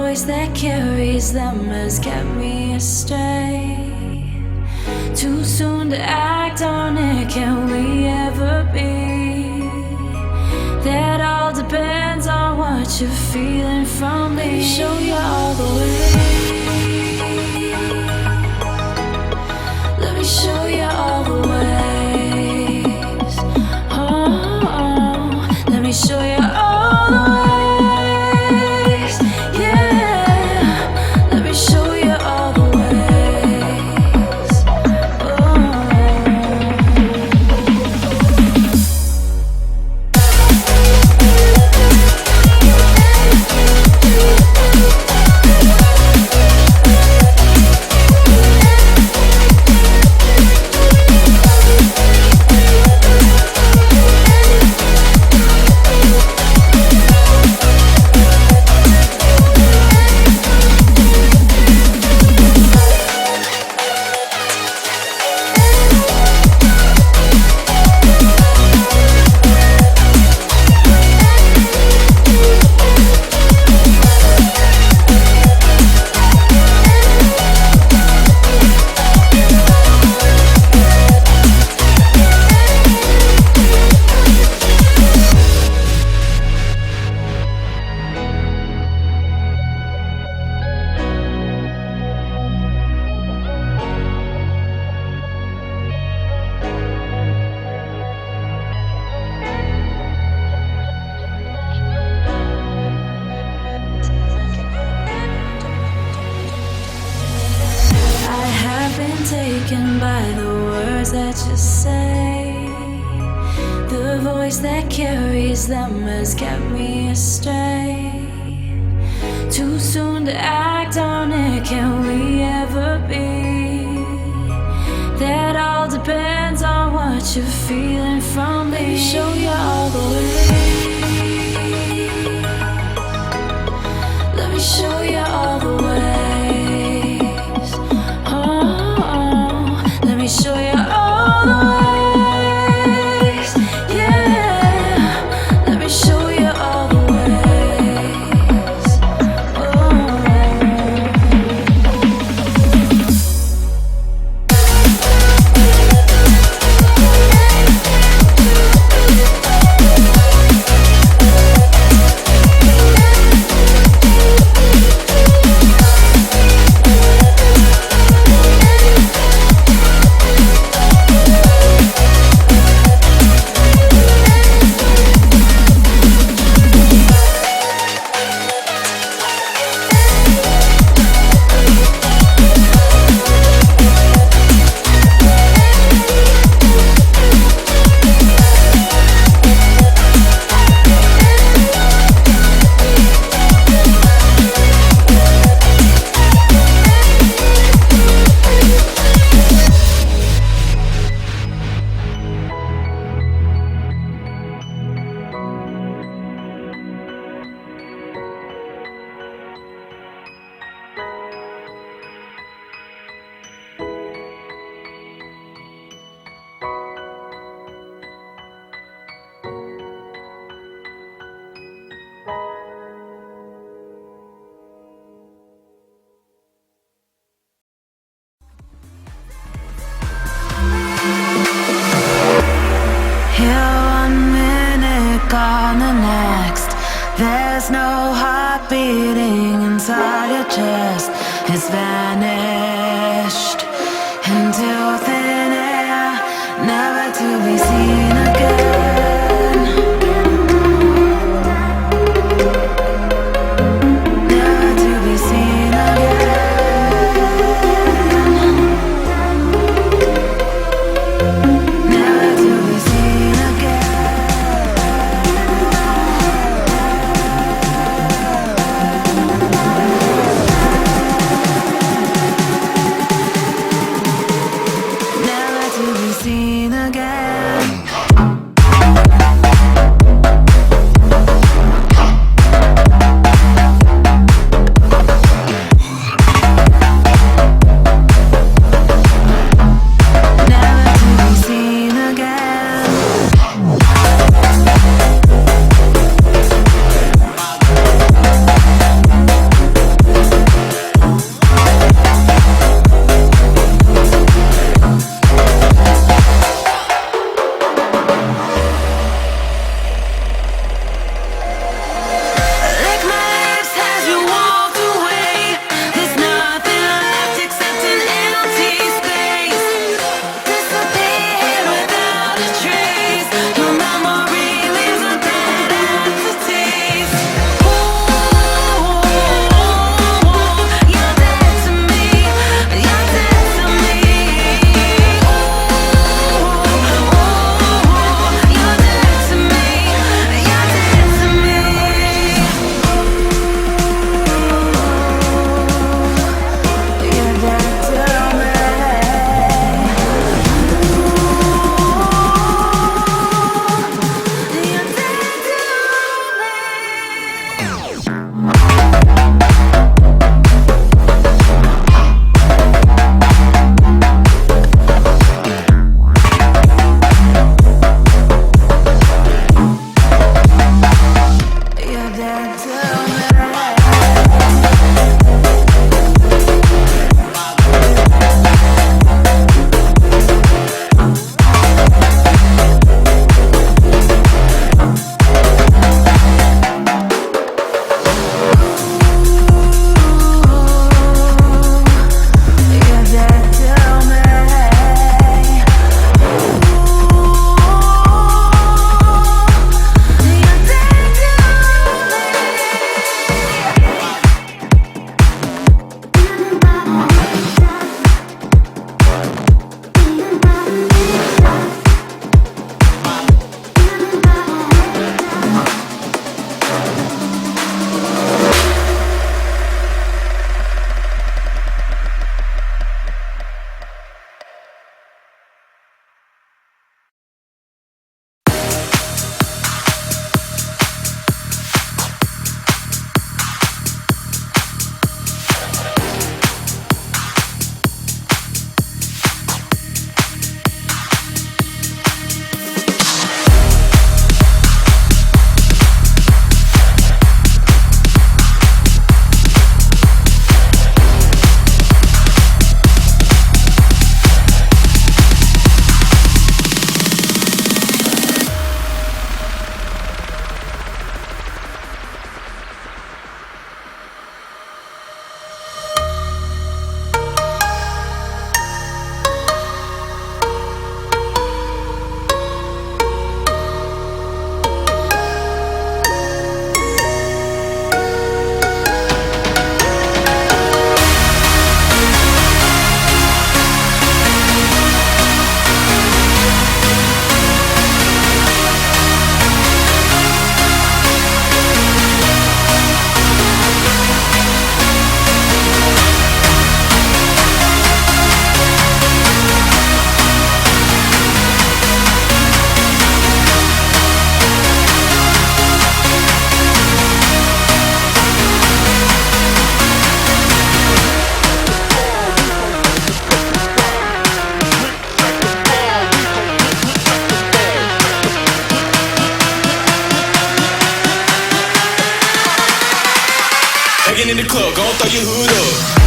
voice that carries them has kept me astray. Too soon to act on it, can we ever be? That all depends on what you're feeling from me. Let me show you all the way. Let me show you all the ways. Oh, let me show you all the ways. Yeah, let me show you all the ways. Taken by the words that you say. The voice that carries them has kept me astray. Too soon to act on it, can we ever be? That all depends on what you're feeling from me. Let me show you all the way. Let me show you all the way. Show you all the ways, yeah. Let me show you all the ways. Gone the next. There's no heart beating inside your chest. It's vanished into thin air, never to be seen again. Never to be seen again. Never to be seen again. Begging in the club, gon' throw your hood up.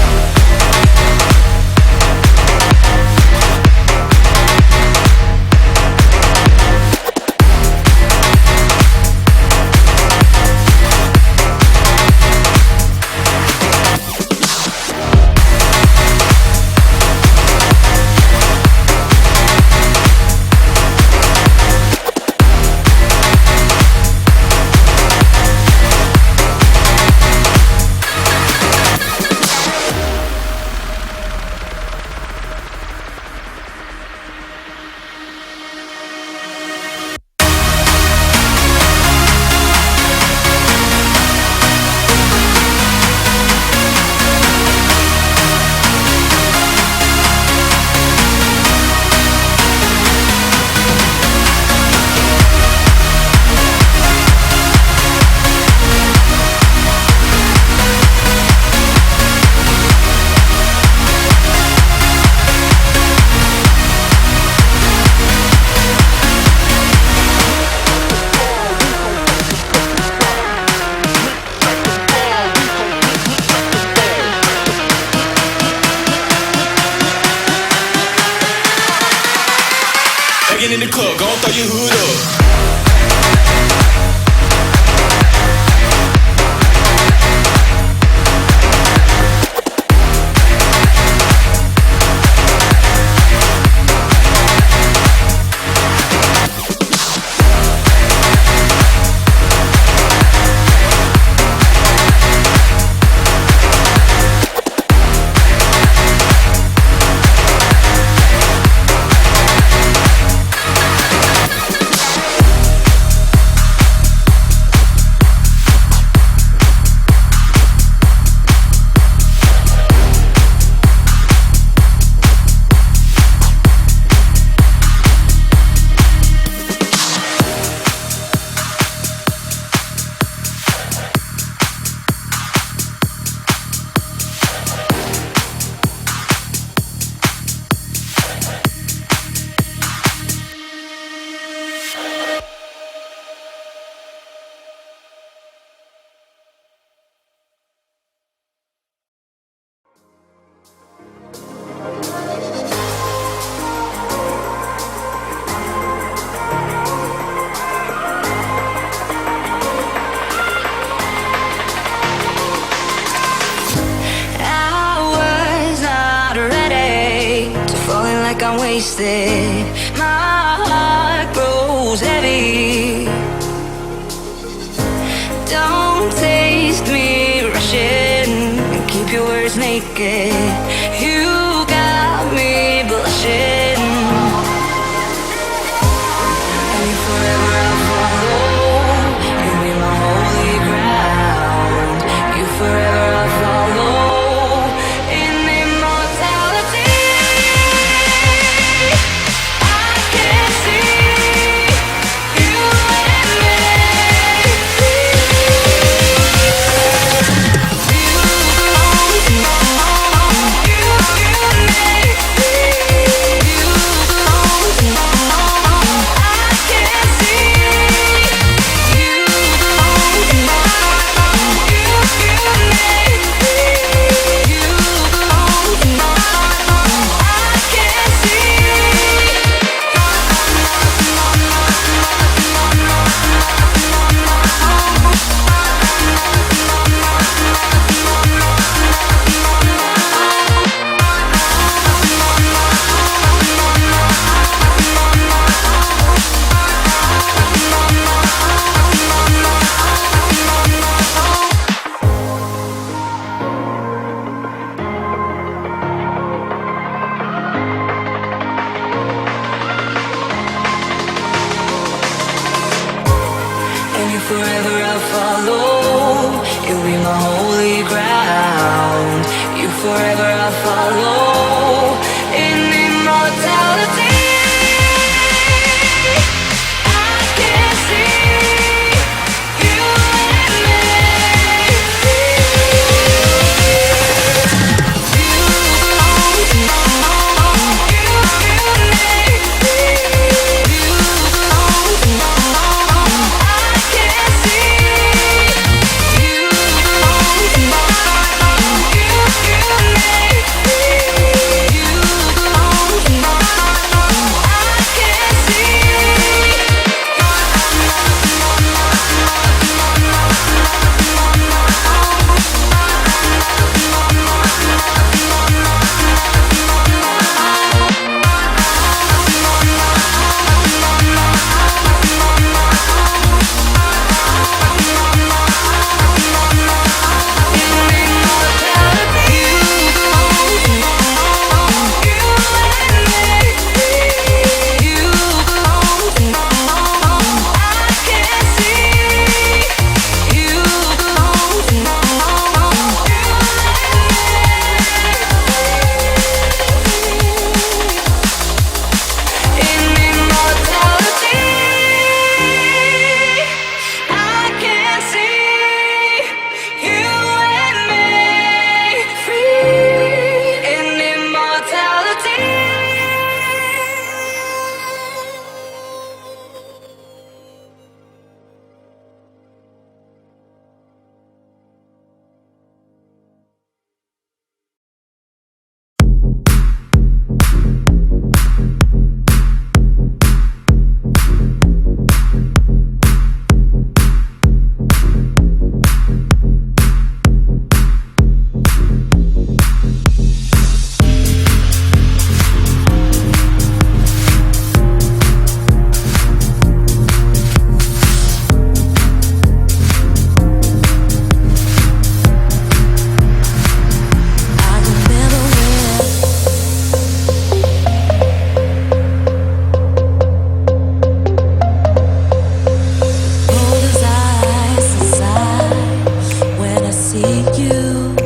In the club, gon' throw your hood up. I'm wasted, my heart grows heavy. Don't taste me rushing, and keep your words naked. You got me blushing, and if forever I'll follow, you be my holy ground. You forever I'll follow. You see you,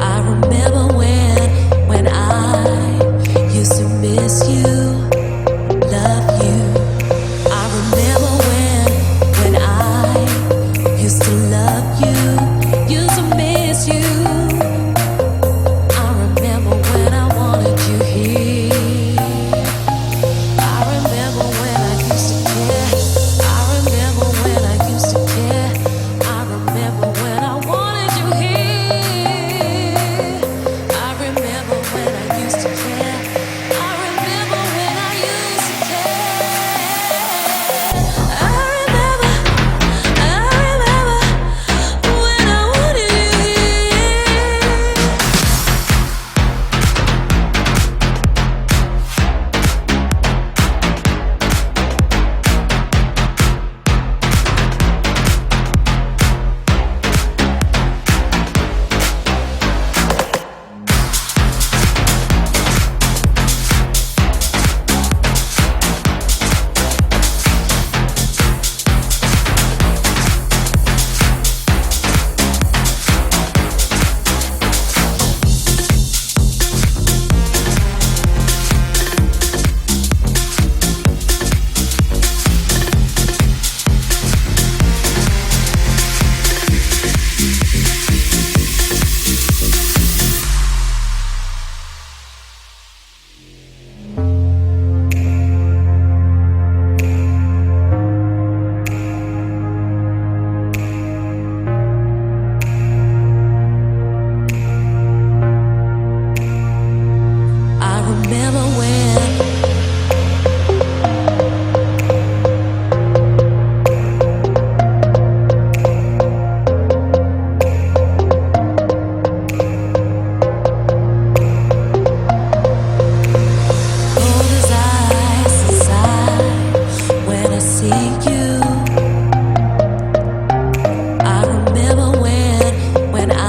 I remember when I used to miss you, love you. I remember when I used to love you, used to miss you. I remember when I wanted you here. I remember when I used to care. I remember when I used to care. I remember when I wanted you here. I remember when I used to care. I remember when I used to care. I remember when I wanted you here. I remember cold as ice inside when I see you. I remember when I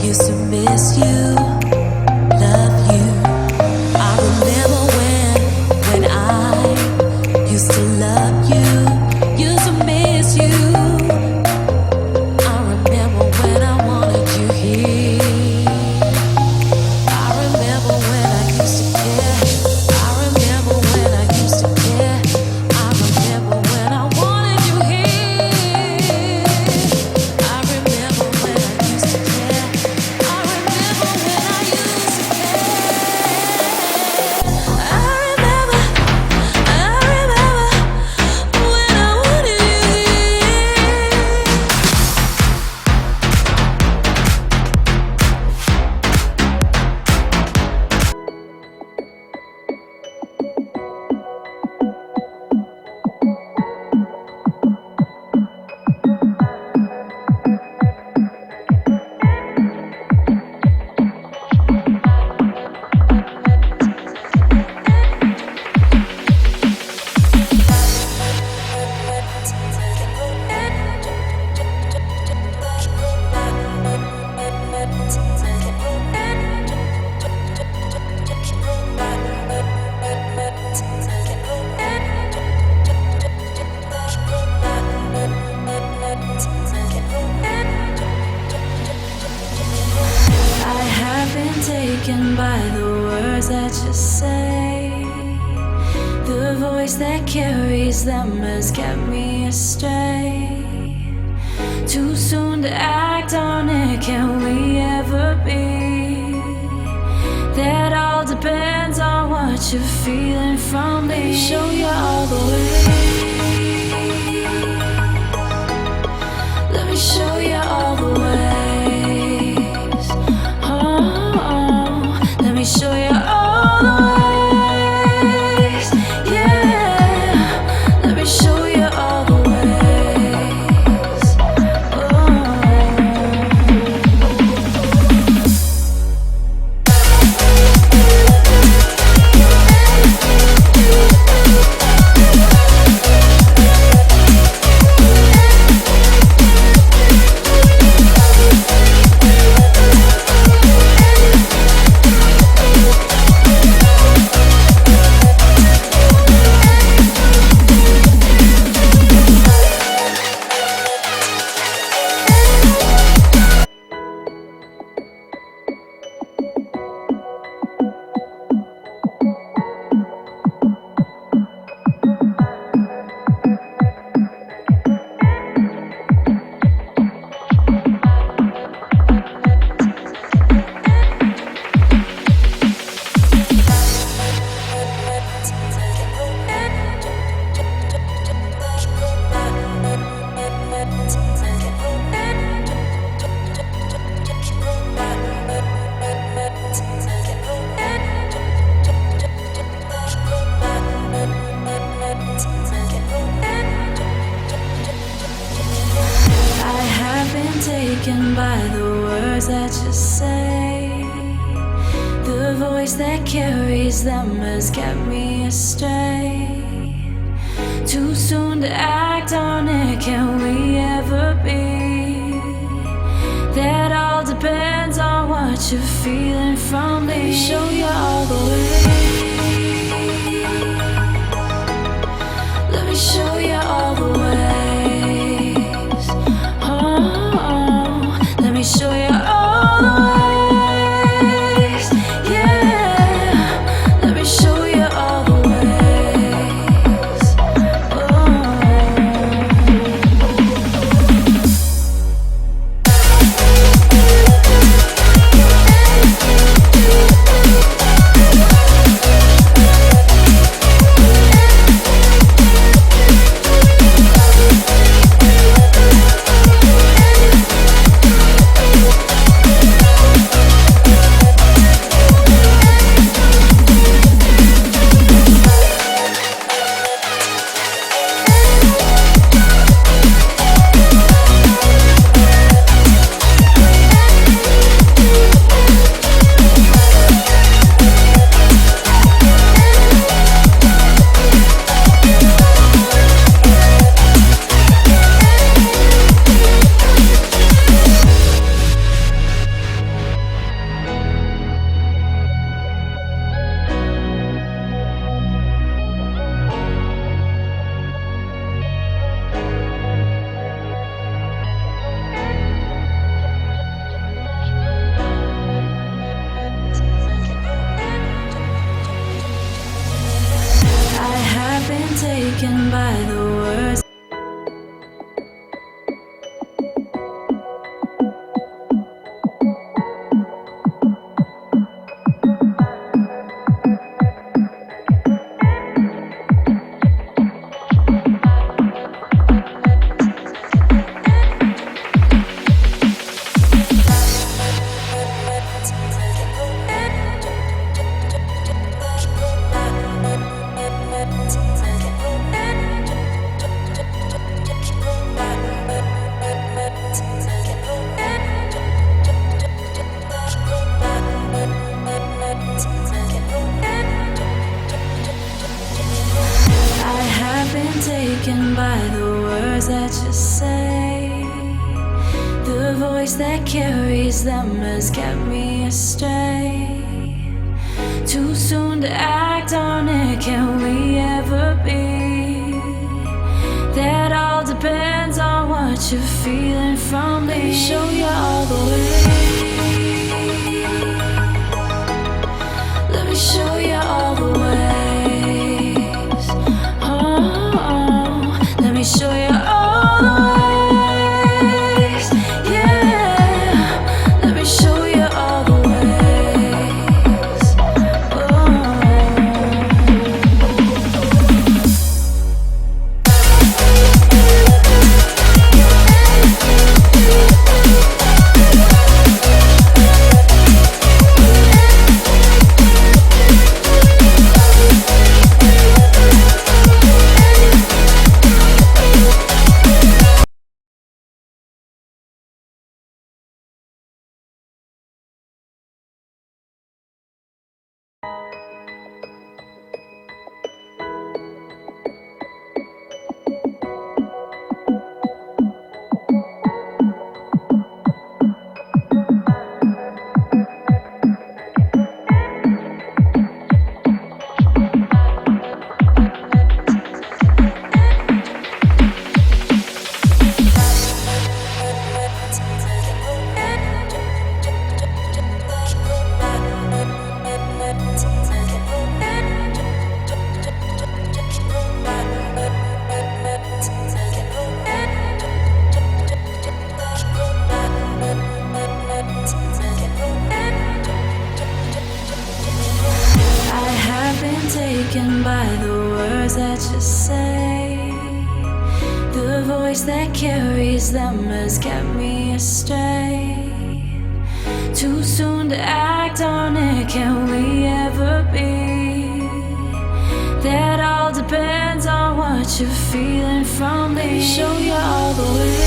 used to miss you, love you. I remember when I used to love you, used to miss you. I remember when I wanted you here. I remember when I used to care. I remember when I used to care. I remember when I wanted you here. I remember when I used to care. I remember when I used to care. I remember when I wanted you here. I have been taken by the words that you say. The voice that carries them has kept me astray. Too soon to act on it, can we ever be? That all depends on what you're feeling from me. Let me show you all the way. Let me show you all the ways. Oh, let me show you all the ways. Yeah, let me show you all the ways. Oh. taken by the words that you say. The voice that carries them has kept me astray. Too soon to act on it, can we ever be? That all depends on what you're feeling from me. Let me show you all the way. Let me show you all the ways. Oh, let me show you all the ways. Yeah, let me show you all the ways. Oh. Taken by the words. Taken by the words that you say. The voice that carries them has kept me astray. Too soon to act on it, can we ever be? That all depends on what you're feeling from me. Let me show you all the way. Let me show you all the way. Let me show you all the ways. Yeah, let me show you all the ways. Oh. Taken by the words that you say. The voice that carries them has kept me astray. Too soon to act on it, can we ever be? That all depends on what you're feeling from me. Let me show you all the way.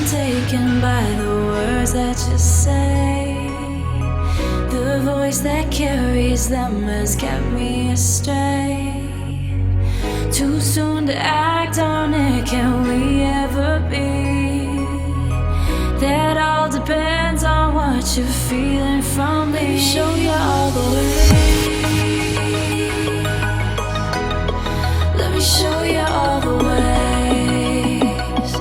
taken by the words that you say. The voice that carries them has kept me astray. Too soon to act on it, can we ever be? That all depends on what you're feeling from me. Let me show you all the way. Let me show you all the ways.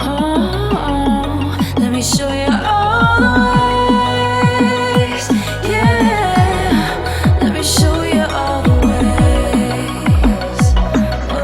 Oh, let me show you all the ways. Yeah, let me show you all the ways. Oh.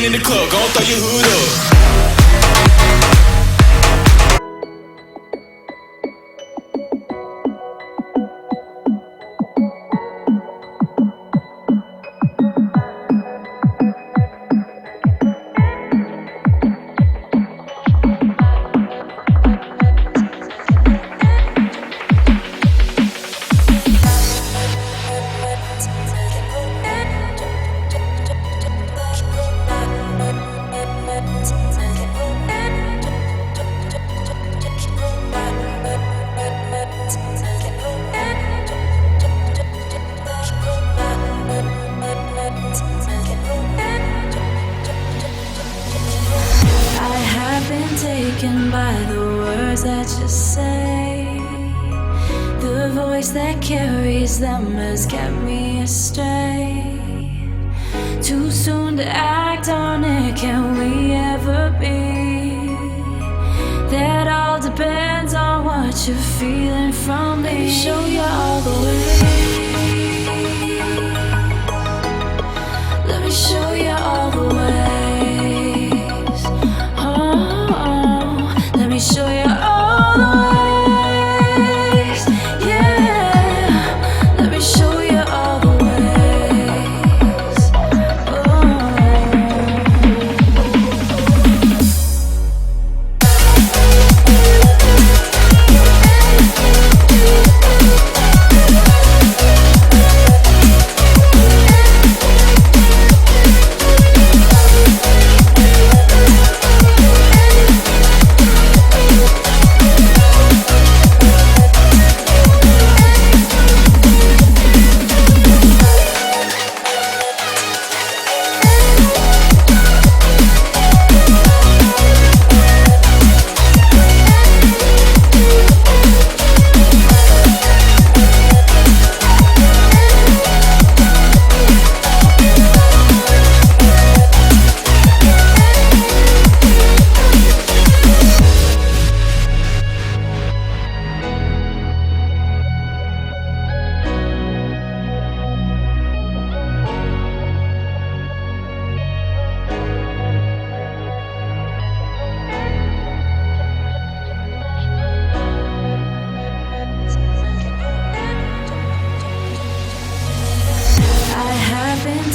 Begging in the club, gon' throw your hood up. Taken by the words that you say, the voice that carries them has kept me astray. Too soon to act on it, can we ever be? That all depends on what you're feeling from me. Let me show you all the way. Let me show you all the way. Let me show you all the ways, yeah. Let me show you all the ways.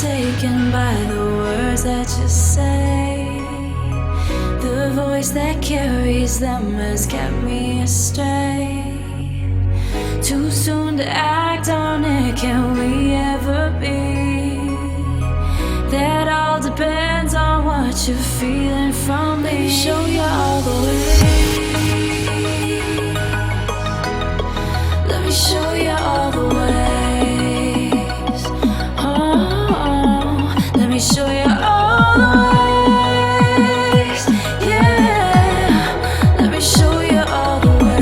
Taken by the words that you say, the voice that carries them has kept me astray. Too soon to act on it, can we ever be? That all depends on what you're feeling from me. Let me show you all the way. Let me show you all the way. Let me show you all the ways, yeah. Let me show you all the ways.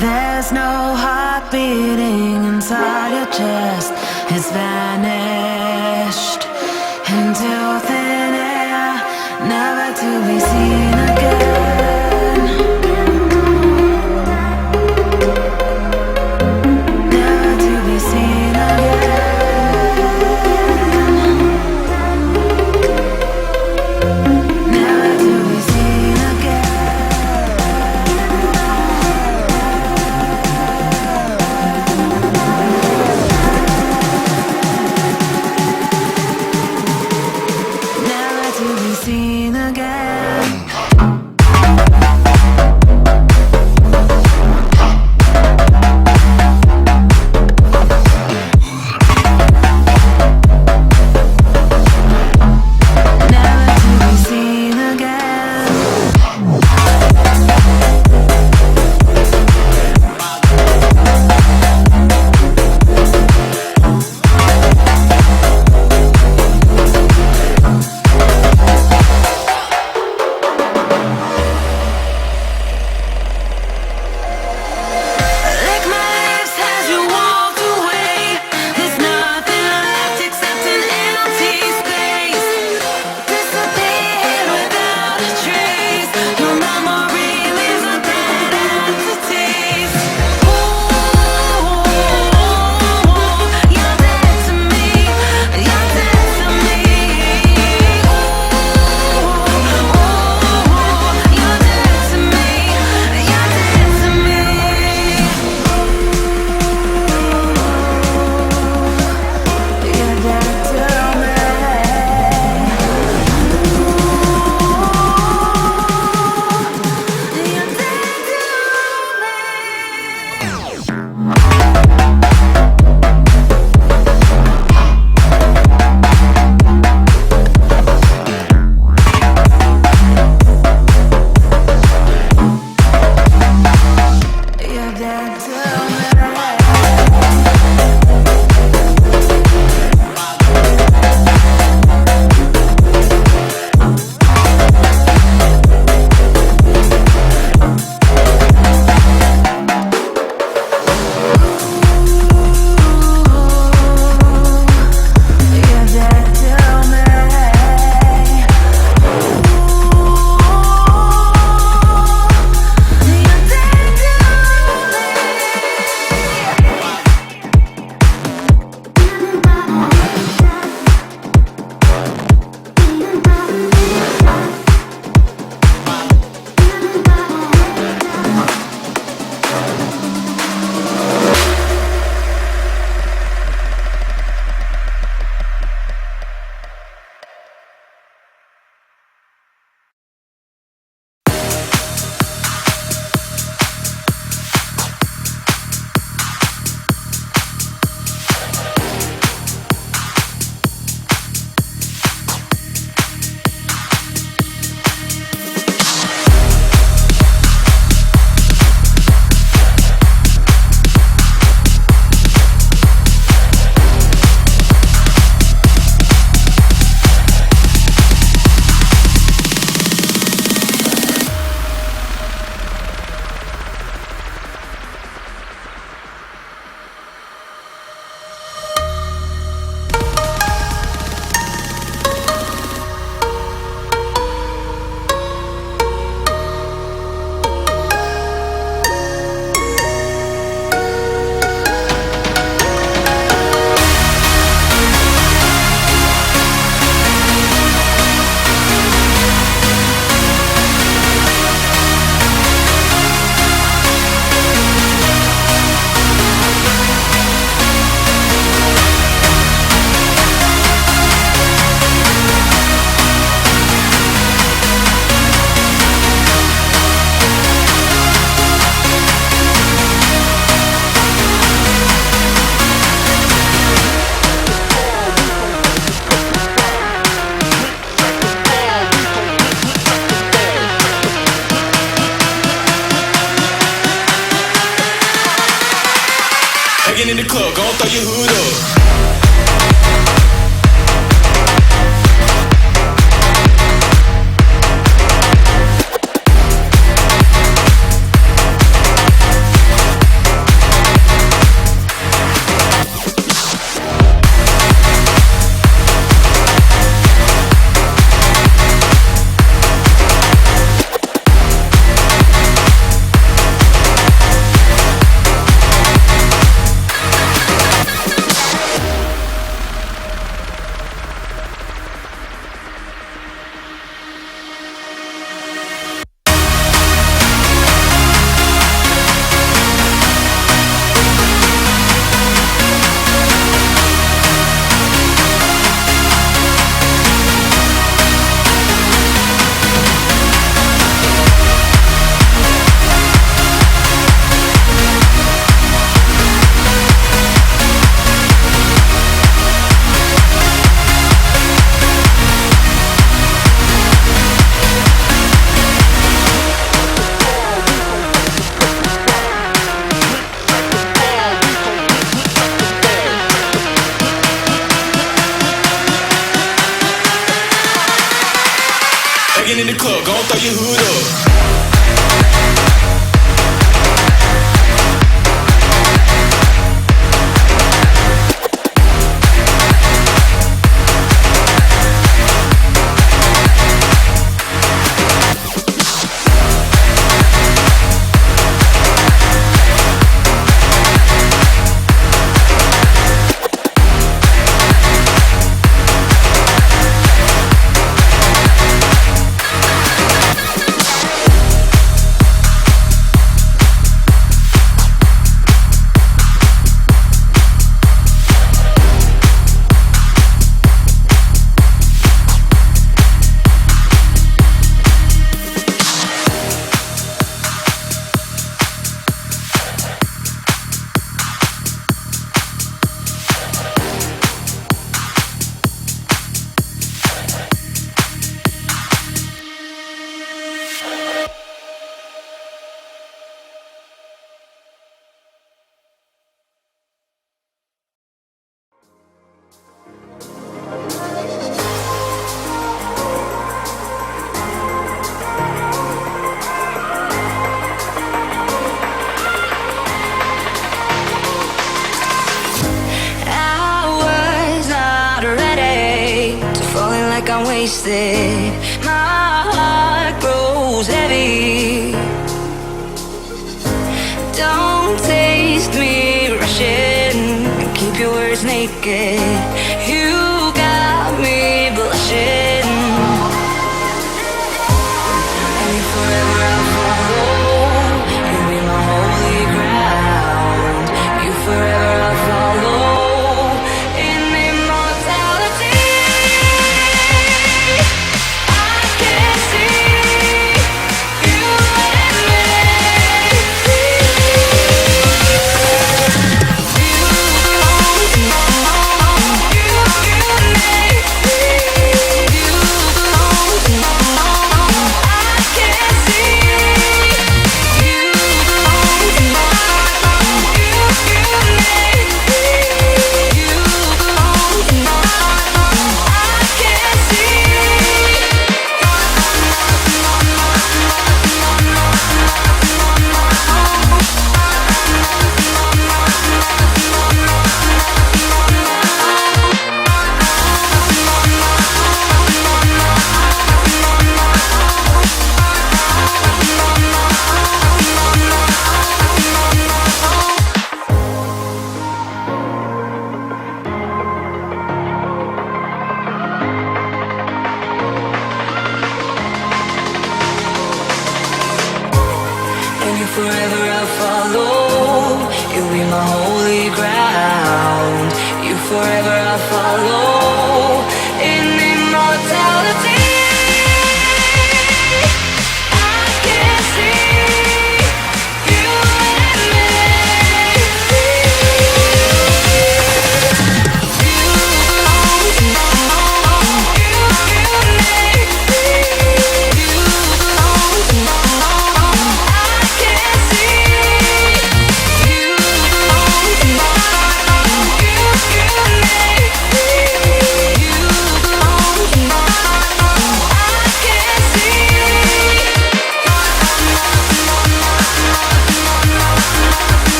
There's no heart beating inside your chest. It's vanished into thin air. Never the club, gon' throw your hood up. Get in the club, gon' throw your hood up. I'm wasted. My heart grows heavy. Don't taste me rushing. Keep your words naked. You got me blushing. And if forever I'll follow, you'll be my holy ground. You forever I'll follow. Forever I'll follow. You'll be my holy ground. You forever I'll follow. In immortality, I can see you and me. You belong to me. I can see you belong to me.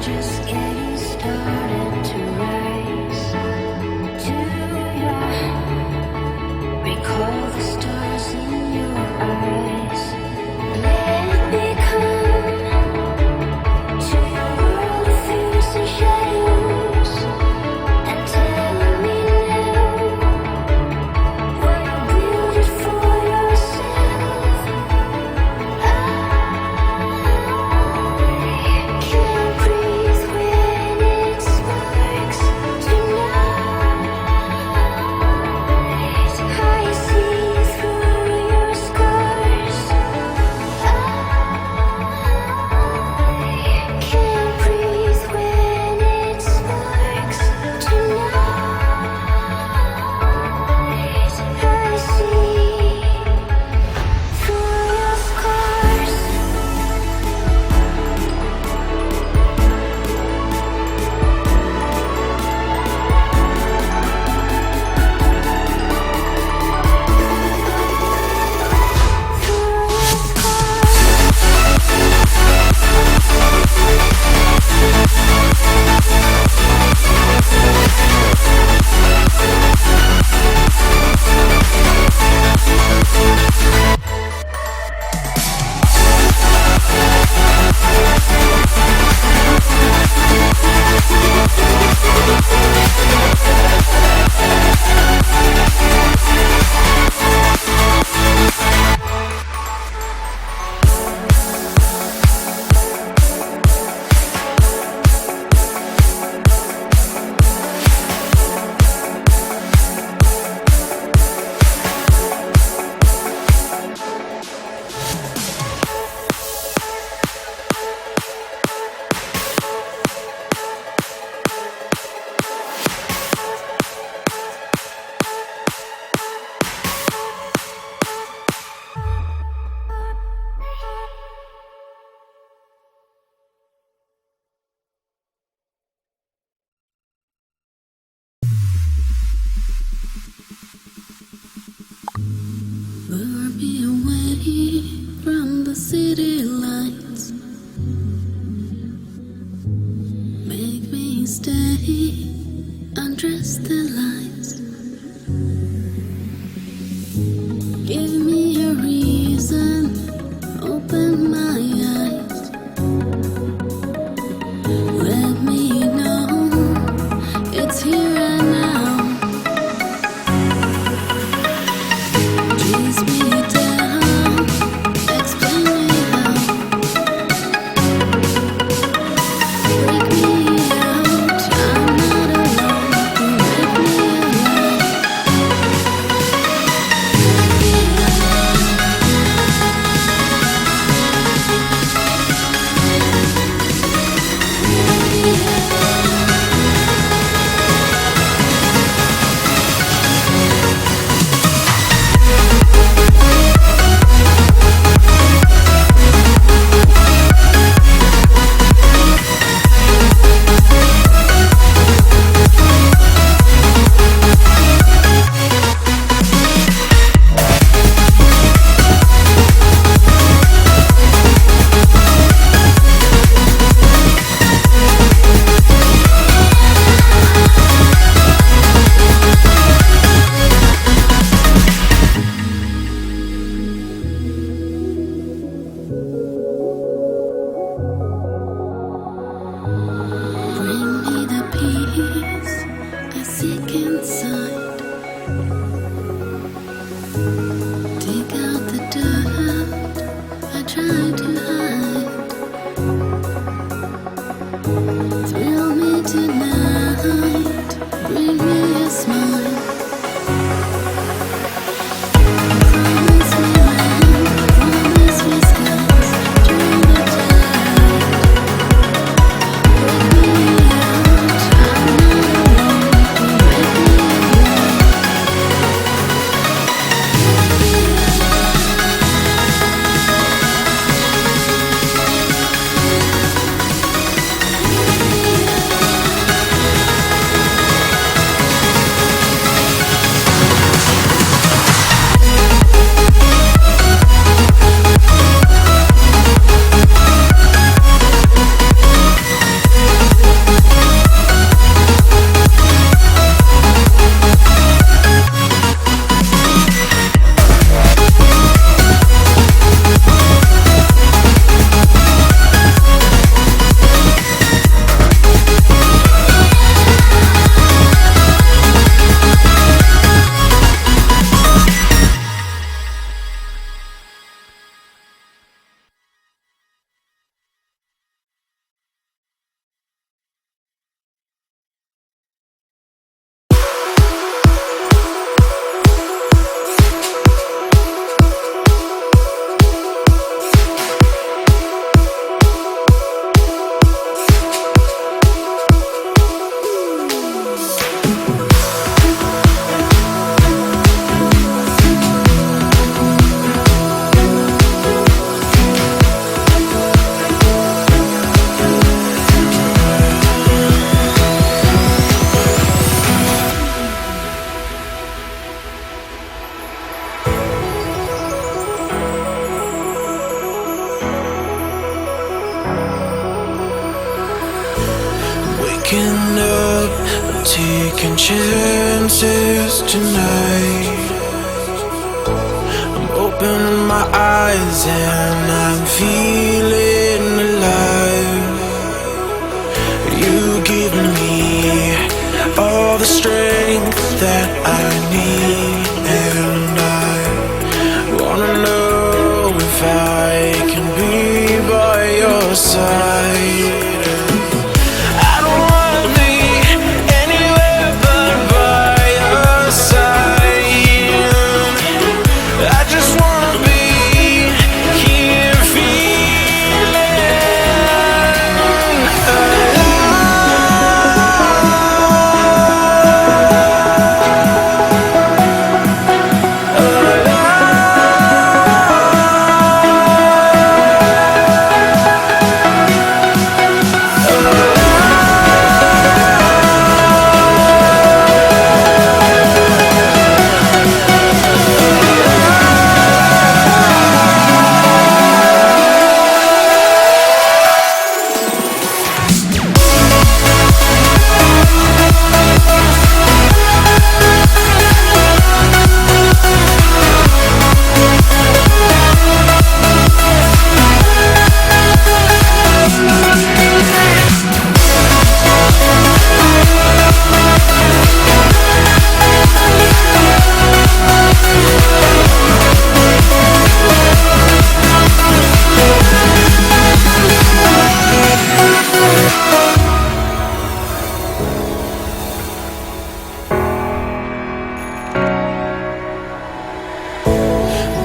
just getting started to rise to your recall the stars in your eyes. Let me come to your world of fears and shadows and tell me now what you build it for yourself. I can't breathe when it sparks tonight. I see through your scars. I can't breathe when it sparks tonight. I see through your scars. Lure me away from the city lights. Make me stay, undress the lights. Give me a reason, open my eyes. Let me know it's here and now. Chase me down, explain me how. Break me out, I'm not alone. Make me alive. Bring me the peace I seek inside. Take out the dirt I try to hide. Thrill me tonight, bring me a smile. Promise me land, promise me skies, turn the tide. Break me out, I'm not Waking up, I'm taking chances tonight. I'm opening my eyes and I'm feeling alive. You give me all the strength that I need, and I wanna know if I can be by your side.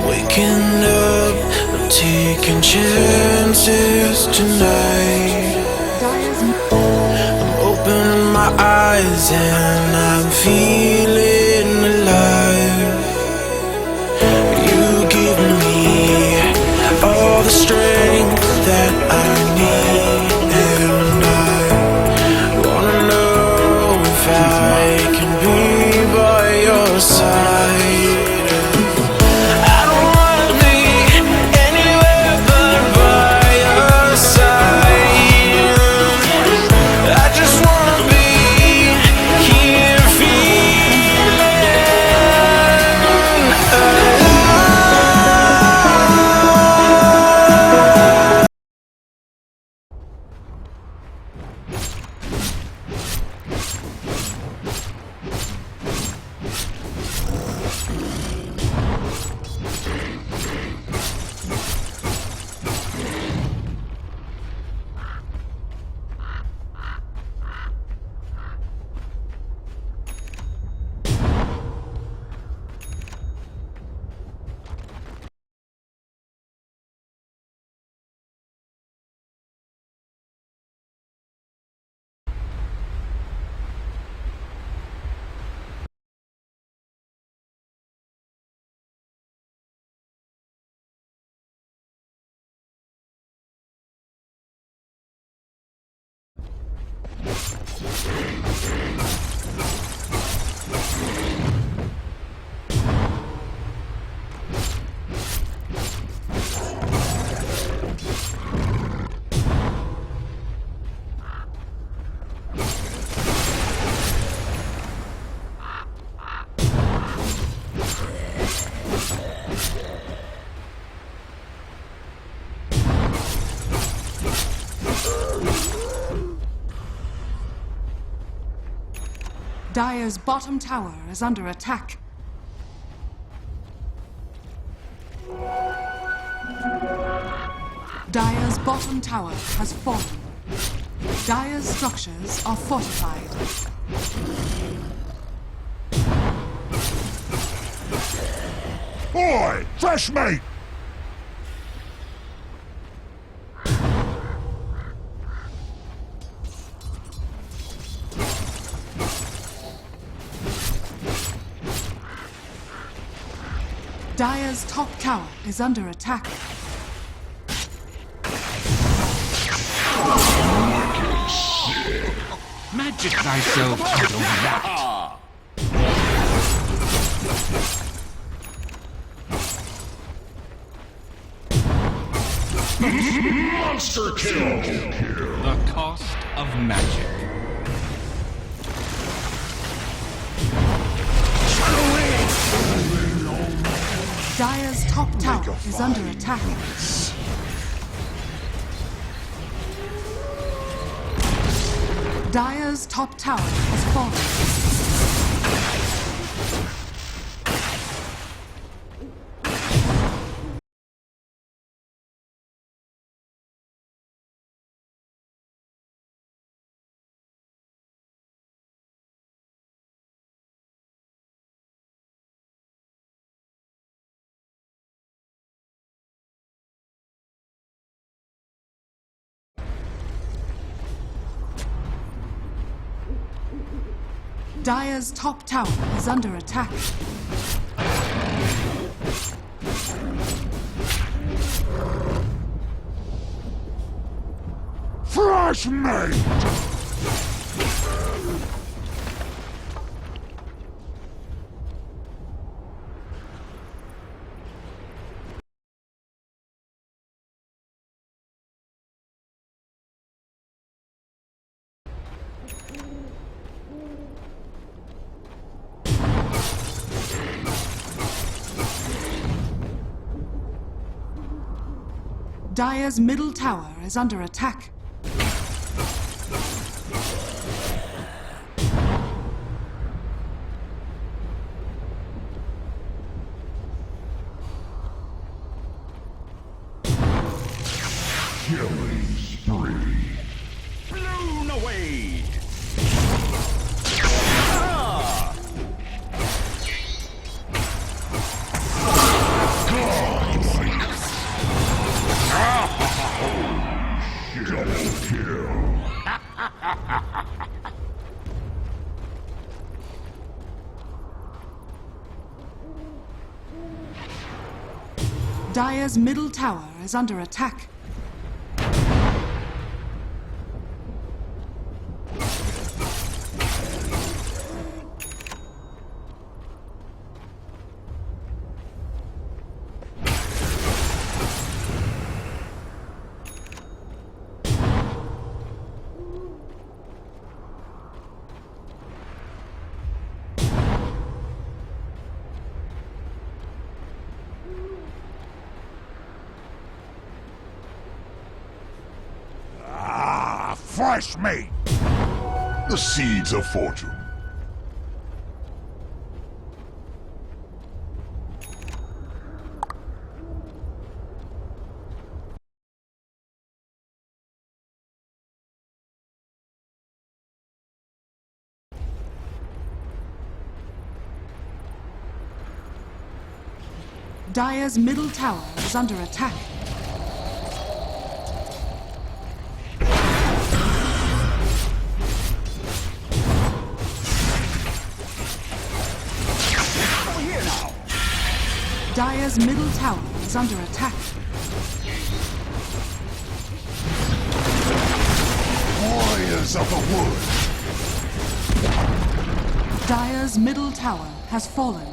Waking up, I'm taking chances tonight. I'm opening my eyes and I'm feeling alive. You give me all the strength that I need, and I wanna know if I can be by your side. Dire's bottom tower is under attack. Dire's bottom tower has fallen. Dire's structures are fortified. Boy, fresh mate! Dire's top tower is under attack. Magic thyself out of that. Monster kill! The cost of magic. Dire's top tower is under attack. Dire's top tower has fallen. Dire's top tower is under attack. Fresh meat! Dire's middle tower is under attack. Killing spree. Blown away! Double kill. Dire's middle tower is under attack. Fresh meat! The seeds of fortune. Dire's middle tower is under attack. Dire's middle tower is under attack. Warriors of the wood. Dire's middle tower has fallen.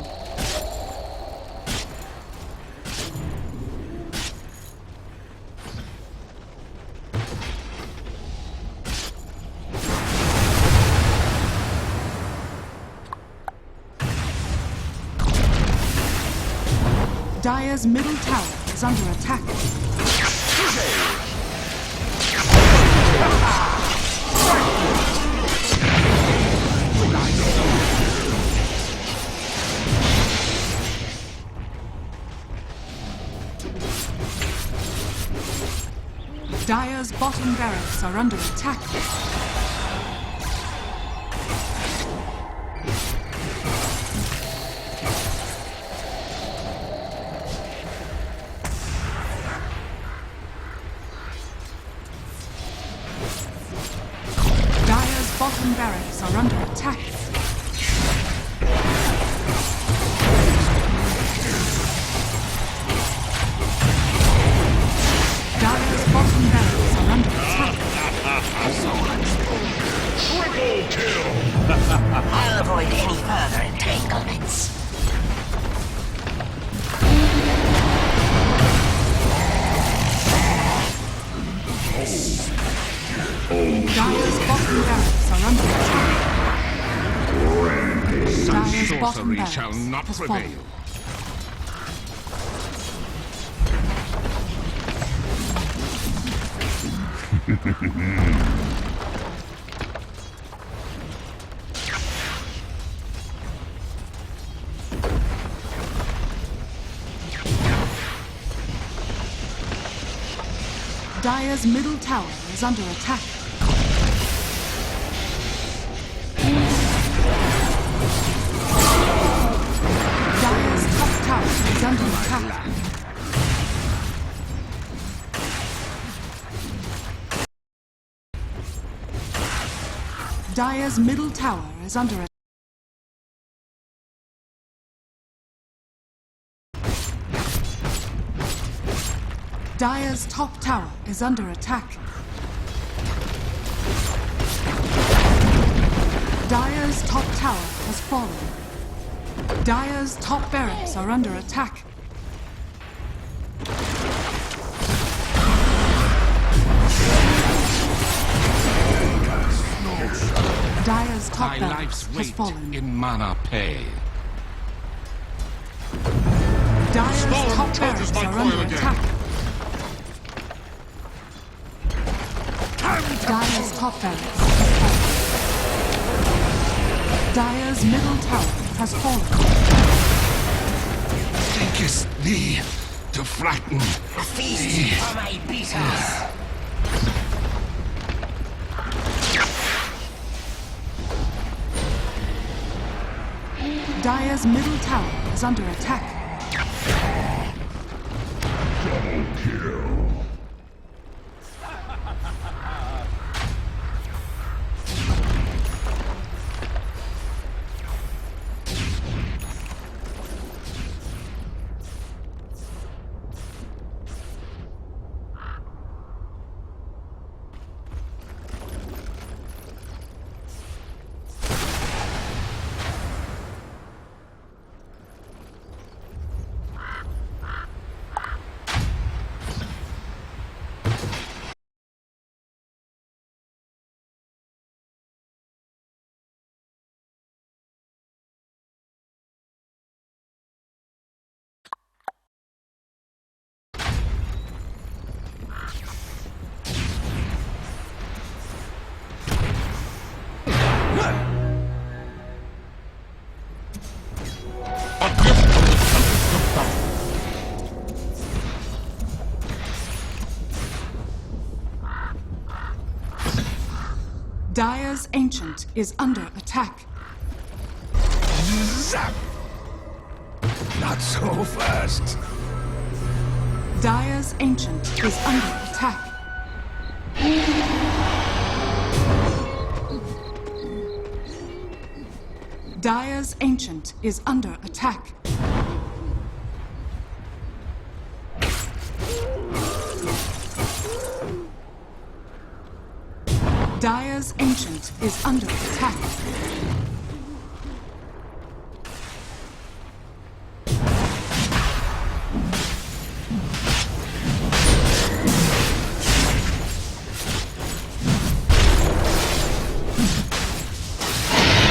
Dire's middle tower is under attack. Dire's bottom barracks are under attack. Dire's bottom barracks are under attack. Dire's bottom barracks are under attack. Triple kill! I'll avoid any further entanglements. Dire's bottom barracks are under attack. Rampage. bottom sorcery shall barracks not has prevail. fallen. Dire's middle tower is under attack. Dire's top tower is under attack. Dire's middle tower is under attack. Dire's top tower is under attack. Dire's top tower has fallen. Dire's top barracks are under attack. Dire's top My barracks life's has weight fallen. in mana pay. Dire's top barracks are under attack. Dire's top barracks has fallen. Dire's middle tower has fallen. Thinkest thee to frighten A feast for my beaters. Dire's middle tower is under attack. Dire's Ancient is under attack. Zap! Not so fast. Dire's Ancient is under attack. Dire's Ancient is under attack. Dire's Ancient is under attack.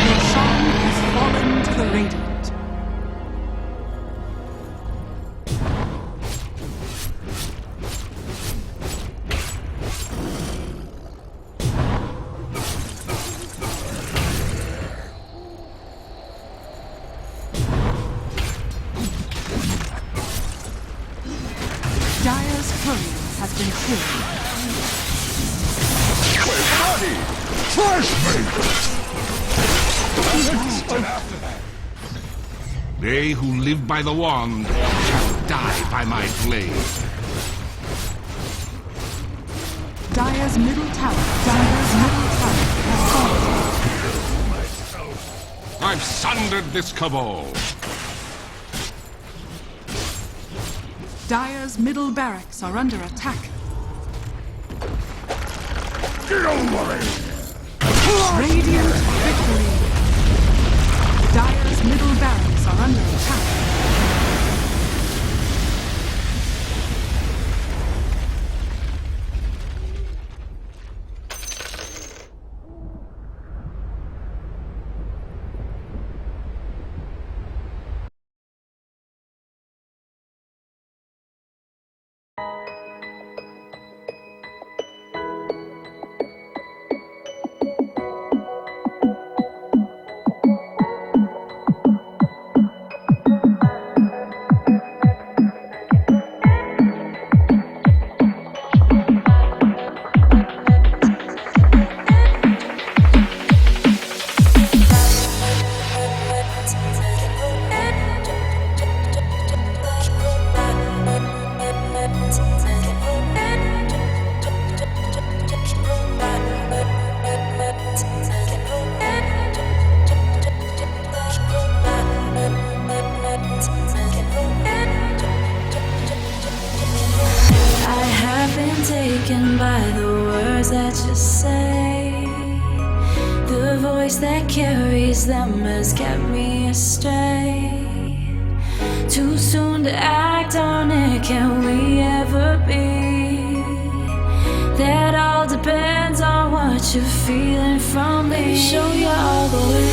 Roshan has fallen to the Radiant. Dire's courier has been killed. They who live by the wand shall die by my blade. Dire's middle tower has fallen. I've sundered this cabal. Dire's middle barracks are under attack. Get over it! Radiant victory. Dire's middle barracks are under attack. voice that carries them has kept me astray. Too soon to act on it, can we ever be? That all depends on what you're feeling from me. Let me show you all the way.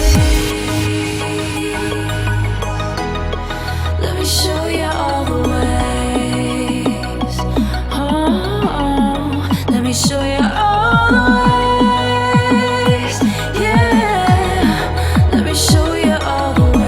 Let me show you all the ways. Oh, let me show you all the ways. Yeah, let me show you all the ways.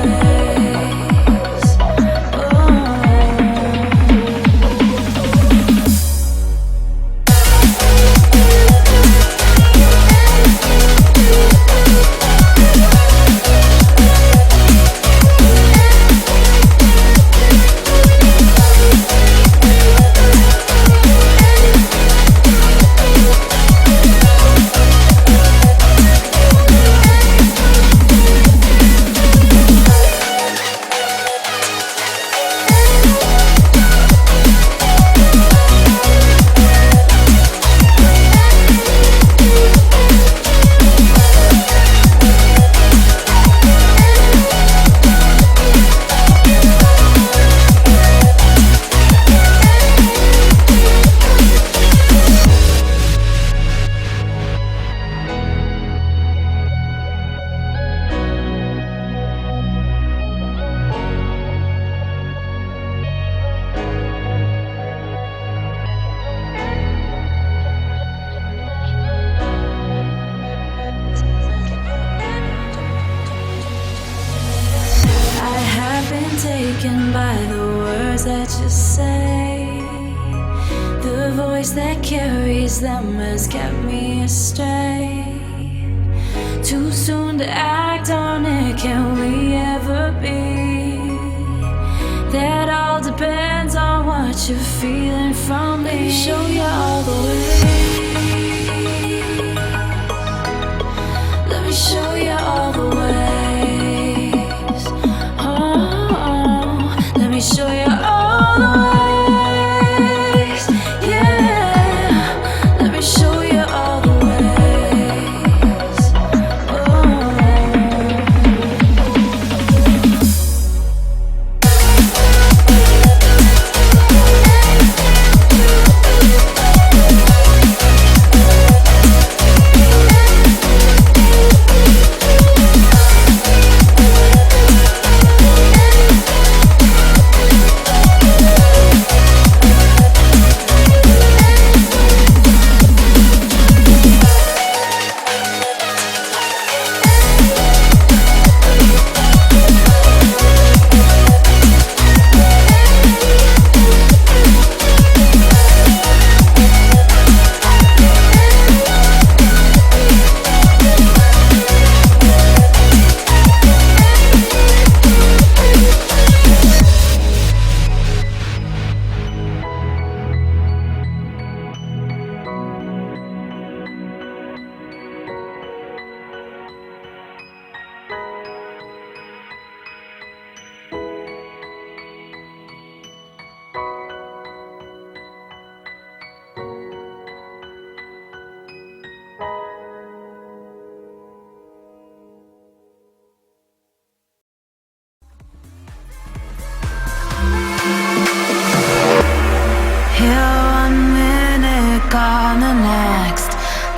Taken by the words that you say. The voice that carries them has kept me astray. Too soon to act on it, can we ever be? That all depends on what you're feeling from me. Let me show you all the way. Let me show you all the way. Let me show you all the ways. Yeah, let me show you all the ways.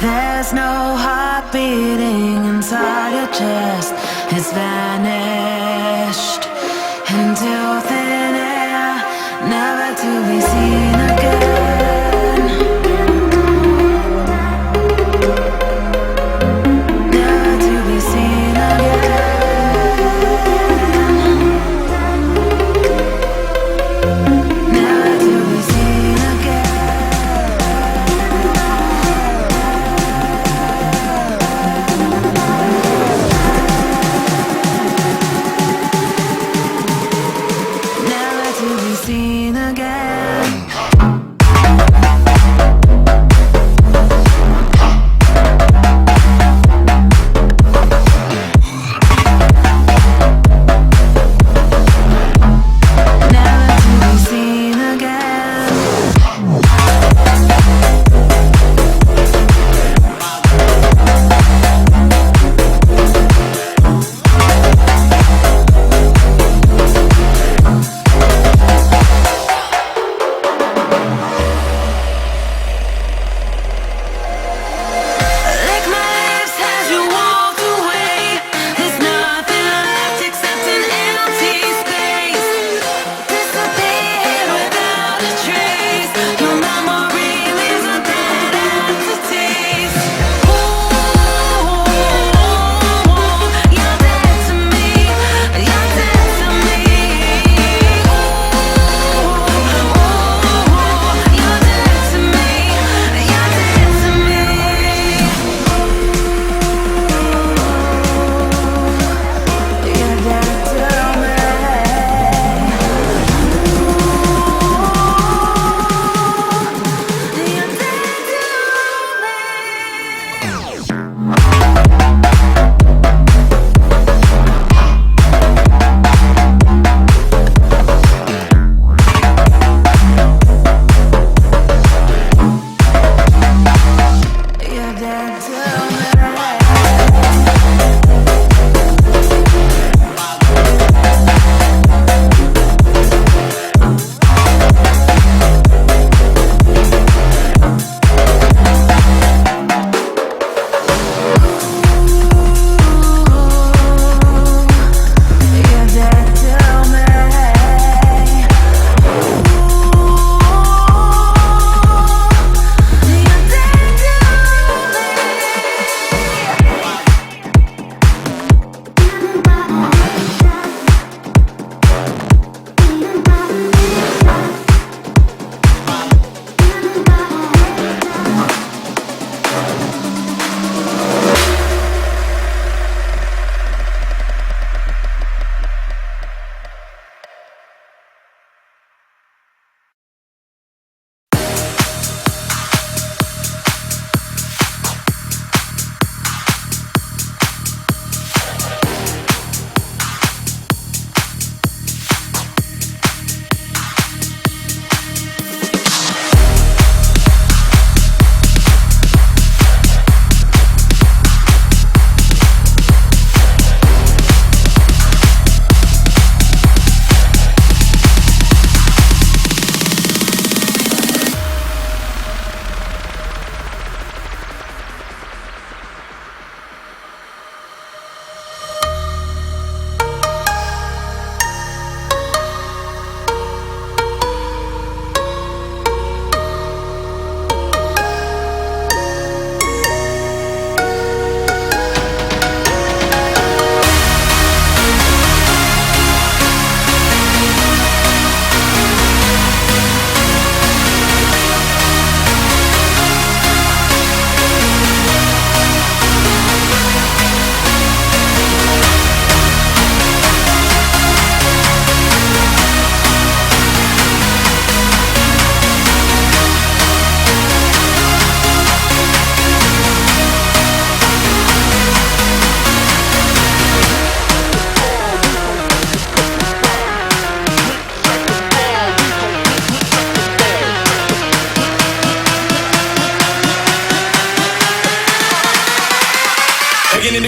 There's no heart beating inside your chest. It's vanished into thin air, never to be seen again. Never to be seen again. Never to be seen again.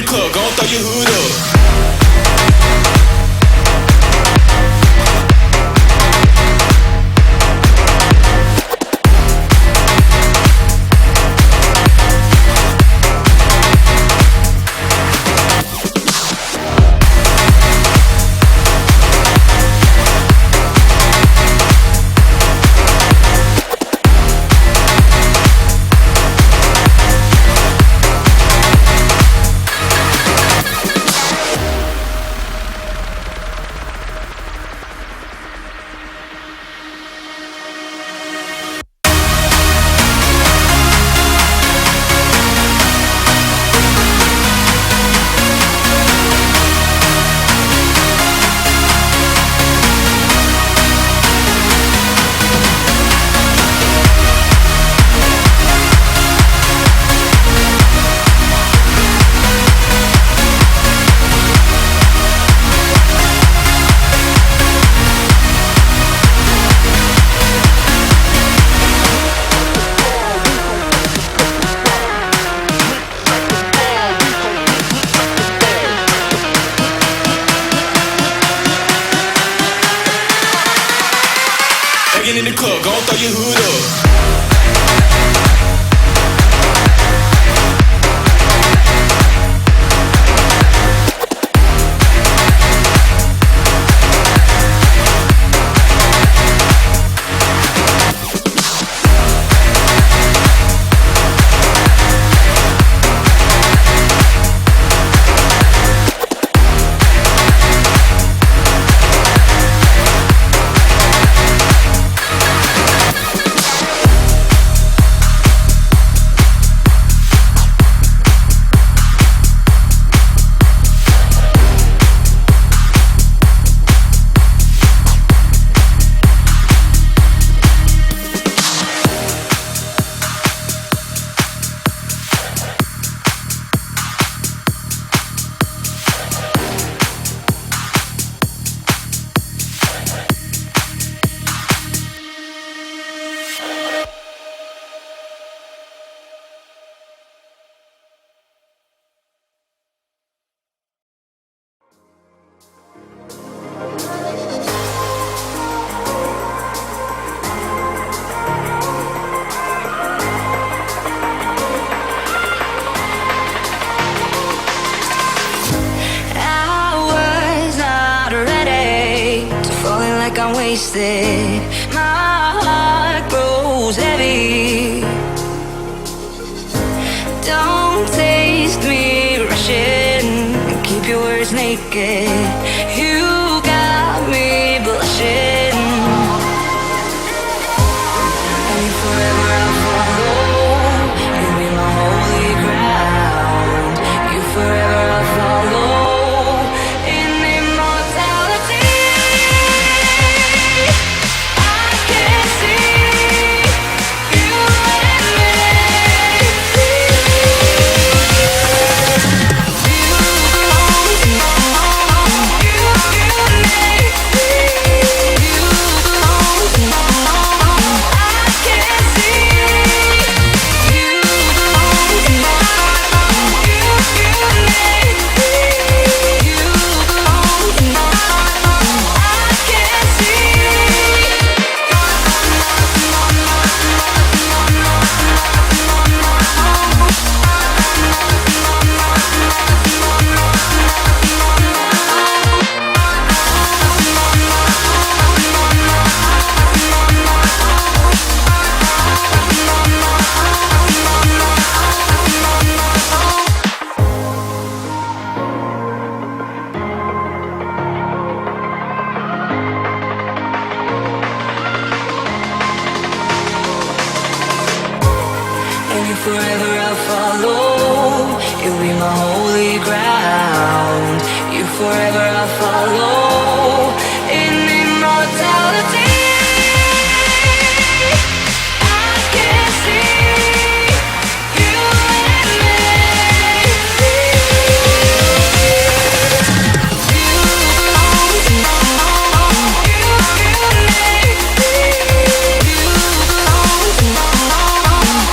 the club, gon' throw your hood up. Get in the club, gon' throw your hood up. I'm wasted. My heart grows heavy. Don't taste me rushing. Keep your words naked. You got me blushing. And forever I'll follow. You'll be my holy ground. You forever I'll follow. Forever I'll follow. You'll be my holy ground. You forever I'll follow. In immortality, I can see you and me. You belong to me.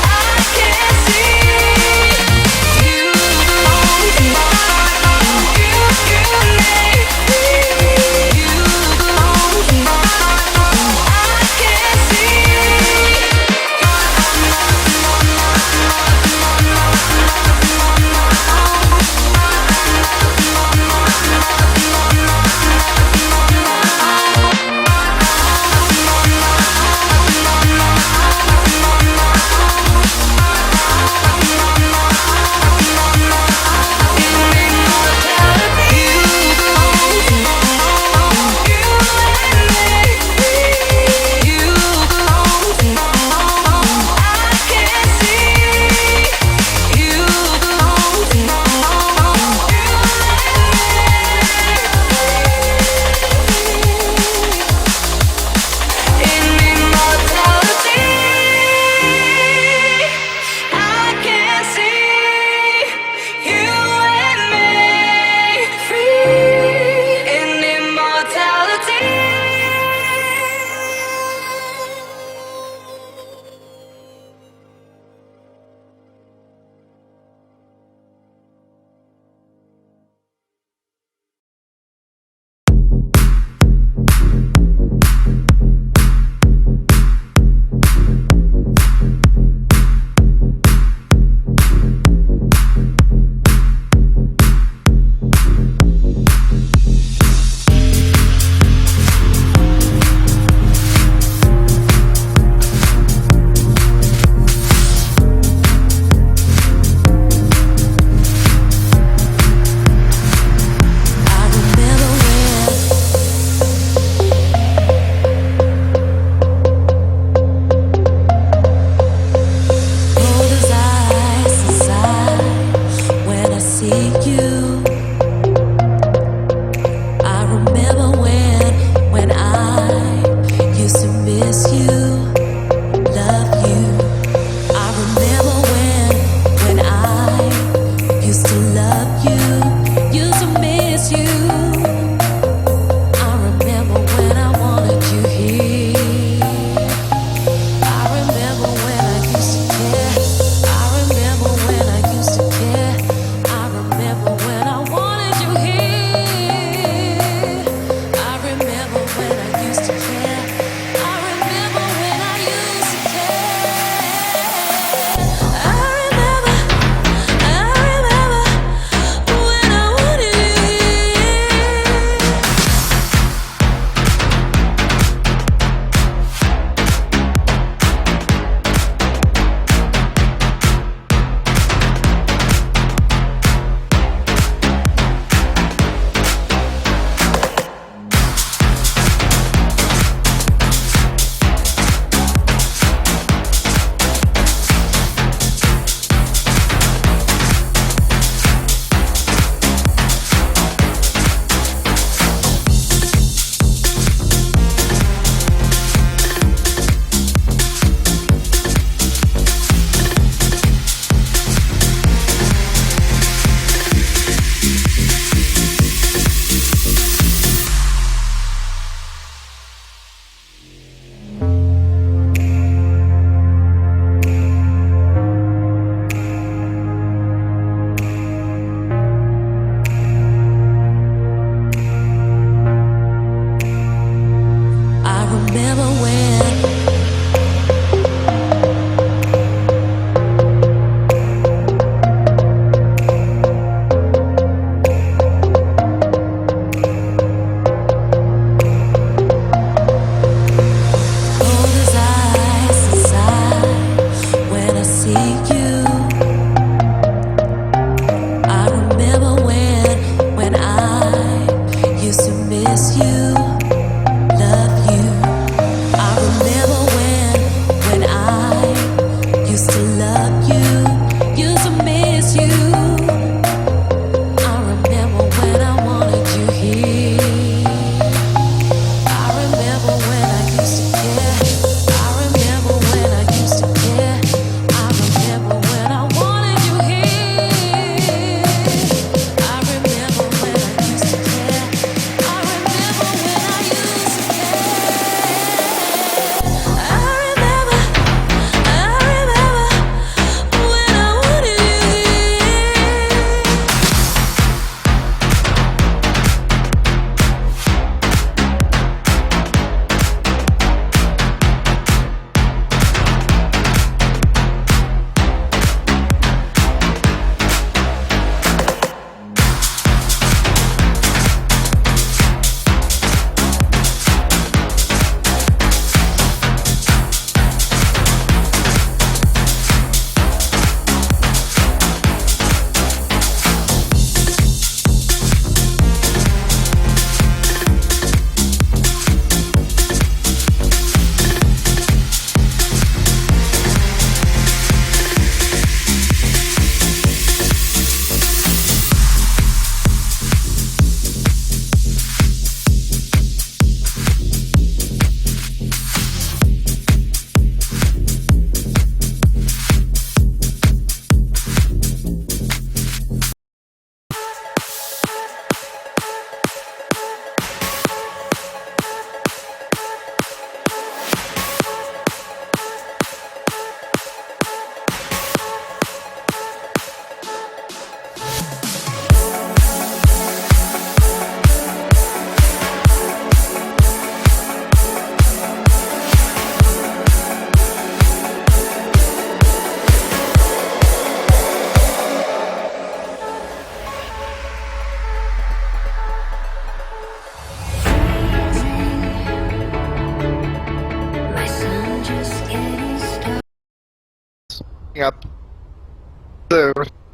I can see you belong to me.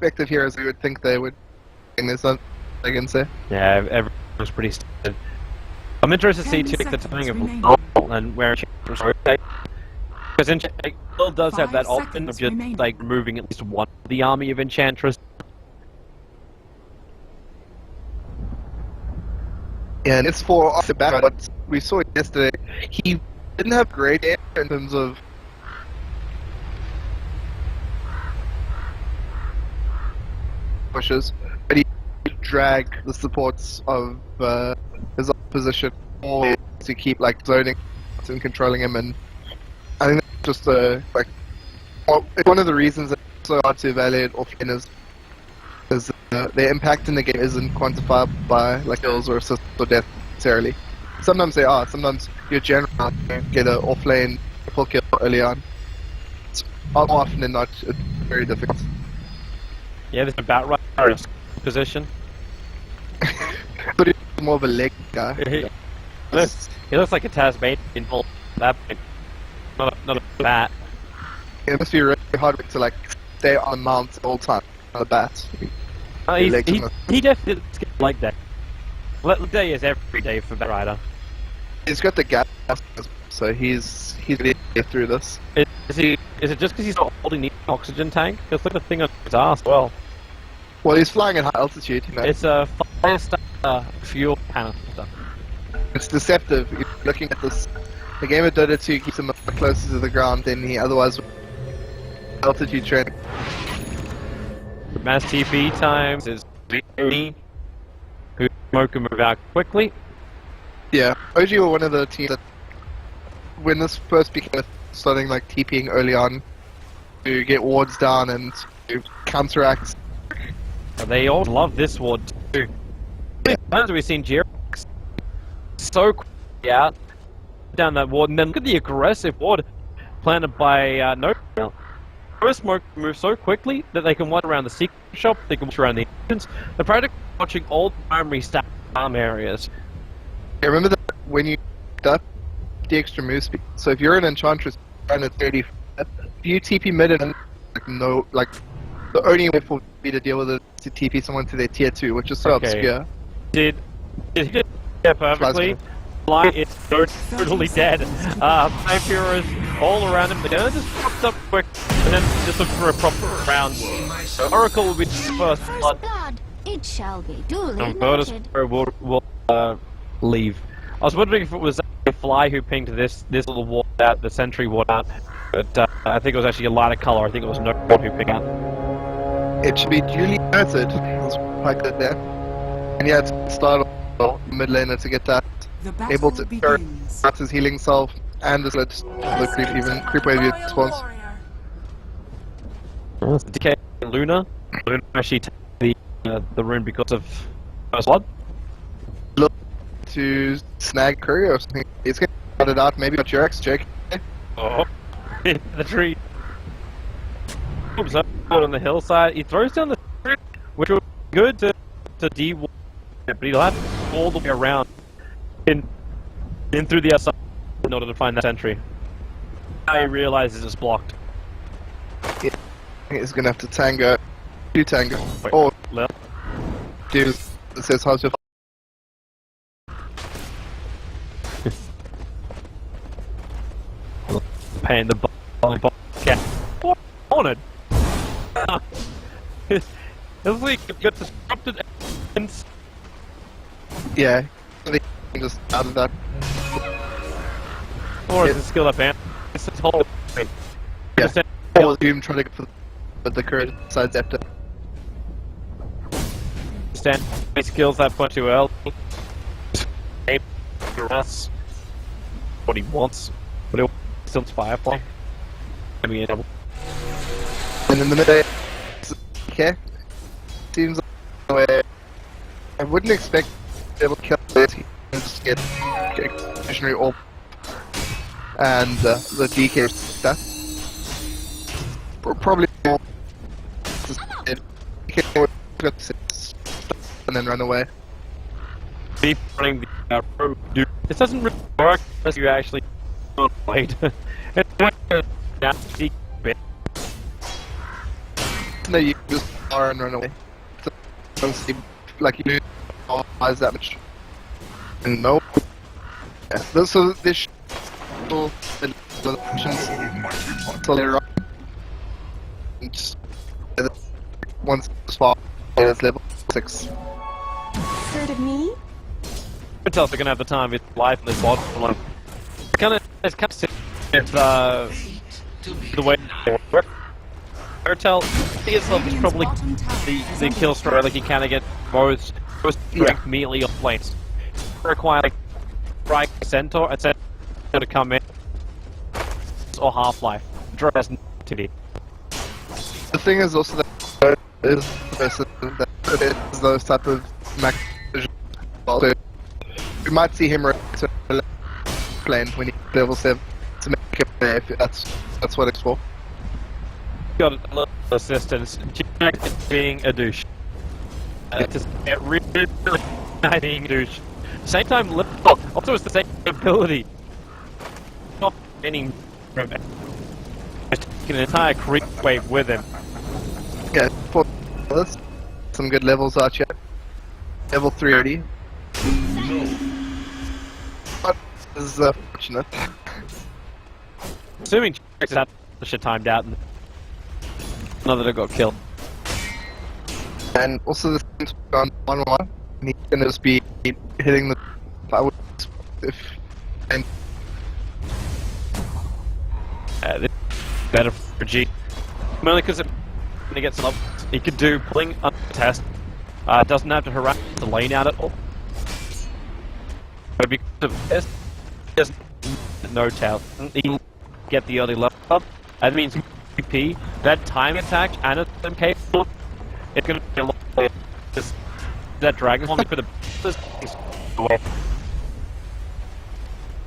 effective heroes you would think they would. And there's something I can say. Yeah, everyone's pretty standard. I'm interested to see 10 too the timing of seconds Will and where Enchantress are. Because Will does have 5 that option of seconds just remaining. like removing at least one of the army of Enchantress. Yeah, and it's for off the bat, but we saw it yesterday. He didn't have great air in terms of pushes, but he dragged the supports of his opposition all to keep like zoning and controlling him, and I think that's just it's one of the reasons that it's so hard to evaluate offlaners is their impact in the game isn't quantifiable by like kills or assists or death necessarily. Sometimes they are. Sometimes your general get an offlane full kill early on. It's more often than not it's very difficult. Yeah, there's a bat rider in position. But he's more of a leg guy. He looks like a Tasmanian bull. That big. Not a bat. It must be really hard to like stay on mount the whole time on the bat. He definitely like that. Let day is every day for bat rider. He's got the gas, so he's ready to get through this. Is it just because he's not holding the oxygen tank? Because look at the thing on his ass. Well, he's flying at high altitude. You know. It's a fire fuel canister. It's deceptive. You're looking at this. The game of Dota 2 keeps him closer to the ground than he otherwise would. Altitude training. Mass TP times is BO3, who smoke and move out quickly. Yeah, OG were one of the teams that, when this first became starting like TPing early on, to get wards down and to counteract. They all love this ward too. How many times have we seen Jirax so quickly out down that ward, and then look at the aggressive ward planted by No. First smoke moves so quickly that they can watch around the secret shop, they can watch around the entrance. They're practically watching all primary stack farm areas. Yeah, remember that when you up the extra move speed. So if you're an Enchantress and it's 30, if you TP mid and the only way for me to deal with it is to TP someone to their tier 2, which is so obscure. Did he get perfectly? Fly is totally dead. Five heroes all around him. The gunner just pops up quick and then just look for a proper round. So Oracle will be the first blood. It shall be duly And noted. will leave. I was wondering if it was a fly who pinged this little ward out, the sentry ward out, but I think it was actually a lighter color. I think it was no one who pinged out. It should be duly noted. That's quite good there. And yeah, it's start mid laner to get that. Able to start his healing self and just let the creep wave spawns. DK Luna. Luna actually takes the rune because of first blood. Look to snag Curry or something. He's gonna cut it out. Maybe got your ex Jake. Oh, the tree. Oops, on the hillside. He throws down the tree, which would be good to de-wall, but he'll have to go all the way around in through the outside in order to find that sentry. Now he realizes it's blocked. Yeah. He's gonna have to tango. Do tango. Wait, or left. dude, it says how's your Paying the ball cat. What on it? It's like it got disrupted and yeah. Just out of that. or is it skill up and it's the whole thing. Yeah. Or Doom trying to get for the current side scepter. Stand he skills that punch too early. Us what he wants. But it still Firefly. I mean And in the mid, okay. Seems like way I wouldn't expect to be able to kill this. He can just get visionary orb and the DK stuff. Probably more just and then run away. keep running the road. This doesn't really work unless you actually wait. No, you just far and run away. So, don't see, like, you lose eyes that much. And no. Yeah, so this later on. And just, once as far as level 6. Heard of me? Hotel's are gonna have the time of his life in this bottom line. It's kind of if the way Hotel himself is probably the kill story like he kind of get most strength immediately off lanes. Require like right centaur and centaur to come in or half-life. Draw has to be. The thing is also that is that it is those type of max. So we might see him return to lane when he level 7 to make it there. If that's what it's for. Got a little assistance. Jack is being a douche. Just get really being a douche. Same time, little also it's the same ability. Not any from it. Just taking an entire creep wave with him. Yeah, for this, some good levels out here. Level 3 already. But this is fortunate. Assuming Jack's had the shit timed out and another that got killed. And also this thing's gone 1-1. And he's gonna just be hitting the power if and this is better for G. Mainly because when he gets up, he could do pulling untest. Doesn't have to harass the lane out at all. But because of this, he has no tail. He can get the early level up. That means PP, that time attack, and it's capable. It's gonna be a lot of this. That dragon only for the away.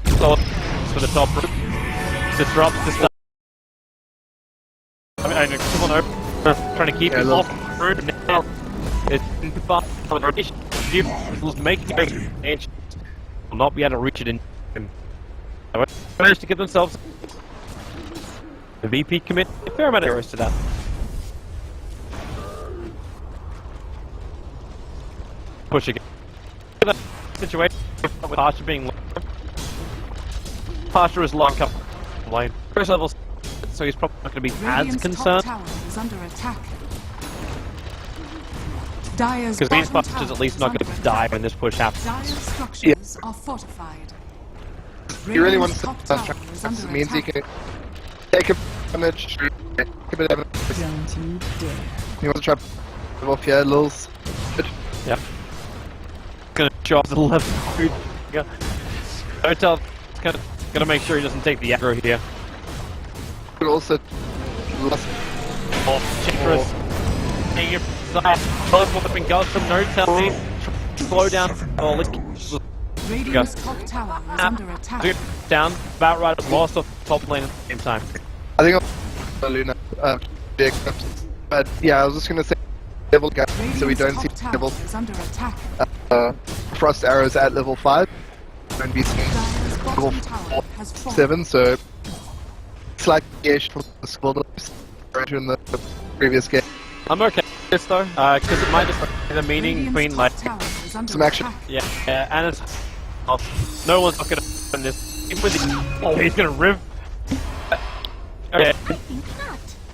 So for the top route. Disrupts the stuff. I mean, come on over. Trying to keep him off the route now. It's fast on the rotation. Will make it will not be able to reach it in. They managed to get themselves the VP commit a fair amount of errors to that. Push again. That situation with Pasha being low. Pasha is locked up lane. First level, so he's probably not going to be as concerned. Top tower is under attack. Dire's because these bottom Pasha's tower at least not going to die when this push happens. Dire's structures are fortified. he really wants to top tower is under it means he attack. can take a damage, take a bit of damage. He wants to try to off here, Lils. Yep. Gonna show off the level. Hotel gonna make sure he doesn't take the aggro here. But also Chikras. Taking your side. Flipping guns from Hotel. Slow down. Oh, let's Radiant's top tower is under attack. Down. About right. Lost off the top lane at the same time. I think I'll Luna, but yeah, I was just gonna say level gap, so we don't see level is under attack. frost arrows at level 5, and we see level 7, so slight deviation from the skill in the previous game. I'm okay with this though, because it might just be the meaning between like some action. Yeah, and it's no one's not gonna win this. Even with the, oh, he's gonna riv. Okay.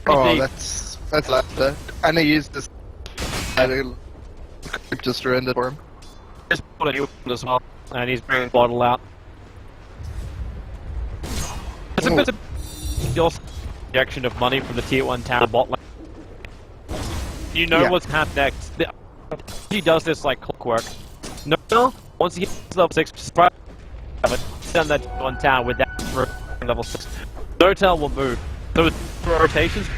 Oh, that's laughter. And I used this. Just ruined it for him. Just put it as well, and he's bringing bottle out. It's a bit of injection of money from the tier 1 tower bot lane. You know what's happening next. He does this like clockwork. No, once he hits level 6, just right, done that tier 1 tower with that level 6. No tail will move. Those rotations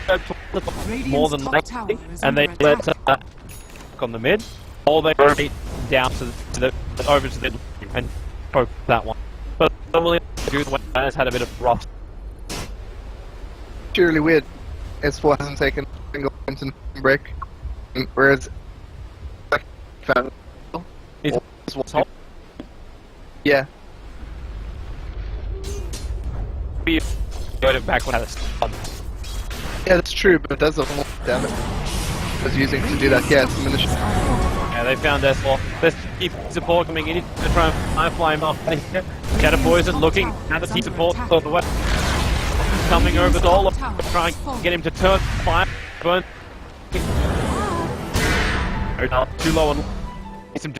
more than likely, and they let on the mid, or they rotate down to the over to the and poke that one. But normally, the way has had a bit of rough. It's really weird. S4 hasn't taken a single instant break, whereas yeah. Got it back when I was stunned. Yeah, that's true, but it does a lot of damage. is using to do that. Yeah, it's ammunition. Yeah, they found their spot. There's deep support coming in to try and fly him off. Shadow Poison looking at the deep support on the west. Coming over to all trying to get him to turn fire. Burn. Too low on some.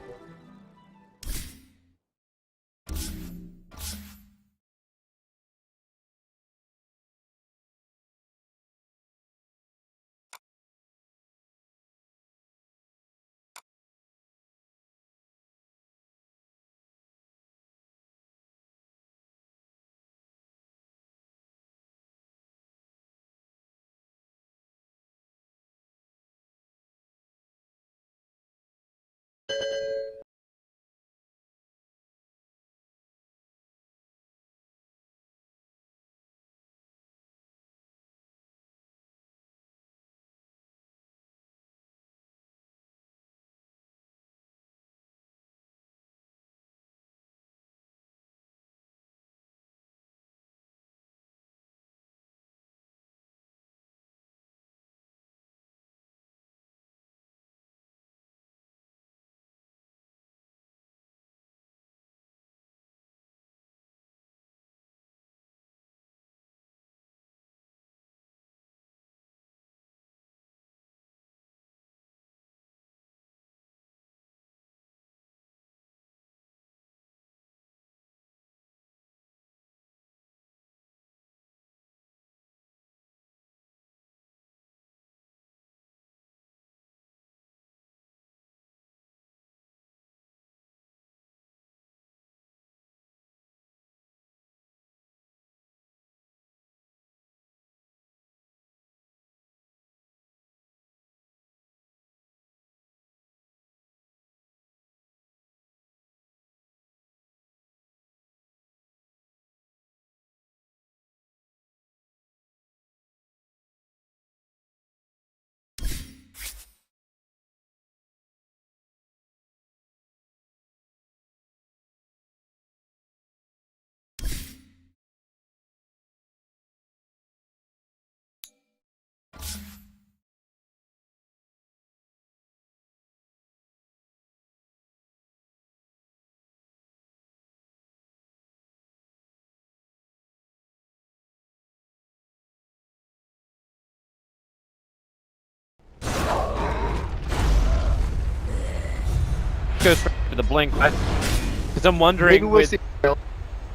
Go straight to the blink. Because I'm wondering. Maybe we'll see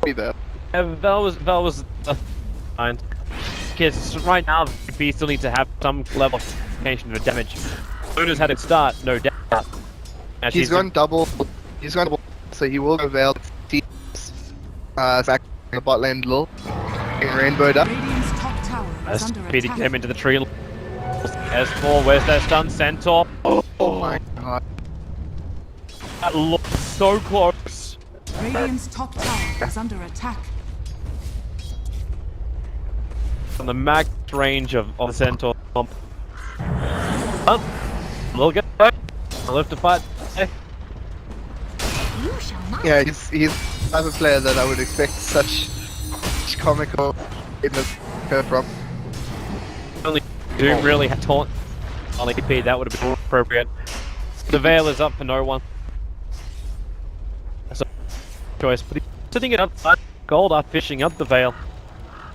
that. Val was fine. Because right now, we still need to have some level of combination of damage. Luna's had it start, no doubt. He's gone double. He's gone double. So he will go Veil. Back in the bot lane, Lil. Rainbowed up. Speeding him into the tree. S4, where's that stun? Centaur. Oh my god. That looks so close. Radiant's top tower is under attack. From the max range of the Centaur. Oh, we'll get back. I'll have to fight. Yeah, he's the type of player that I would expect such comical in the curve from. Only do really have taunt on AP, that would have been more appropriate. The Veil is up for no one. That's a choice, but he's sitting it up gold after fishing up the Veil.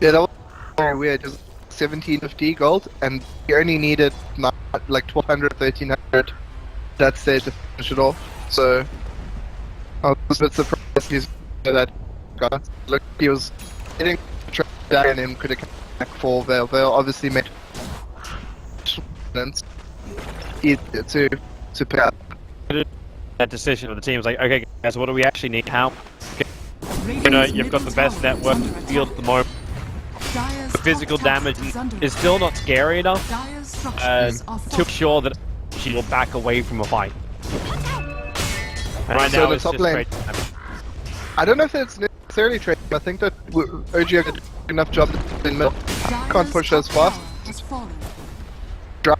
Yeah, that was very weird. It was 1750 gold, and he only needed like 1200, 1300 that stage to finish it off. So I was a bit surprised he's that guy. Look, he was hitting down and him could have come back for Veil. Veil obviously made sense to pick up. That decision of the team was like, okay guys, what do we actually need? How? You know, you've got the best network in the field at the moment. Physical damage is still not scary enough to ensure that she will back away from a fight. And right so now the it's top just lane, trade damage. I don't know if it's necessarily trade. I think that OG did a good enough job in middle. Can't push as fast. Drive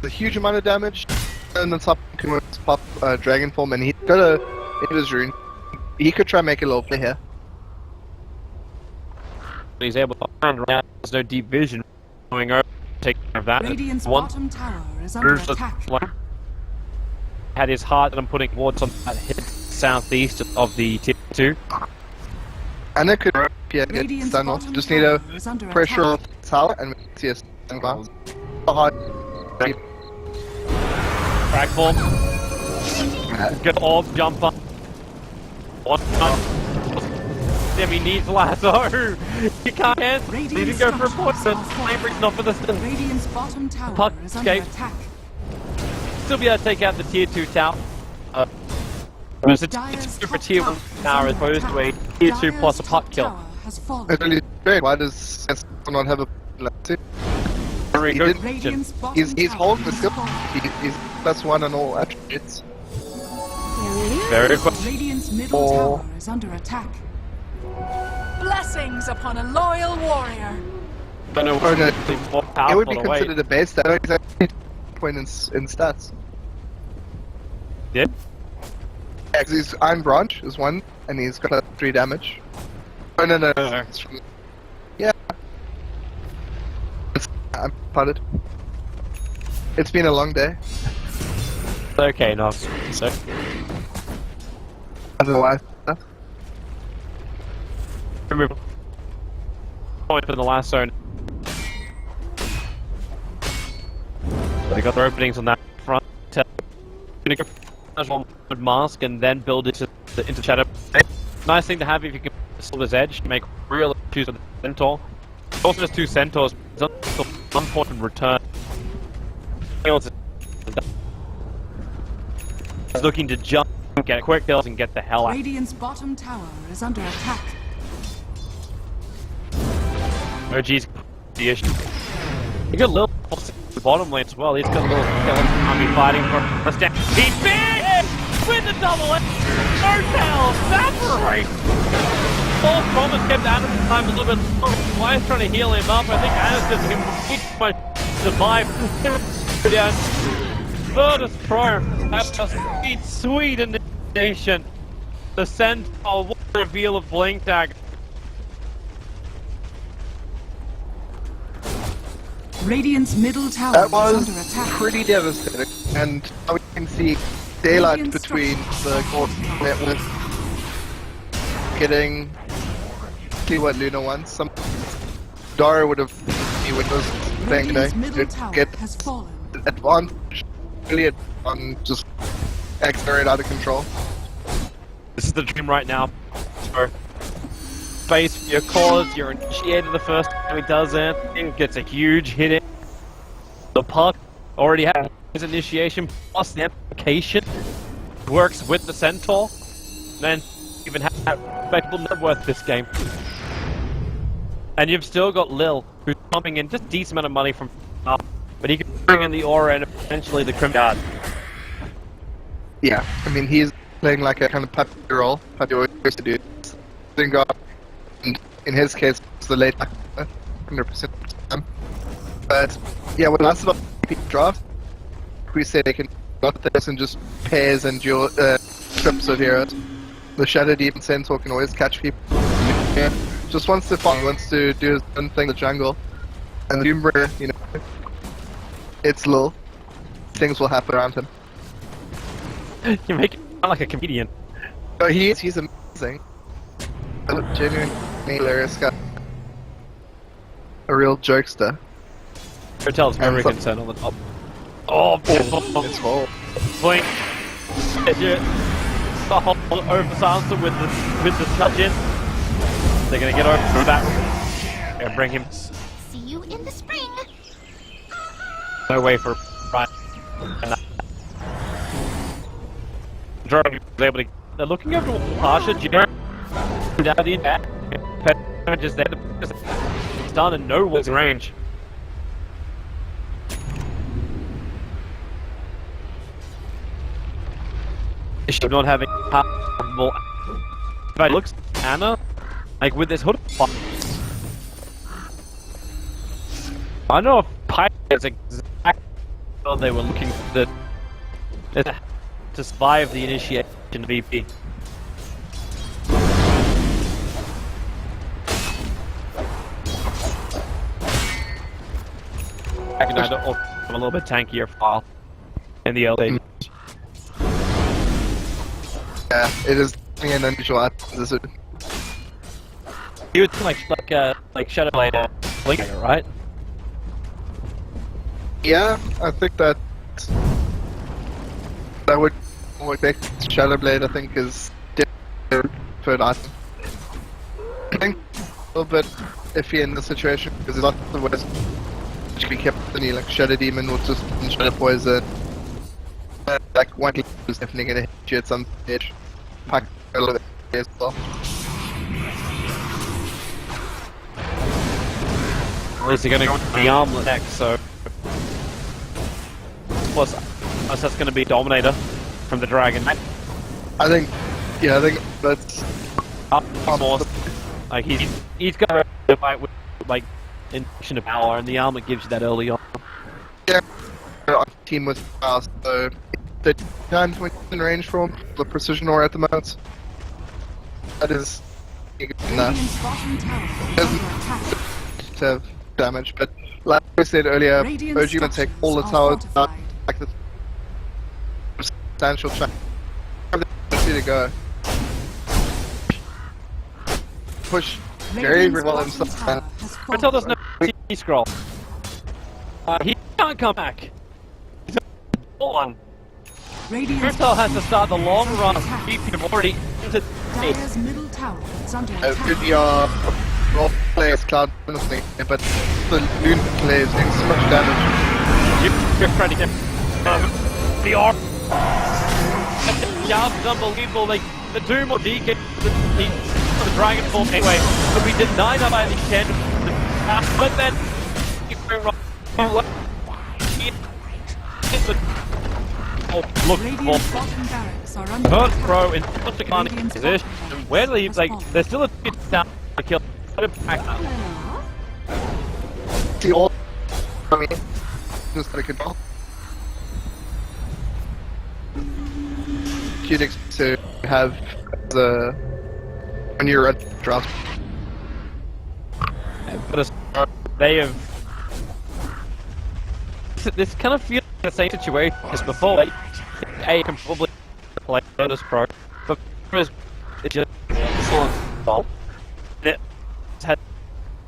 a huge amount of damage, and then top can pop dragon form, and he got a in his rune. He could try and make a little play here. He's able to find right now. There's no deep vision going over, taking care of that. Radiant's One bottom tower is under There's a- attack. like, had his heart, and I'm putting wards on that hit southeast of the tier 2. And it could get Radiant's stun off. bottom Just need a tower is under pressure attack. on the tower and we see a stun bounce. Hard. Crack bomb. Get all jump up. One time. He needs lasso. You can't. He didn't go for a poison. Flamebrick's not for the stun. Radiant's bottom tower Puck is under escape. attack. Still be able to take out the tier 2 tower. It's a Dire's super top tier tower 1 is tower under as opposed to a attack. tier 2 Dire's plus a top puck kill. tower has fallen. It's really strange. Why does Sense not have a lasso? Very He good did- question. Radiant's bottom He's tower holding the has skill. fallen. He's +1 on all attributes. Very good question. Radiant's middle Oh. tower is under attack. Blessings upon a loyal warrior. Don't know Oh, no. what's more It powerful would be away. considered a base stat. I don't exactly point in stats. Did? Yeah, 'cause he's Iron Branch is 1, and he's got 3 damage. Oh, no. It's from- Yeah. I'm putted. It's been a long day. Okay, Nox. So, Otherwise, remember. Point for the last zone. They got their openings on that front. Gonna go as one with mask and then build it into shadow. Nice thing to have if you can Silver's Edge, make real issues with the centaur. Also has 2 centaurs, it's also 1 point in return. He's looking to jump, get quick kills, and get the hell out. Radiant's bottom tower is under attack. Oh geez, the issue. You got a little the bottom lane as well. He's got a little skeleton army fighting for a step. He's big with the double hit. No tail, evaporate. All promise kept Adam time a little bit long. Why is trying to heal him up? I think Adam's just him might survive. Down. Virtus Pro. That's a sweet initiation. The Centaur, what a reveal of Blink Tag. Radiant's middle tower that is was under attack. pretty devastating. And now we can see daylight Radiant between structures the are core network. Getting see what Luna wants. Some Dara would have he would have thanked Radiant's her middle to tower get has fallen. advantage, really on just accelerate out of control. This is the dream right now. So, face for your cause, you're initiated the first time he does anything, gets a huge hit in. The puck already has his initiation plus the application. Works with the centaur. Then even have respectable net worth this game. And you've still got Lil, who's pumping in just a decent amount of money from up, but he can bring in the aura and eventually the Crim Guard. Yeah, I mean he's playing like a kind of puppy role. Puppy always used to do. And in his case, it's the late 100% of the time. But yeah, what last about draft, we say they can got this and just pairs and dual trips of heroes. The Shadow Deep and Centaur can always catch people. Yeah, just wants to find, wants to do his own thing in the jungle, and the Doombringer, you know, it's Lil. Things will happen around him. You make it sound like a comedian. Oh, he's amazing. A genuinely hilarious guy. A real jokester. Hotel's very And concerned on the top. Oh, It's whole. Blink. The whole over silencer with the touch in. They're gonna get over that and bring him. See you in the spring. No way for right. Jordan was able to. They're looking over to Pasha. Jared down the back. Just there. It's done and no one's in range. Issue not having possible. If I looks Anna, like with this hood. I don't know if Pipe is exactly what they were looking for to survive the initiation VP. a little bit tankier file in the early. Yeah, it is an unusual acquisition. You would think like Shadow Blade Blinker, right? Yeah, I think that would make Shadow Blade. I think is preferred item. I think a little bit iffy in this situation because it's not the worst. Which be kept any like Shadow Demon or just Shadow Poison. Like one is definitely gonna hit you at some stage. Pack a little bit as well. At least they're gonna go to the armlet next, so. Plus, that's gonna be Dominator from the Dragon Knight. I think that's like he's got to fight with like injection of power, and the armor gives you that early on. Yeah, our team was fast, so the times when in range from the precision ore at the moment. That is enough. Doesn't have damage, but like I said earlier, OG gonna take all the towers out, like the substantial chunk. To go. Push very well himself. Until there's no T-scroll. He can't come back. He's on. Crystal has to start the long run. You've already entered Dire's middle tower is under attack. Really role players cloud honestly, but the loon players doing so much damage. You're ready to the arm. Yeah, it's unbelievable. Like the Doom or DK, the Dragon Form anyway. But we denied that by the end. But then look for Hurt Pro in such a kind of position. Where do they like? There's still a bit down to kill. See all. I mean, just like it all. You'd expect to have the when you're at draft. They have. This kind of feels like the same situation as before. Like, A can probably play Lotus Pro, but it's just fault. It had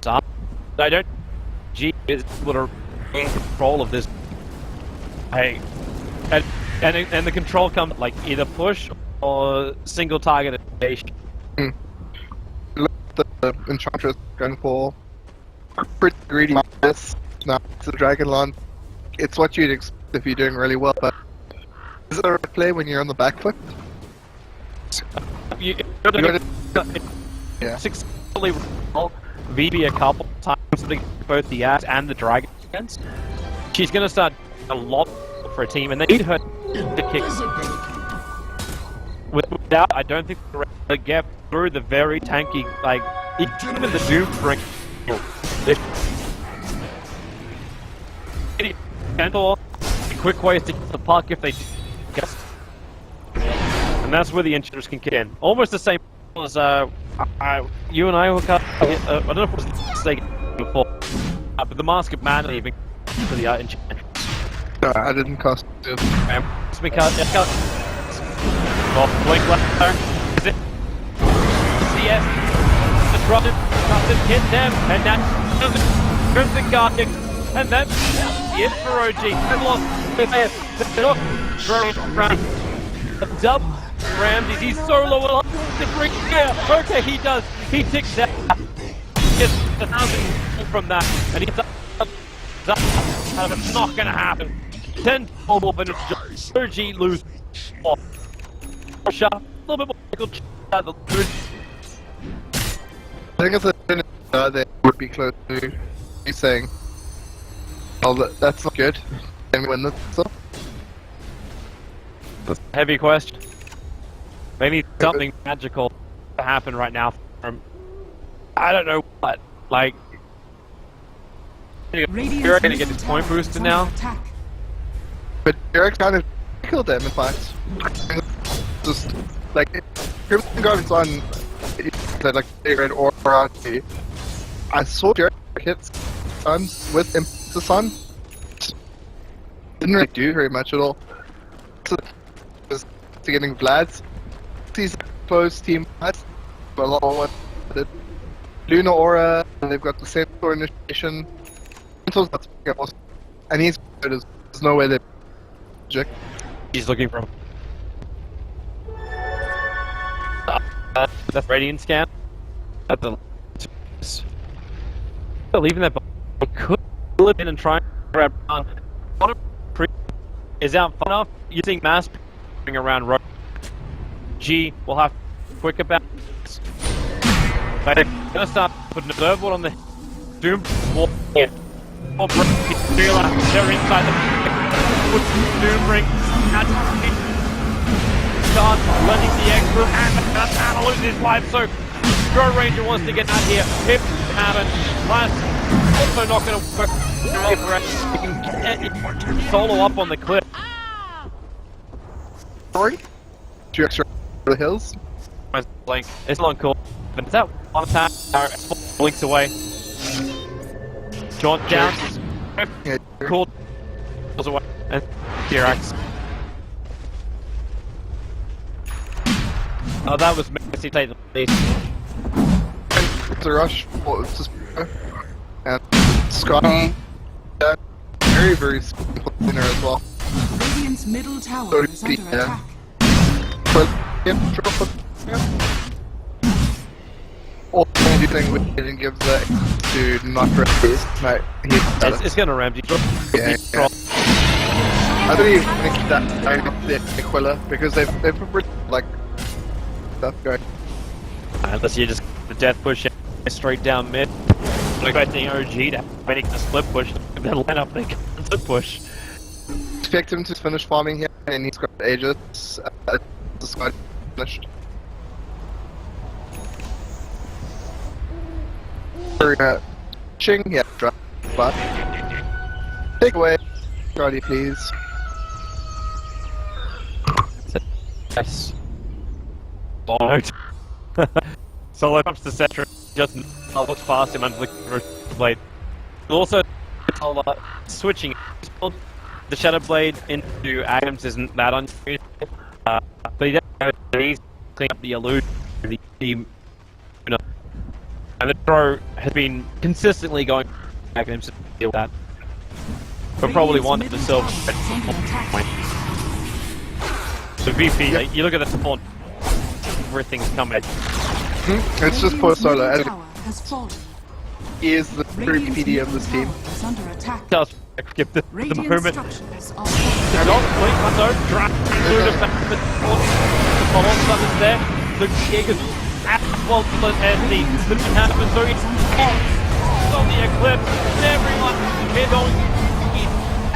some. I don't. G is able to in control of this. Hey, and the control comes like either push or single target evasion. Look at the Enchantress going for pretty greedy minus now to the Dragon Lawn. It's what you'd expect if you're doing really well, but is it a right play when you're on the back foot? Yeah. Successfully roll VB a couple times to both the ass and the dragon against. She's gonna start a lot for a team, and they need her to kick. Without, I don't think they're able to get through the very tanky, like even the Doom bring. Gentle, quick ways to get the puck if they guess. And that's where the Enchantress can kick in. Almost the same as you and I were I don't know if it was a mistake before, but the Mask of Man leaving for the Enchantress. No, I didn't cost it. Blink left there. Is it? CS. The drop hit them, and that Crimson Guardian, and that's it for OG. They've lost. Dub Ramsey, he's so low on the brink. Yeah, okay, he does. He ticks that. Gets 1,000 from that, and he's up. It's not gonna happen. 10 total, but it's just OG lose. Shot a little bit more at the I think if they would be close to you saying, "Oh, that's not good," and win this stuff. That's a heavy question. They need something magical to happen right now from I don't know what. Like you're gonna get this point boosted now. But Derek kind of killed them in fact. Just like Crimson Guardian's on like red or RT. I saw Derek hit stuns with Emphasis on. didn't really do very much at all. So, just getting Vlad's. He's close team fights, but a lot more did. Luna Aura, and they've got the Centaur initiation. Centaur's not speaking up, and he's good as there's no way they project. He's looking for the Radiant scan at the leaving that he could flip in and try and grab on. What a is out far enough using mass around road. G will have quicker bounce. They're gonna start putting an observer on the Doom wall. They're inside the Doom ring. Starts letting the extra and lose his life, so Drone Ranger wants to get out here. Hip Hammond. Last also not gonna work. Solo up on the cliff. Sorry? 2 extra the hills. Blink. It's not cool. But is that one attack? Blinks away. Jaunt down. Yeah. Cool. Goes away. And T-Rex. Oh, that was Messi taking the lead. It's a rush. And Scott. Very, very simple dinner as well. Radiant's middle tower is under attack. All the only thing we didn't give the to not raise. No, it's gonna Ramsey. Yeah. I don't even think that the Aquila because they've like stuff going. Unless you just the death push straight down mid. Expecting OG to make the split push, and then line up the split push. Expect him to finish farming here, and he's got Aegis. The squad finished. Ching, yeah, drop, but take away, Charlie, please. Yes. Oh, Solo comes to Cetra, just looks past him under the blade. Also, switching the Shadow Blade into Adams isn't that unusual, but he doesn't clean up the illusion of the team. And the throw has been consistently going back at him to deal with that. But probably wanted to solve point. So VP, you look at the spawn, everything's coming. It's just poor Solo. He is the true Radiant's PD of this team. is under attack. Just skip the Radiant movement. structures are They're not blink, Hundo, drag through the back of the follow something there. The gig is at well as the happens, so it's on the eclipse. Everyone is on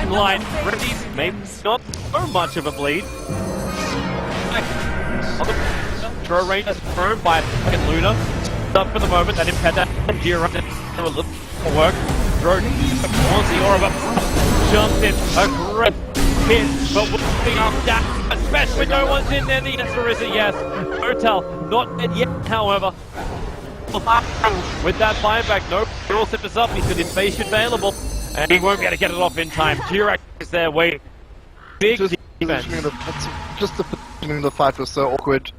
in line. Ready, maybe not so much of a bleed. Throw range is thrown by fucking Luna. Up for the moment, that Impeda and Gira a little more work. Throw wants the aura, but jumps in. A great hit, but we'll be up that. Especially no one's in there. The answer is a yes. Hotel, not dead yet, however. With that buyback, no, Girl set us up. He's got his spaceship available, and he won't be able to get it off in time. Jirak is there waiting. Big defense. Just the positioning of the fight was so awkward.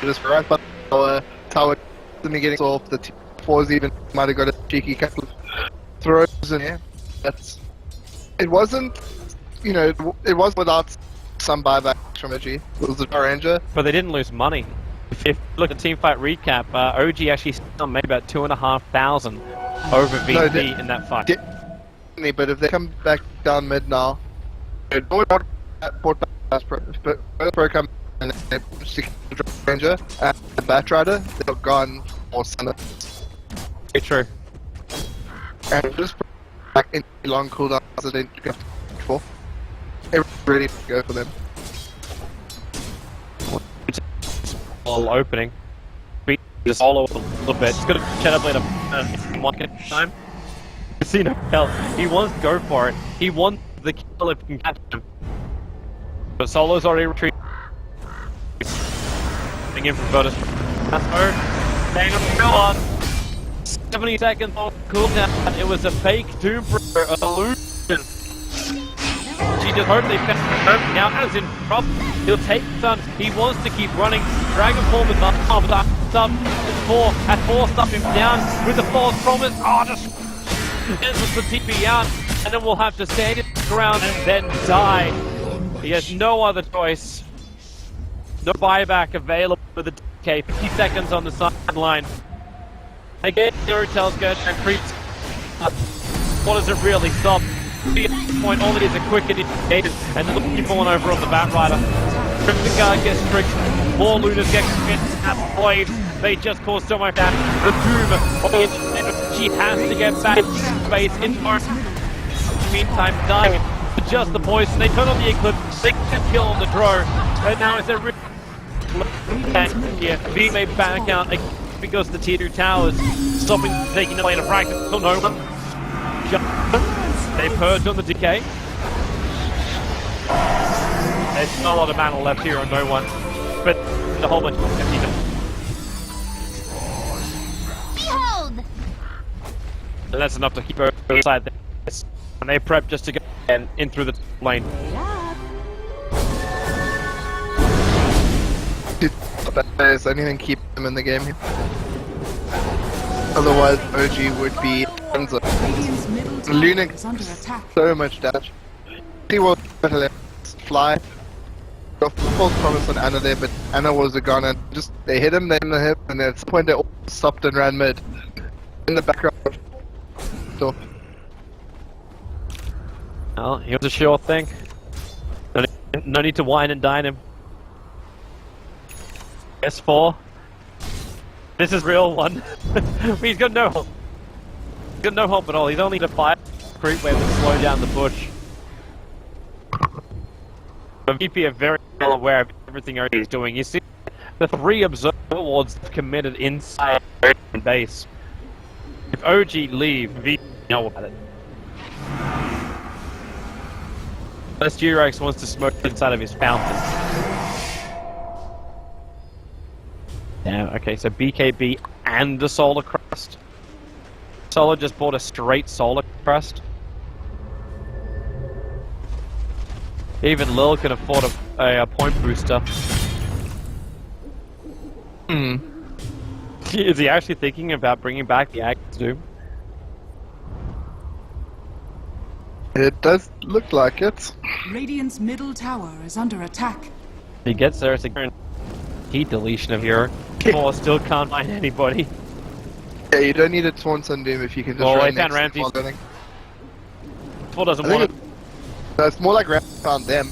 Just right by the tower, me getting off the T4s even might have got a cheeky couple of throws in here. It wasn't, you know, it was without some buyback from OG. It was the Ranger. But they didn't lose money. If you look at team fight recap, OG actually still made about 2,500 over VP in that fight. But if they come back down mid now, pro come and they stick the Ranger and the Batrider, they're gone for Summit. Very true. And just back in long cooldown as they didn't go before. It really go for them. All opening. We just all over a little bit. It's got a Shadow Blade of one at a time. See no hell. He wants to go for it. He wants the kill if he can catch him. But Solo's already retreated. Coming in from bonus. Staying on 70 seconds on cooldown. It was a fake Doom illusion. OG just hope they found him. Now as in trouble, he'll take some. He wants to keep running. Dragon Form is up. Stop. At 4, stop him down with the false promise. Oh, just ends the TP out, and then we'll have to stand his ground and then die. He has no other choice. No buyback available for the DK. 50 seconds on the sideline. Again, Eurotel's going and creeps up. What does it really stop? At this point, all it is a quick initiation, and looking falling over on the Batrider. The guard gets tricked. More Lunas get deployed. They just cause so much damage. The Doom, she has to get back in space in the meantime, dying. Just the poison. They turn on the Eclipse. They can kill on the drone. And now it's a here. V may back out because the tier 2 towers stopping taking the lane of practice. So no one. They purge on the decay. There's not a lot of mana left here on no one, but a whole bunch of empty. Behold! And that's enough to keep her inside this. And they prep just to go in through the lane. If anything, keep them in the game here. Otherwise, OG would be Lunac so much damage. He was fly. Got false promise on Anna there, but Anna was a gunner. Just they hit him, then they hit him, and at some point they all stopped and ran mid. In the background. So. Well, he was a sure thing. No need to wine and dine him. S4. This is real one. He's got no help. He's got no help at all. He's only to fire creep wave to slow down the push. But VP are very well aware of everything OG is doing. You see the 3 observer wards committed inside base. If OG leave, VP know about it. Unless Durex wants to smoke inside of his fountain. Damn, okay, so BKB and the Solar Crust. Solar just bought a straight Solar Crust. Even Lil can afford a point booster. Is he actually thinking about bringing back the Axe Doom? It does look like it. Radiant's middle tower is under attack. He gets there, it's a heat deletion of your core, still can't find anybody. Yeah, you don't need a taunt on Doom if you can just well, run they found next Ramsey. to him, Four doesn't want it. It's more like Ramsey found them.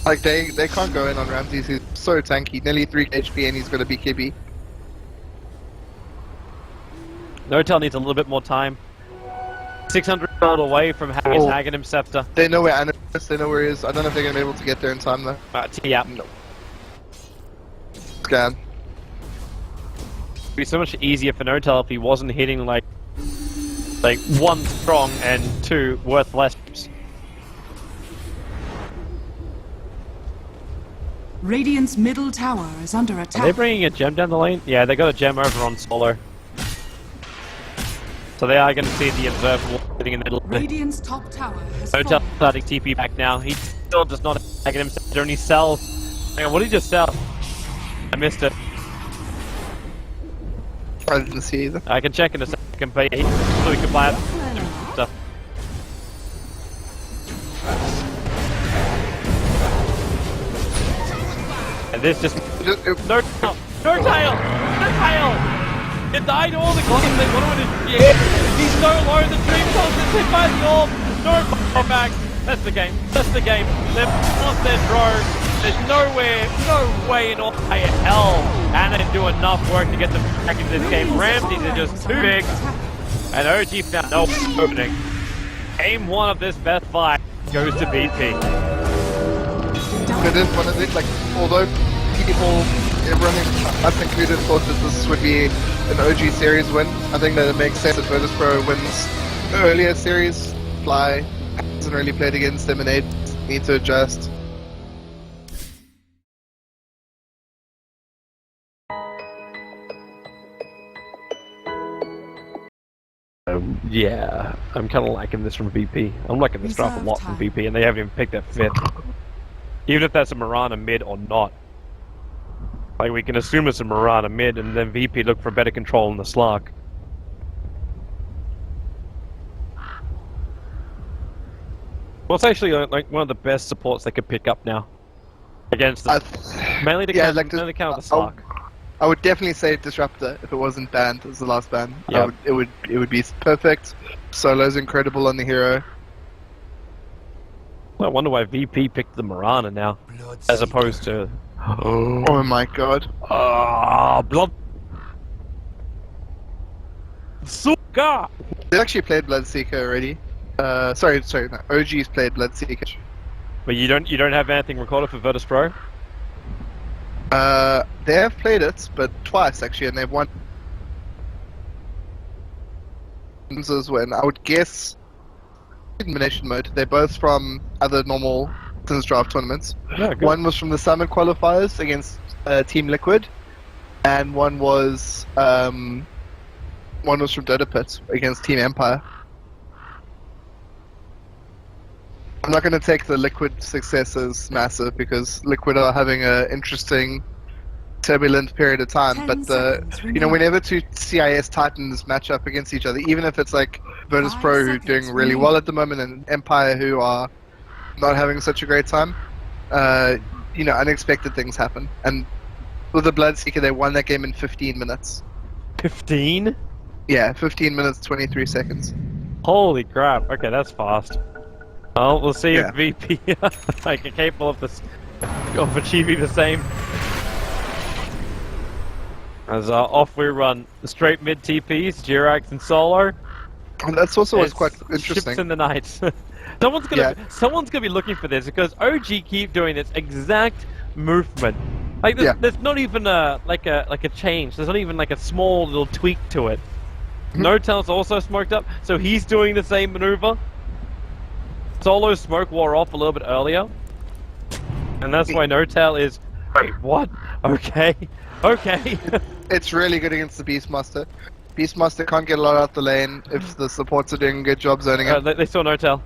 Like, they can't go in on Ramsey, he's so tanky. Nearly 3 HP and he's got a BKB. Notel needs a little bit more time. 600 gold away from having his Aghanim Scepter. They know where Anna is, they know where he is. I don't know if they're going to be able to get there in time though. Yeah. No. Scan. It'd be so much easier for Notel if he wasn't hitting like 1 strong and 2 worth less. Radiant's middle tower is under attack. Are they bringing a gem down the lane? Yeah, they got a gem over on Solar. So they are going to see the observer sitting in the middle. Radiant's top tower has Notel fallen. starting TP back now. He still does not have him Scepter and he sells. Hang on, what did he just sell? I missed it. I didn't see either. I can check in a second, but he so we can buy it. Stuff. And this just no tail! No tail! It died all the clocks they wanted to He's so low, the dream toss is hit by the orb! No back! That's the game. That's the game. They've lost their drone. There's no way in all hell Anna can do enough work to get them back into this game. Ramses are just too big. And OG found no opening. Game 1 of this best fight goes to BP. It is one of these, like, although people, everyone, us included, thought that this would be an OG series win, I think that it makes sense that Virtus Pro wins the earlier series. Fly hasn't really played against them and 8 need to adjust. Yeah, I'm kind of liking this from VP. I'm liking this draft a lot from VP, and they haven't even picked that fifth. Even if that's a Mirana mid or not. Like, we can assume it's a Mirana mid, and then VP look for better control in the slug. What's actually like one of the best supports they could pick up now against the mainly to count the slug. I would definitely say Disruptor if it wasn't banned as the last ban. Yep. It would be perfect. Solo's incredible on the hero. I wonder why VP picked the Mirana now, as opposed to. Oh my god. Blood. Suka! They actually played Bloodseeker already. Sorry, no. OG's played Bloodseeker. But you don't have anything recorded for Virtus Pro? They have played it, but twice actually, and they've won. When I would guess elimination mode. They're both from other normal Distance Draft tournaments. Yeah, good. One was from the Summit qualifiers against Team Liquid, and one was from Dota Pit against Team Empire. I'm not going to take the Liquid success as massive because Liquid are having an interesting, turbulent period of time. But whenever two CIS Titans match up against each other, even if it's like Virtus Pro who are doing really well at the moment and Empire who are not having such a great time, unexpected things happen. And with the Bloodseeker, they won that game in 15 minutes. 15? Yeah, 15 minutes, 23 seconds. Holy crap! Okay, that's fast. Well, we'll see if VP are capable of achieving the same. As off we run, the straight mid TPs, Jirax and Solo. And that's also what's quite interesting. Ships in the night. someone's gonna be looking for this because OG keep doing this exact movement. Like there's not even a change. There's not even like a small little tweak to it. No-Tail's also smoked up, so he's doing the same maneuver. Solo's smoke wore off a little bit earlier, and that's why No-Tail is. Wait, what? Okay. It's really good against the Beastmaster. Beastmaster can't get a lot out the lane if the supports are doing a good job zoning him. They saw No-Tail.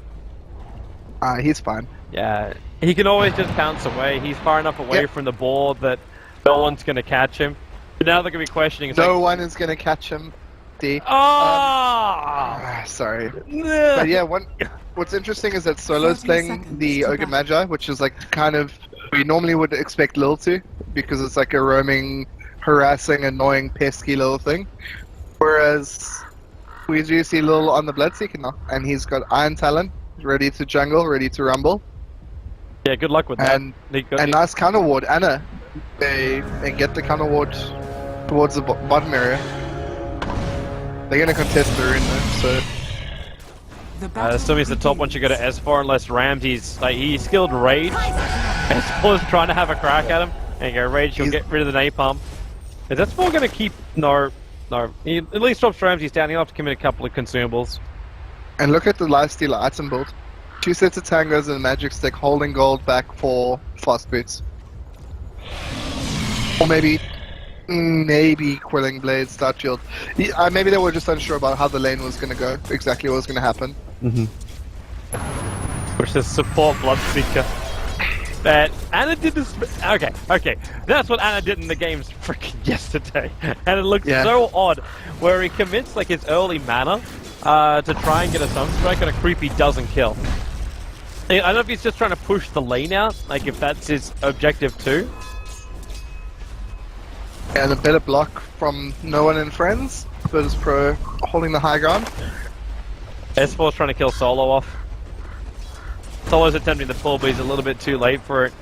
He's fine. Yeah, he can always just pounce away. He's far enough away from the board that no one's going to catch him. But now they're going to be questioning. No one is going to catch him. D. Sorry. But yeah, what's interesting is that Solo's playing the Ogre Magi, which is like kind of we normally would expect Lil to, because it's like a roaming, harassing, annoying, pesky little thing. Whereas we do see Lil on the Bloodseeker now, and he's got Iron Talon, ready to jungle, ready to rumble. Yeah, good luck with that. And nice counter ward. Anna, they get the counter ward towards the bottom area. They're going to contest the rune though, so... still means the top once you go to S4 unless Ramsey's... he skilled Rage. S4 is trying to have a crack at him. And you go, Rage, you'll get rid of the napalm. Is S4 going to keep... No. He at least drops Ramsey's down. He'll have to commit a couple of consumables. And look at the Lifestealer item build. 2 sets of tangos and a magic stick holding gold back for fast boots. Or maybe Quelling Blade, Start Shield. Maybe they were just unsure about how the lane was going to go, exactly what was going to happen. Which is support Bloodseeker. Anna did this. Okay. That's what Anna did in the games freaking yesterday. And it looked so odd, where he commits like his early mana to try and get a Sunstrike and a creepy doesn't kill. I don't know if he's just trying to push the lane out, like if that's his objective too. And a better block from No One and Friends. Virtus Pro holding the high ground. S4's trying to kill Solo off. Solo's attempting to pull, but he's a little bit too late for it.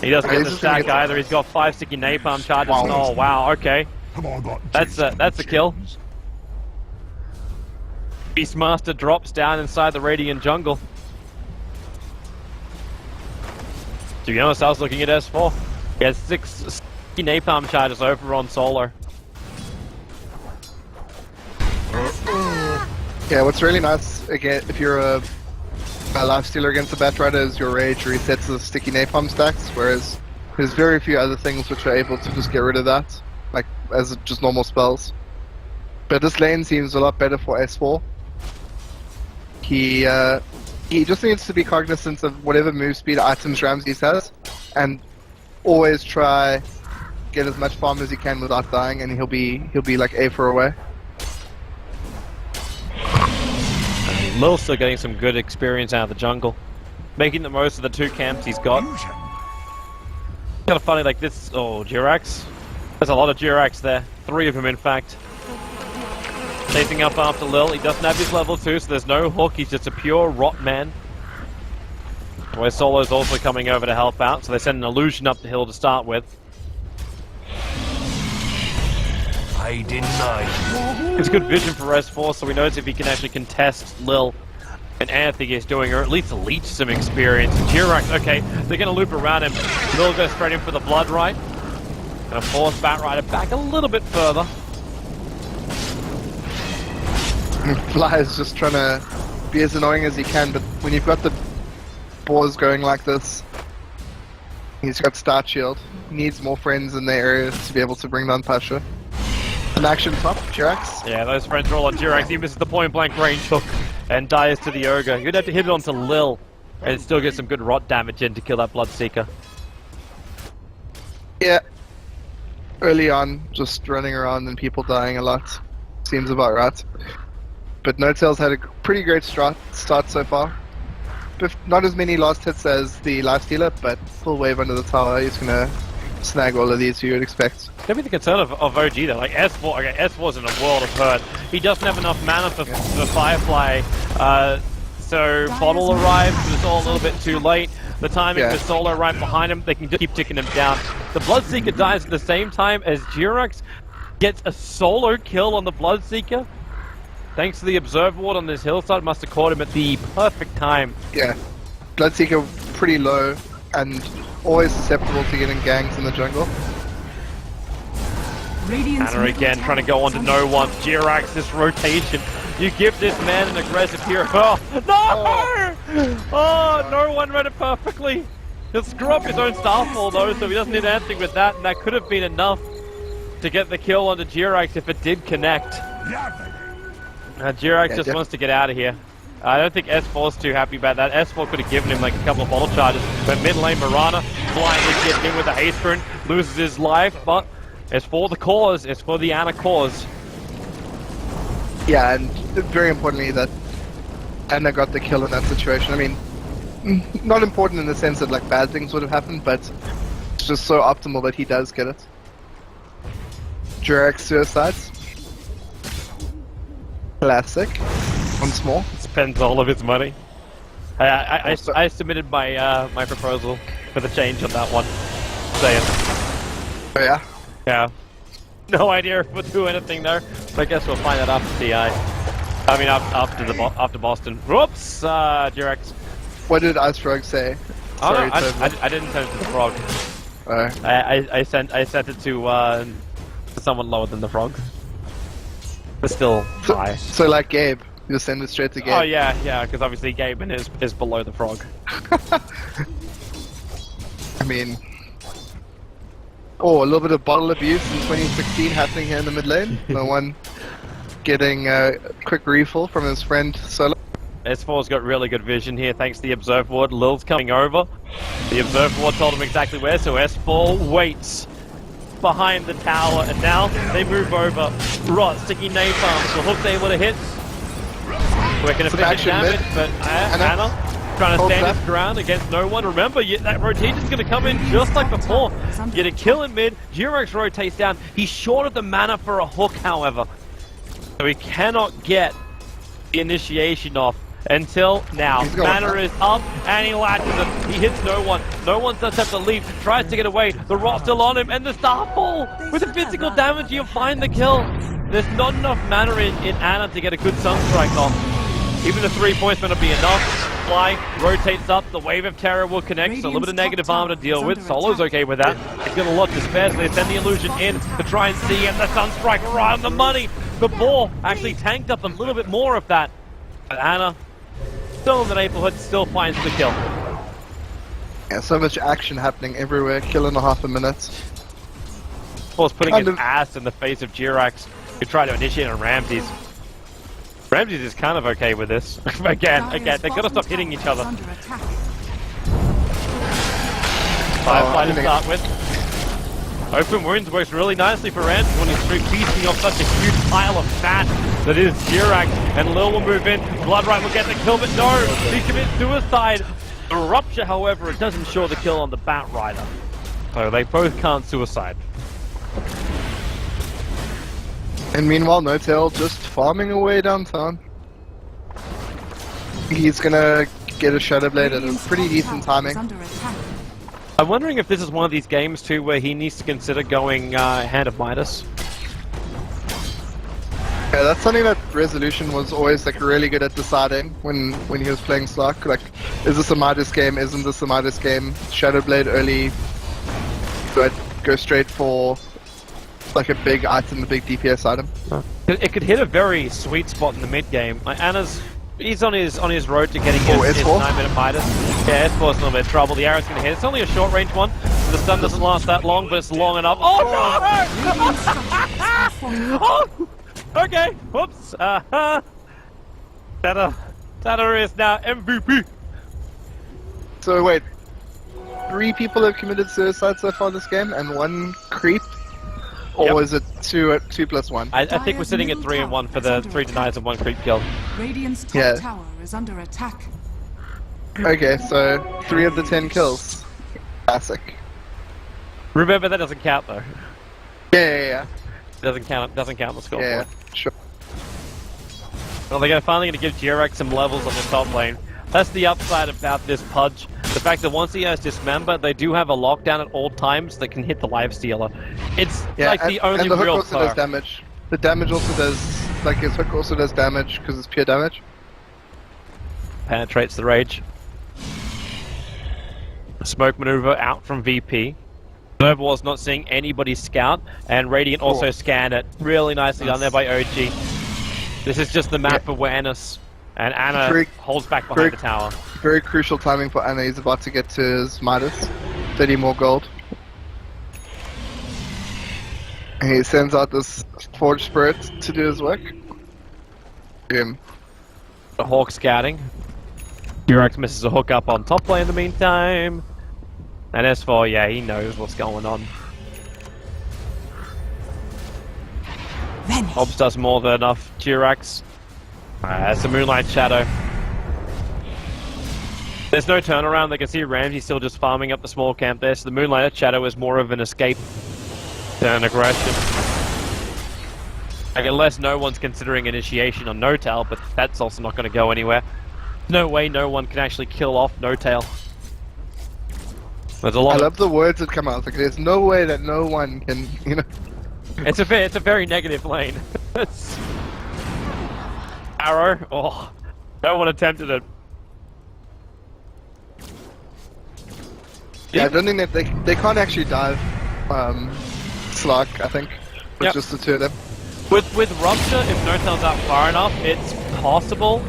He doesn't get the stack either. He's got 5 sticky napalm charges. Oh wow, okay. That's a kill. Beastmaster drops down inside the Radiant jungle. To be honest, I was looking at S4. He has 6 napalm charges over on Solo. Yeah, what's really nice, again, if you're a Lifestealer against a Batrider, is your Rage resets the sticky napalm stacks, whereas there's very few other things which are able to just get rid of that, like as just normal spells. But this lane seems a lot better for S4, He just needs to be cognizant of whatever move speed items Ramses has, and always try get as much farm as he can without dying, and he'll be like A4 away. Lil's still getting some good experience out of the jungle, making the most of the 2 camps he's got. Kind of funny, like this. Oh, Jirax. There's a lot of Jirax there. 3 of them, in fact. Chasing up after Lil. He doesn't have his level 2, so there's no hook. He's just a pure rot man. Where Solo's also coming over to help out, so they send an illusion up the hill to start with. I deny. It's good vision for S4, so he knows if he can actually contest Lil and Anthony is doing, or at least leech some experience. Jirax, okay, they're going to loop around him. Lil goes straight in for the blood right. Going to force Batrider back a little bit further. Fly is just trying to be as annoying as he can, but when you've got the boars going like this, he's got Star Shield. He needs more friends in the area to be able to bring down Pasha. An action top, Jirax. Yeah, those friends are all on Jirax. He misses the point blank range hook and dies to the Ogre. You'd have to hit it onto Lil and still get some good rot damage in to kill that Bloodseeker. Yeah. Early on, just running around and people dying a lot. Seems about right. But No Tail's had a pretty great start so far. Not as many last hits as the last stealer, but full wave under the tower. He's gonna snag all of these you would expect. That'd be the concern of OG though. Like S4, okay, S4's in a world of hurt. He doesn't have enough mana for Firefly. So Bottle arrives, but it's all a little bit too late. The timing for Solo right behind him, they can just keep ticking him down. The Bloodseeker dies at the same time as Jirax gets a solo kill on the Bloodseeker. Thanks to the Observer Ward on this hillside, must have caught him at the perfect time. Yeah. Bloodseeker pretty low and always susceptible to getting gangs in the jungle. Anna again trying to go on to no one. Jirax, this rotation. You give this man an aggressive hero. Oh, no! Oh, no one read it perfectly. He'll screw up his own Starfall though, so he doesn't need anything with that, and that could have been enough to get the kill onto Jirax if it did connect. Jirax just wants to get out of here. I don't think S4's too happy about that. S4 could have given him like a couple of bottle charges, but mid lane Mirana blindly gets in with a haste rune, loses his life, but it's for the cause, it's for the Anna cause. Yeah, and very importantly that Anna got the kill in that situation. I mean, not important in the sense that like bad things would have happened, but it's just so optimal that he does get it. Jirax suicides. Classic. Once more. Spends all of his money. I submitted my my proposal for the change on that one. Saying. Oh yeah? Yeah. No idea if we'll do anything there, but I guess we'll find that after TI. I mean after Boston. Whoops! Jirax. What did Ice say? Oh no, I didn't send it to the frog. I sent it to someone lower than the frog. But still high. So like Gabe, you send it straight to Gabe. Oh yeah, because obviously Gabe is below the frog. I mean, a little bit of bottle abuse in 2016 happening here in the mid lane. No one getting a quick refill from his friend Solo. S4's got really good vision here thanks to the Observer Ward. Lil's coming over. The Observer Ward told him exactly where, so S4 waits behind the tower, and now they move over. Rot, sticky napalm, so Hook's able to hit. Quick and efficient damage, but Anna trying to stand his ground against no one. Remember, that rotation's going to come in just like before. Get a kill in mid, Jirax rotates down. He's short of the mana for a hook, however. So he cannot get the initiation off until now. Mana is up, and he latches it. He hits no one. No one does have to leave. Tries to get away. The Rot's still on him, and the Starfall! With the physical damage, you'll find the kill. There's not enough mana in Anna to get a good Sunstrike off. Even the 3 points may not be enough. Fly rotates up, the Wave of Terror will connect, so a little bit of negative armor to deal with. Solo's okay with that. He's got a lot to spare, so they send the illusion in to try and see, and the Sunstrike right on the money. The ball actually tanked up a little bit more of that. But Anna, still in the neighborhood, still finds the kill. Yeah, so much action happening everywhere, kill in a half a minute. Force putting his ass in the face of Jirax, who tried to initiate on Ramses. Ramses is kind of okay with this. again, they gotta stop hitting each other. Firefly to start with. Open wounds works really nicely for Ramses when he's feasting off such a huge pile of fat that is Jirax. And Lil will move in. Bloodright will get the kill, but no! He commits suicide. The Rupture, however, it does ensure the kill on the Bat Rider. So they both can't suicide. And meanwhile, No-Tail just farming away downtown. He's gonna get a Shadow Blade at a pretty decent timing. I'm wondering if this is one of these games too where he needs to consider going Hand of Midas. Yeah, that's something that Resolution was always like really good at deciding when he was playing Slark. Like, is this a Midas game? Isn't this a Midas game? Shadow Blade early. Do I go straight for like a big item, a big DPS item? It could hit a very sweet spot in the mid game. Like he's on his road to getting his 9-minute Midas. Yeah, S4's a little bit of trouble. The arrow's gonna hit. It's only a short range one. So the stun doesn't last that long, but it's long enough. Oh no! Oh! Okay, whoops. Tata is now MVP. So wait, 3 people have committed suicide so far this game, and 1 creep? Or is it 2 plus 1? I think we're sitting at 3 and 1 for the 3 denies and 1 creep kill. Radiant's top tower is under attack. Okay, so 3 of the 10 kills. Classic. Remember, that doesn't count though. Yeah. Doesn't count the scoreboard. Yeah, sure. Well, they're finally going to give Jirax some levels on the top lane. That's the upside about this Pudge. The fact that once he has Dismember, they do have a lockdown at all times that can hit the life stealer. It's like the only and the hook real also does damage. The damage also does, like his hook also does damage because it's pure damage. Penetrates the rage. Smoke maneuver out from VP. Nova was not seeing anybody scout, and Radiant also scanned it. Really nicely done there by OG. This is just the map awareness, and Anna holds back behind the tower. Very crucial timing for Anna. He's about to get to his Midas. 30 more gold. And he sends out this Forge Spirit to do his work. The Hawk scouting. Jirax misses a hook up on top lane in the meantime. And S4, yeah, he knows what's going on. Hobbs does more than enough. Jirax. It's a Moonlight Shadow. There's no turnaround. They can see Ramsey still just farming up the small camp there, so the Moonlight Shadow is more of an escape than an aggression. Like, unless no one's considering initiation on No-Tail, but that's also not going to go anywhere. No way no one can actually kill off No-Tail. There's a lot. I love the words that come out. Like, there's no way that no one can, you know. It's a very negative lane. Arrow. Oh, no one attempted it. Yeah, I don't think that they can't actually dive Slark, I think. With just the 2 of them. With Rupture, if No-Tail's out far enough, it's possible.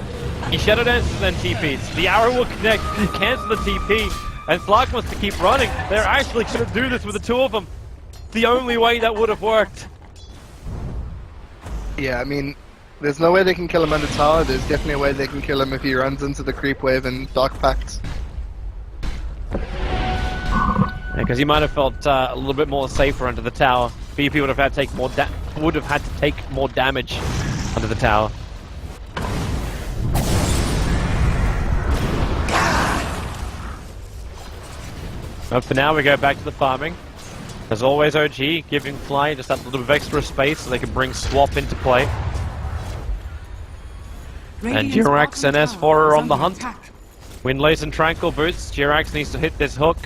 He Shadow Dances and then TPs. The arrow will connect, cancel the TP, and Slark wants to keep running. They're actually going to do this with the 2 of them. The only way that would have worked. Yeah, I mean, there's no way they can kill him under tower. There's definitely a way they can kill him if he runs into the creep wave and Dark Pact. Because he might have felt a little bit more safer under the tower. VP would have had to take more damage under the tower. But for now, we go back to the farming. As always, OG giving Fly just that little bit of extra space so they can bring Swap into play. And Jirax and S4 are on the hunt. Windlace and Tranquil boots. Jirax needs to hit this hook.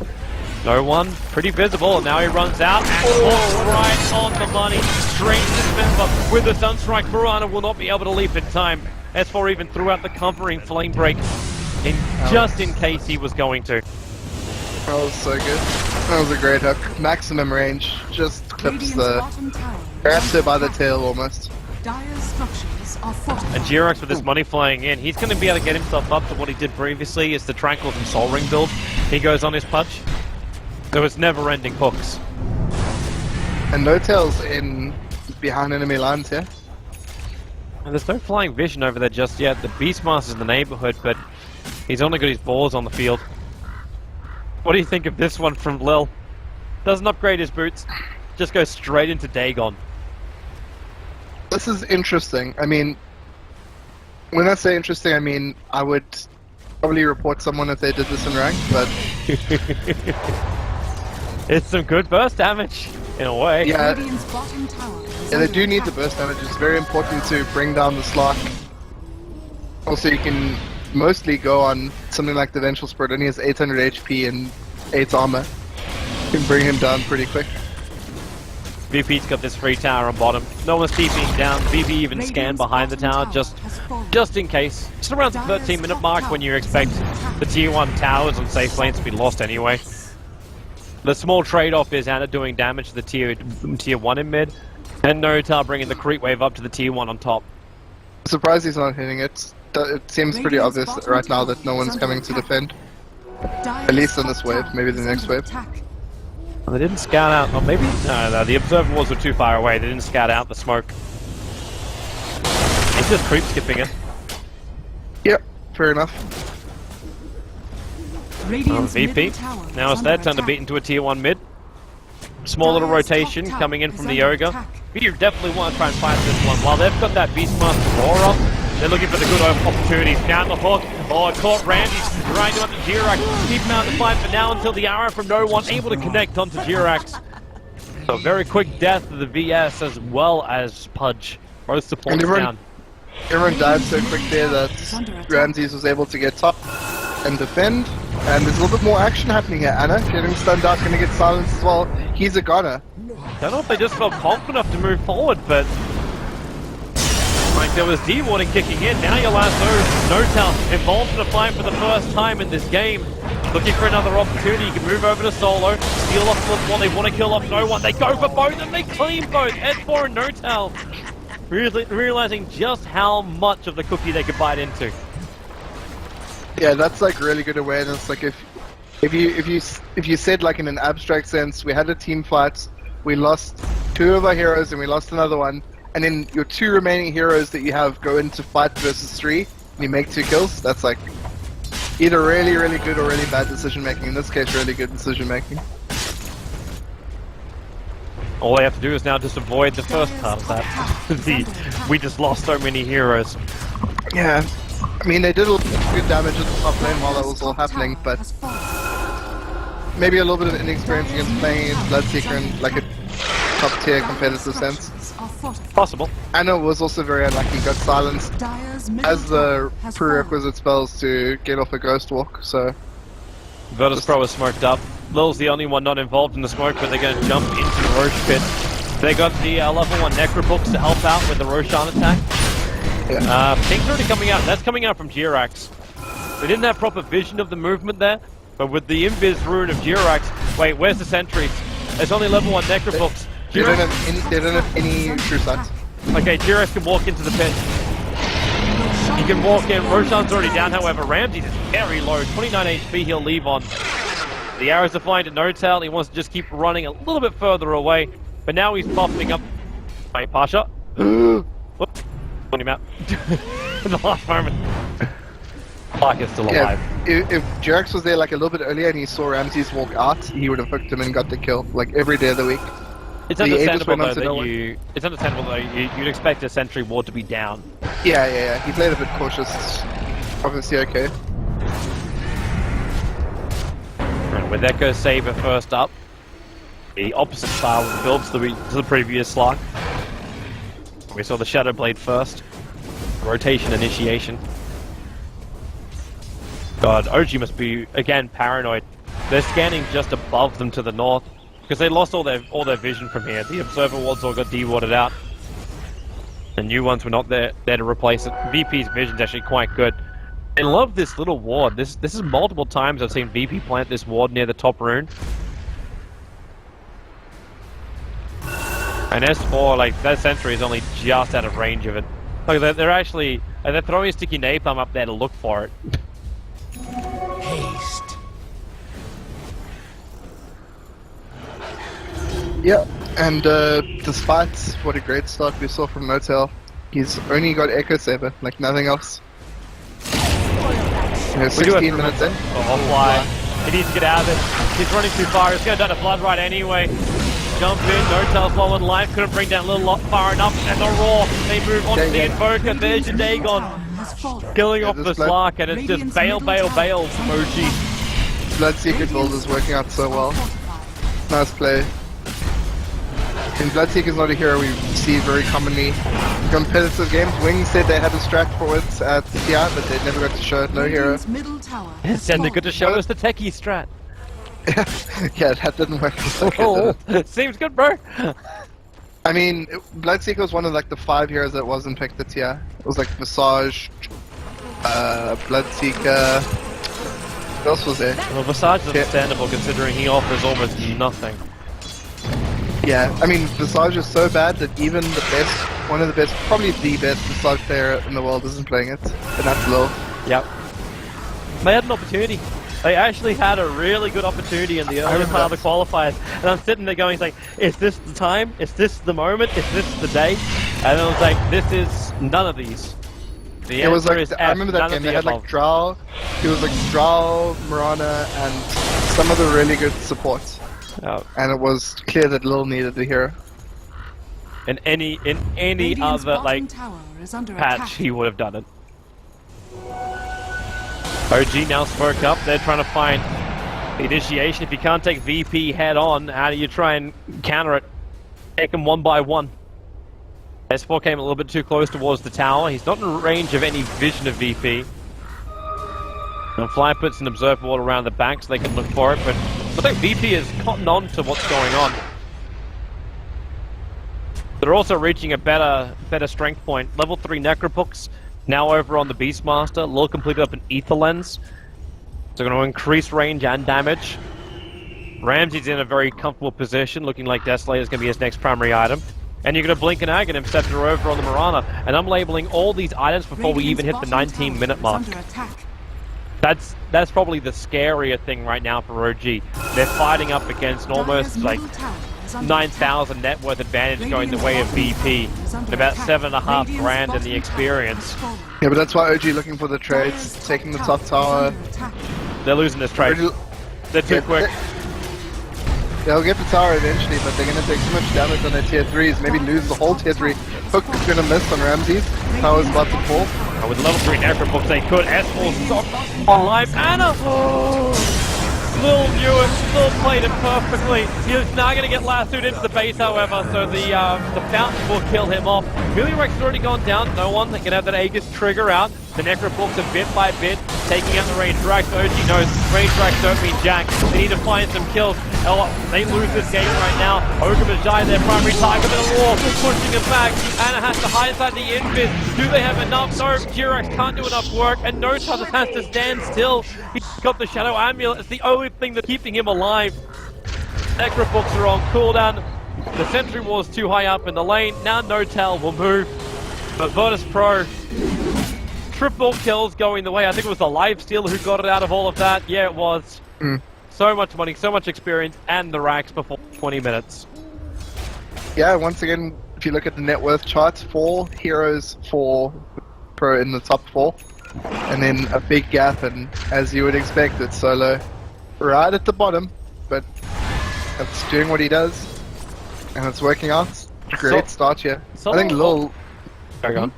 No one, pretty visible, and now he runs out and walks right on the money. Straight Dismember with the Sunstrike. Piranha will not be able to leap in time. S4 even threw out the covering Flame Break just in case he was going to. That was so good. That was a great hook. Maximum range. Just clips the... grabs it by the tail almost. And Jirax with his money flying in, he's going to be able to get himself up to what he did previously. It's the Tranquils and Soul Ring build. He goes on his Pudge. There was never-ending hooks. And No-Tail's in behind enemy lines here. And there's no flying vision over there just yet. The Beastmaster's in the neighborhood, but he's only got his balls on the field. What do you think of this one from Lil? Doesn't upgrade his boots, just goes straight into Dagon. This is interesting. I mean, when I say interesting, I mean I would probably report someone if they did this in rank, but it's some good burst damage in a way. yeah, Radiant's bottom tower is yeah, they under do need attack. the burst damage. It's very important to bring down the Slark. Also, you can mostly go on something like the Vengeful Spirit. Only has 800 HP and 8 armor. You can bring him down pretty quick. VP's got this free tower on bottom. No one's TPing down. VP even scanned behind the tower just in case. It's around the 13-minute mark when you expect the tier 1 towers on safe lanes to be lost anyway. The small trade-off is Ana doing damage to the tier 1 in mid, and Notar bringing the creep wave up to the tier 1 on top. I'm surprised he's not hitting it. It seems pretty obvious right now that no one's coming to defend. At least on this wave, maybe the next wave. Well, they didn't scout out, or maybe, no, the observer walls were too far away. They didn't scout out the smoke. It's just creep skipping it. Yep, fair enough. VP. Now it's their turn to beat into a tier 1 mid. Small little rotation coming in from the Ogre. You definitely want to try and fight this one. While they've got that Beastmaster roar up, they're looking for the good opportunities. Down the hook. Oh, it caught Randy's trying to up the Jirax. Keep him out the fight for now until the arrow from no one able to connect onto Jirax. So very quick death of the VS as well as Pudge. Both supports down. Everyone died so quick there that Ramses was able to get top and defend. And there's a little bit more action happening here. Ana getting stunned out, gonna get silenced as well. He's a goner. Don't know if they just felt confident enough to move forward, but like there was D-Warding kicking in. Now your last Notel involved in a fight for the first time in this game. Looking for another opportunity. You can move over to Solo, steal off the one. They want to kill off no one. They go for both and they clean both. Ed4 and Notel. Realizing just how much of the cookie they could bite into. Yeah, that's like really good awareness. Like if you said like in an abstract sense, we had a team fight, we lost 2 of our heroes and we lost another one, and then your 2 remaining heroes that you have go into fight versus 3, and you make 2 kills. That's like either really, really good or really bad decision making. In this case, really good decision making. All they have to do is now just avoid the first part of that. We just lost so many heroes. Yeah. I mean, they did a little good damage at the top lane while that was all happening, but maybe a little bit of inexperience against playing against Bloodseeker in like a top tier competitive sense. Possible. Ana was also very unlucky, got silenced as the prerequisite spells to get off a Ghost Walk, so... Virtus Pro was smoked up. Lil's the only one not involved in the smoke, but they're going to jump into the Roche pit. They got the level 1 Necrobooks to help out with the Roshan attack. Yeah. Ping's already coming out. That's coming out from Jirax. They didn't have proper vision of the movement there, but with the Invis rune of Jirax... Wait, where's the sentries? There's only level 1 Necrobooks. They don't have any true sights. Okay, Jirax can walk into the pit. He can walk in. Roshan's already down, however. Ramses is very low. 29 HP he'll leave on. The arrows are flying to Notel. He wants to just keep running a little bit further away. But now he's buffing up. Wait, Pasha. Whoops. On him out. In the last moment. Clark is still alive. If Jirax was there like a little bit earlier and he saw Ramses walk out, he would have hooked him and got the kill, like every day of the week. It's understandable though that it's understandable though you'd expect a sentry ward to be down. Yeah. He played a bit cautious. Obviously okay. And with Echo Saber first up, the opposite style of the build to the previous slot. We saw the Shadow Blade first. Rotation initiation. God, OG must be again paranoid. They're scanning just above them to the north. Because they lost all their vision from here. The observer wards all got de-warded out. The new ones were not there to replace it. VP's vision's actually quite good. I love this little ward. This is multiple times I've seen VP plant this ward near the top rune. And S4, like, that sentry is only just out of range of it. Like, they're throwing a sticky napalm up there to look for it. Haste. Yeah, and despite what a great start we saw from Notel, He's only got Echo Saber, like nothing else. You know, 16 minutes in. Offline. He needs to get out of it. He's running too far. He's going down to Blood right anyway. Jump in, no tail low in life. Couldn't bring down a little lot far enough. And the Raw, they move on to the Invoker. There's your Dagon. Killing off the Slark, and it's just bail from OG. Bloodseeker build is working out so well. Nice play. And Bloodseeker's not a hero we see very commonly in competitive games. Wing said they had a strat for it at TI, but they never got to show it. No hero. Said they got to show us the techie strat. Yeah, that didn't work. Seems good, bro. I mean, Bloodseeker was one of like the 5 heroes that wasn't picked at TI. It was like Visage, Bloodseeker. What else was there? Well, Visage is understandable considering he offers almost nothing. Yeah, I mean, Visage is so bad that even the best, one of the best, probably the best Visage player in the world isn't playing it, and that's low. Yep. They had an opportunity. They actually had a really good opportunity in the early part of the qualifiers, and I'm sitting there going, like, is this the time? Is this the moment? Is this the day? And I was like, this is none of these. The it was like, is I remember that game, they had like Drow, it was like Drow, Mirana, and some of the really good supports. Oh. And it was clear that Lil needed the hero. In any other like patch, he would have done it. OG now spoke up. They're trying to find initiation. If you can't take VP head on, how do you try and counter it? Take him one by one. S4 came a little bit too close towards the tower. He's not in range of any vision of VP. And Fly puts an observer wall around the back so they can look for it, but I think VP is cotton on to what's going on. They're also reaching a better strength point. Level 3 Necrobooks now over on the Beastmaster. Lil completed up an Ether Lens. So going to increase range and damage. Ramsey's in a very comfortable position, looking like Desolator is going to be his next primary item. And you're going to blink an Aghanim Scepter over on the Mirana. And I'm labeling all these items before we even hit the 19-minute mark. That's probably the scarier thing right now for OG. They're fighting up against an almost like 9,000 net worth advantage going the way of VP. And about 7.5 grand in the experience. Yeah, but that's why OG looking for the trades, taking the top tower. They're losing this trade. They're too quick. They'll get the tower eventually, but they're going to take so much damage on their tier 3s, maybe lose the whole tier 3. Hook is going to miss on Ramsey. Tower's about to fall. Oh, with level 3 Necrobooks they could. S4 stock on life. Anna! Lil knew it. Lil played it perfectly. He's now going to get lassoed into the base, however, so the fountain will kill him off. Millionwreck's already gone down. No one. They can have that Aegis trigger out. The Necrobooks are bit by bit taking out the range racks. OG knows range racks don't mean jack. They need to find some kills. Oh, they lose this game right now. Ogre Majai, their primary target, with a wall, pushing him back. Anna has to hide inside the invis. Do they have enough? No, Jirax can't do enough work, and No Touch has to stand still. He's got the Shadow Amulet. It's the only thing that's keeping him alive. Necrobooks are on cooldown. The Sentry Wall's too high up in the lane. Now No Tail will move. But Virtus Pro, triple kills going the way. I think it was the Lifesteal who got it out of all of that. Yeah, it was. So much money, so much experience, and the racks before 20 minutes. Yeah, once again, if you look at the net worth charts, 4 heroes for Pro in the top 4. And then a big gap, and as you would expect, it's Solo right at the bottom. But it's doing what he does, and it's working out. Great start here. I think Lil... Hang on.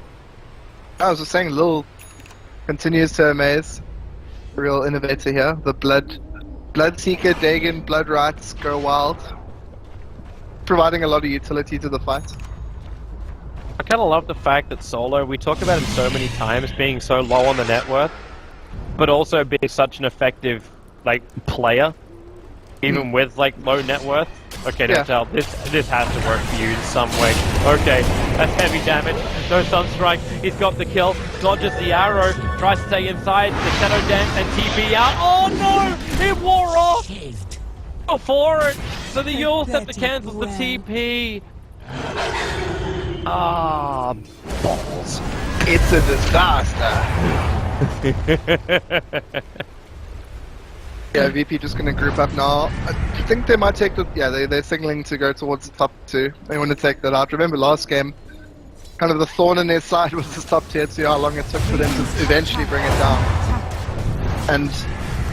I was just saying, Lil continues to amaze. Real innovator here. The Bloodseeker, Dagon, Blood Rights go wild. Providing a lot of utility to the fight. I kind of love the fact that Solo, we talk about him so many times being so low on the net worth, but also being such an effective, like, player, even with, like, low net worth. Okay, no tell. This has to work for you in some way. Okay, that's heavy damage. No Sunstrike. He's got the kill. Dodges the arrow. Tries to stay inside. The Shadow Dance and TP out. Oh no! It wore off! Go for it! So the Yule Scepter cancels the TP. Ah, balls. It's a disaster. Yeah, VP just going to group up now. I think they might take the... Yeah, they're signaling to go towards the top 2. They want to take that out. Remember last game, kind of the thorn in their side was this top tier 2, how long it took for them to eventually bring it down. And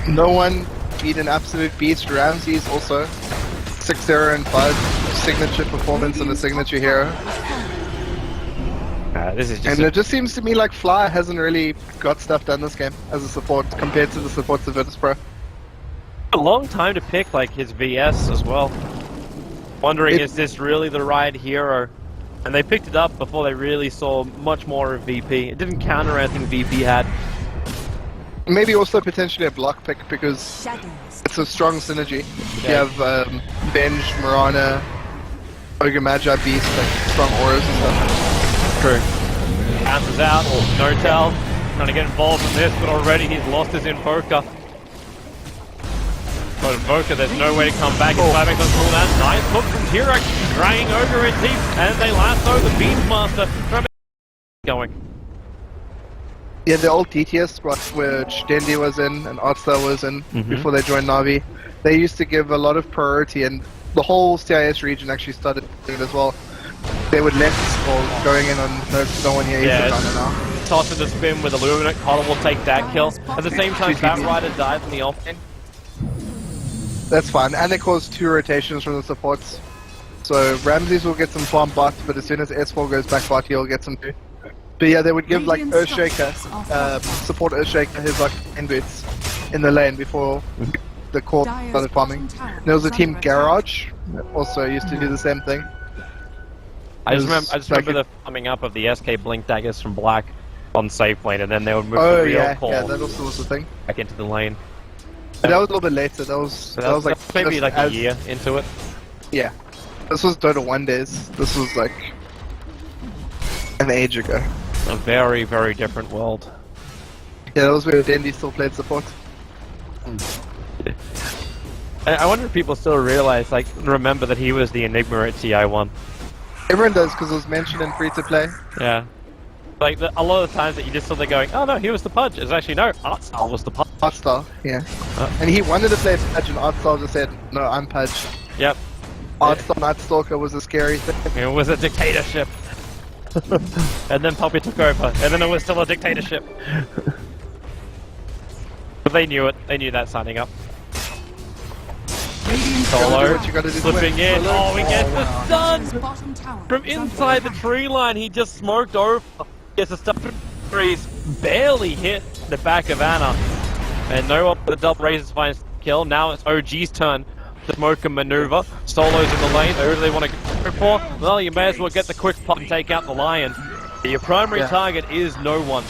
no one beat an absolute beast. Ramsey's also 6-0 and 5 signature performance and a signature hero. This is just And it just seems to me like Fly hasn't really got stuff done this game as a support compared to the supports of Virtus Pro. a long time to pick like his VS as well. Wondering is this really the right hero? And they picked it up before they really saw much more of VP. It didn't counter anything VP had. Maybe also potentially a block pick because it's a strong synergy. Yeah. You have Benj, Mirana, Ogre Magi Beast, like strong auras and stuff. True. Bounces out, Notel trying to get involved in this, but already he's lost his Invoker. But Invoker, there's no way to come back. He's having to pull that. Nice hook from T-Rex, dragging Ogre in deep, and they lasso the Beastmaster from going. Yeah, the old DTS spot which Dendi was in and Artstar was in before they joined Navi, they used to give a lot of priority, and the whole CIS region actually started doing it as well. They would let Skull going in on no one here. Yeah, Now. toss it to spin with Illuminate. Colin will take that kill. At the same time, Batrider died in the off-lane. That's fine, and they caused 2 rotations from the supports. So Ramses will get some farm bot, but as soon as S4 goes back bot, he'll get some too. But yeah, they would give like Earthshaker, support Earthshaker his like boots in the lane before the core started farming. There was a team Garage that also used to do the same thing. I just remember the coming up of the SK Blink daggers from Black on safe lane, and then they would move the real core that also was the thing. back into the lane. But that was a little bit later. That was like maybe like a year into it. Yeah, this was Dota 1 days. This was like an age ago. A very, very different world. Yeah, that was where Dendi still played support. I wonder if people still realize, like, remember that he was the Enigma at TI1. Everyone does because it was mentioned in free to play. Yeah. Like, a lot of the times that you just saw there going, oh no, he was the Pudge. It's actually, no, Artstar was the Pudge. Artstar, yeah. And he wanted to play Pudge, and Artstar just said, no, I'm Pudge. Yep. Artstar Nightstalker was a scary thing. It was a dictatorship. And then Poppy took over, and then it was still a dictatorship. But they knew it. They knew that signing up. Solo, slipping in. Oh, he gets the stun! From inside the tree line, he just smoked over. Gets a stun freeze. Barely hit the back of Anna. And no one but the double raises finds the kill. Now it's OG's turn to smoke and maneuver. Solo's in the lane. They really want to go for. Well, you may as well get the quick pop and take out the Lion. Your primary target is no one.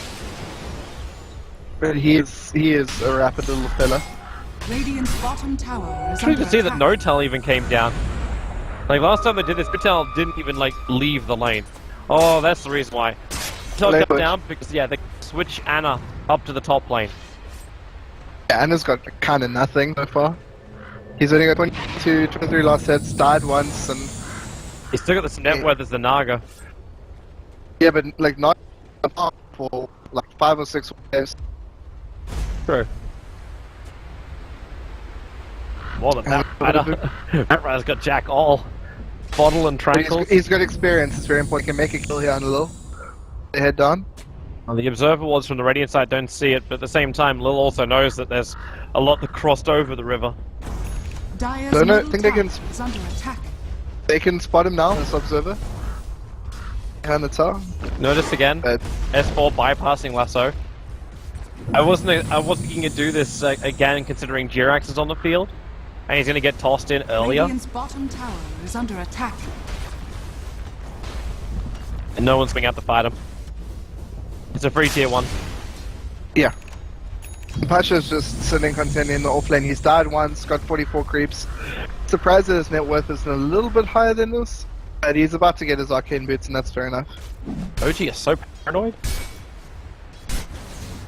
But he is a rapid little fella. Radiant's bottom tower is It's to see that Notel even came down. Like last time they did this, Notel didn't even like leave the lane. Oh, that's the reason why. Notel got down because they switch Anna up to the top lane. Yeah, Anna's got kind of nothing so far. He's only got 22, 23 last sets, died once, and he's still got the net worth as the Naga. Yeah, but like not for like 5 or 6 waves. True. More than that, Batrider's got Jack all. Bottle and Tranquil. He's got experience, it's very important. He can make a kill here on a little. They head down. Well, the observer wards from the Radiant side don't see it, but at the same time, Lil also knows that there's a lot that crossed over the river. Don't think they can. Under attack. They can spot him now, this observer. Behind the tower. Notice again, S4 bypassing Lasso. I wasn't going to do this again, considering Jirax is on the field, and he's going to get tossed in earlier. Radiant's bottom tower is under attack. And no one's going out to fight him. It's a free tier 1. Yeah. Pasha's just sitting content in the offlane. He's died once, got 44 creeps. Surprised that his net worth is a little bit higher than this. But he's about to get his arcane boots, and that's fair enough. OG is so paranoid.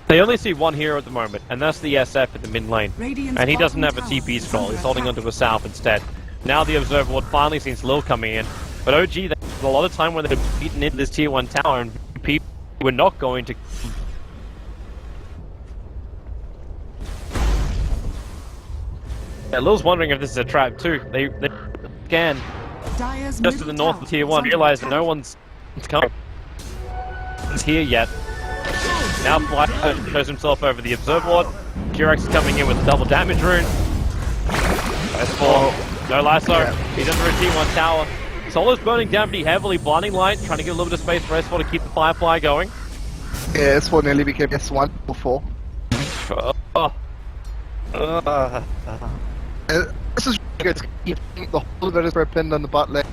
They only see one hero at the moment, and that's the SF in the mid lane. And he doesn't have a TP scroll, he's holding onto a South instead. Now the Observer Ward finally sees Lil coming in. But OG, there's a lot of time when they've beaten into this tier 1 tower, and people were not going to... Yeah, Lil's wondering if this is a trap too. They scan just to the north of tier 1, realize that no one's coming. is here yet. Now Fly shows himself over the Observe Ward. G-Rex is coming in with a double damage rune. Nice fall. No lasso. Yeah. He's under a T1 tower. Solo's burning down pretty heavily. Blinding Light, trying to give a little bit of space for S4 to keep the Firefly going. Yeah, S4 nearly became S1 before. This is really good. Keeping the whole of it is pinned on the bot lane.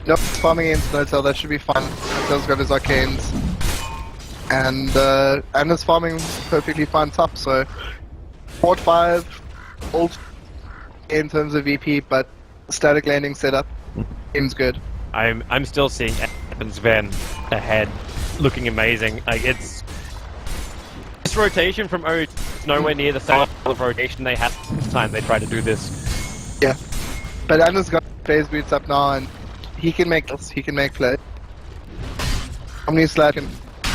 No farming against No-Tail, that should be fun. No-Tail's got his arcanes. And his farming perfectly fine top, so 4-5 ult in terms of VP, but static landing setup seems good. I'm still seeing Evans Van ahead, looking amazing. Like it's this rotation from O is nowhere near the same level of rotation they had this time they tried to do this. Yeah, but Anna's got phase boots up now, and he can make play. Omni-Slash can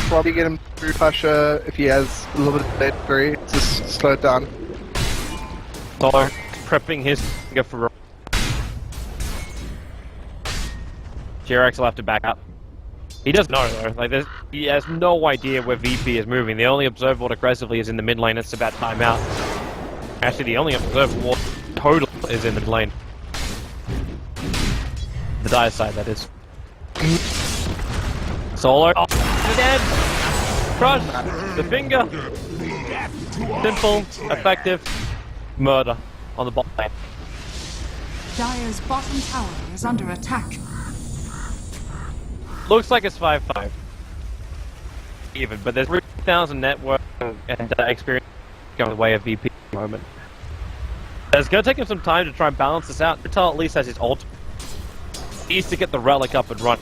probably get him through Pasha if he has a little bit of battery to slow it down. Solo prepping his finger for G-Rex will have to back up. He doesn't know though, like he has no idea where VP is moving. The only Observe Ward aggressively is in the mid lane, it's about timeout. Actually the only Observe Ward total is in the mid lane. The dire side, that is. Solo. Oh, dead! Crush! The finger! Simple, effective, murder on the bot lane. Dire's bottom tower is under attack. Looks like it's 5-5. Even, but there's 3,000 network and experience going the way of VP at the moment. It's going to take him some time to try and balance this out until at least has his ult. He needs to get the relic up and run.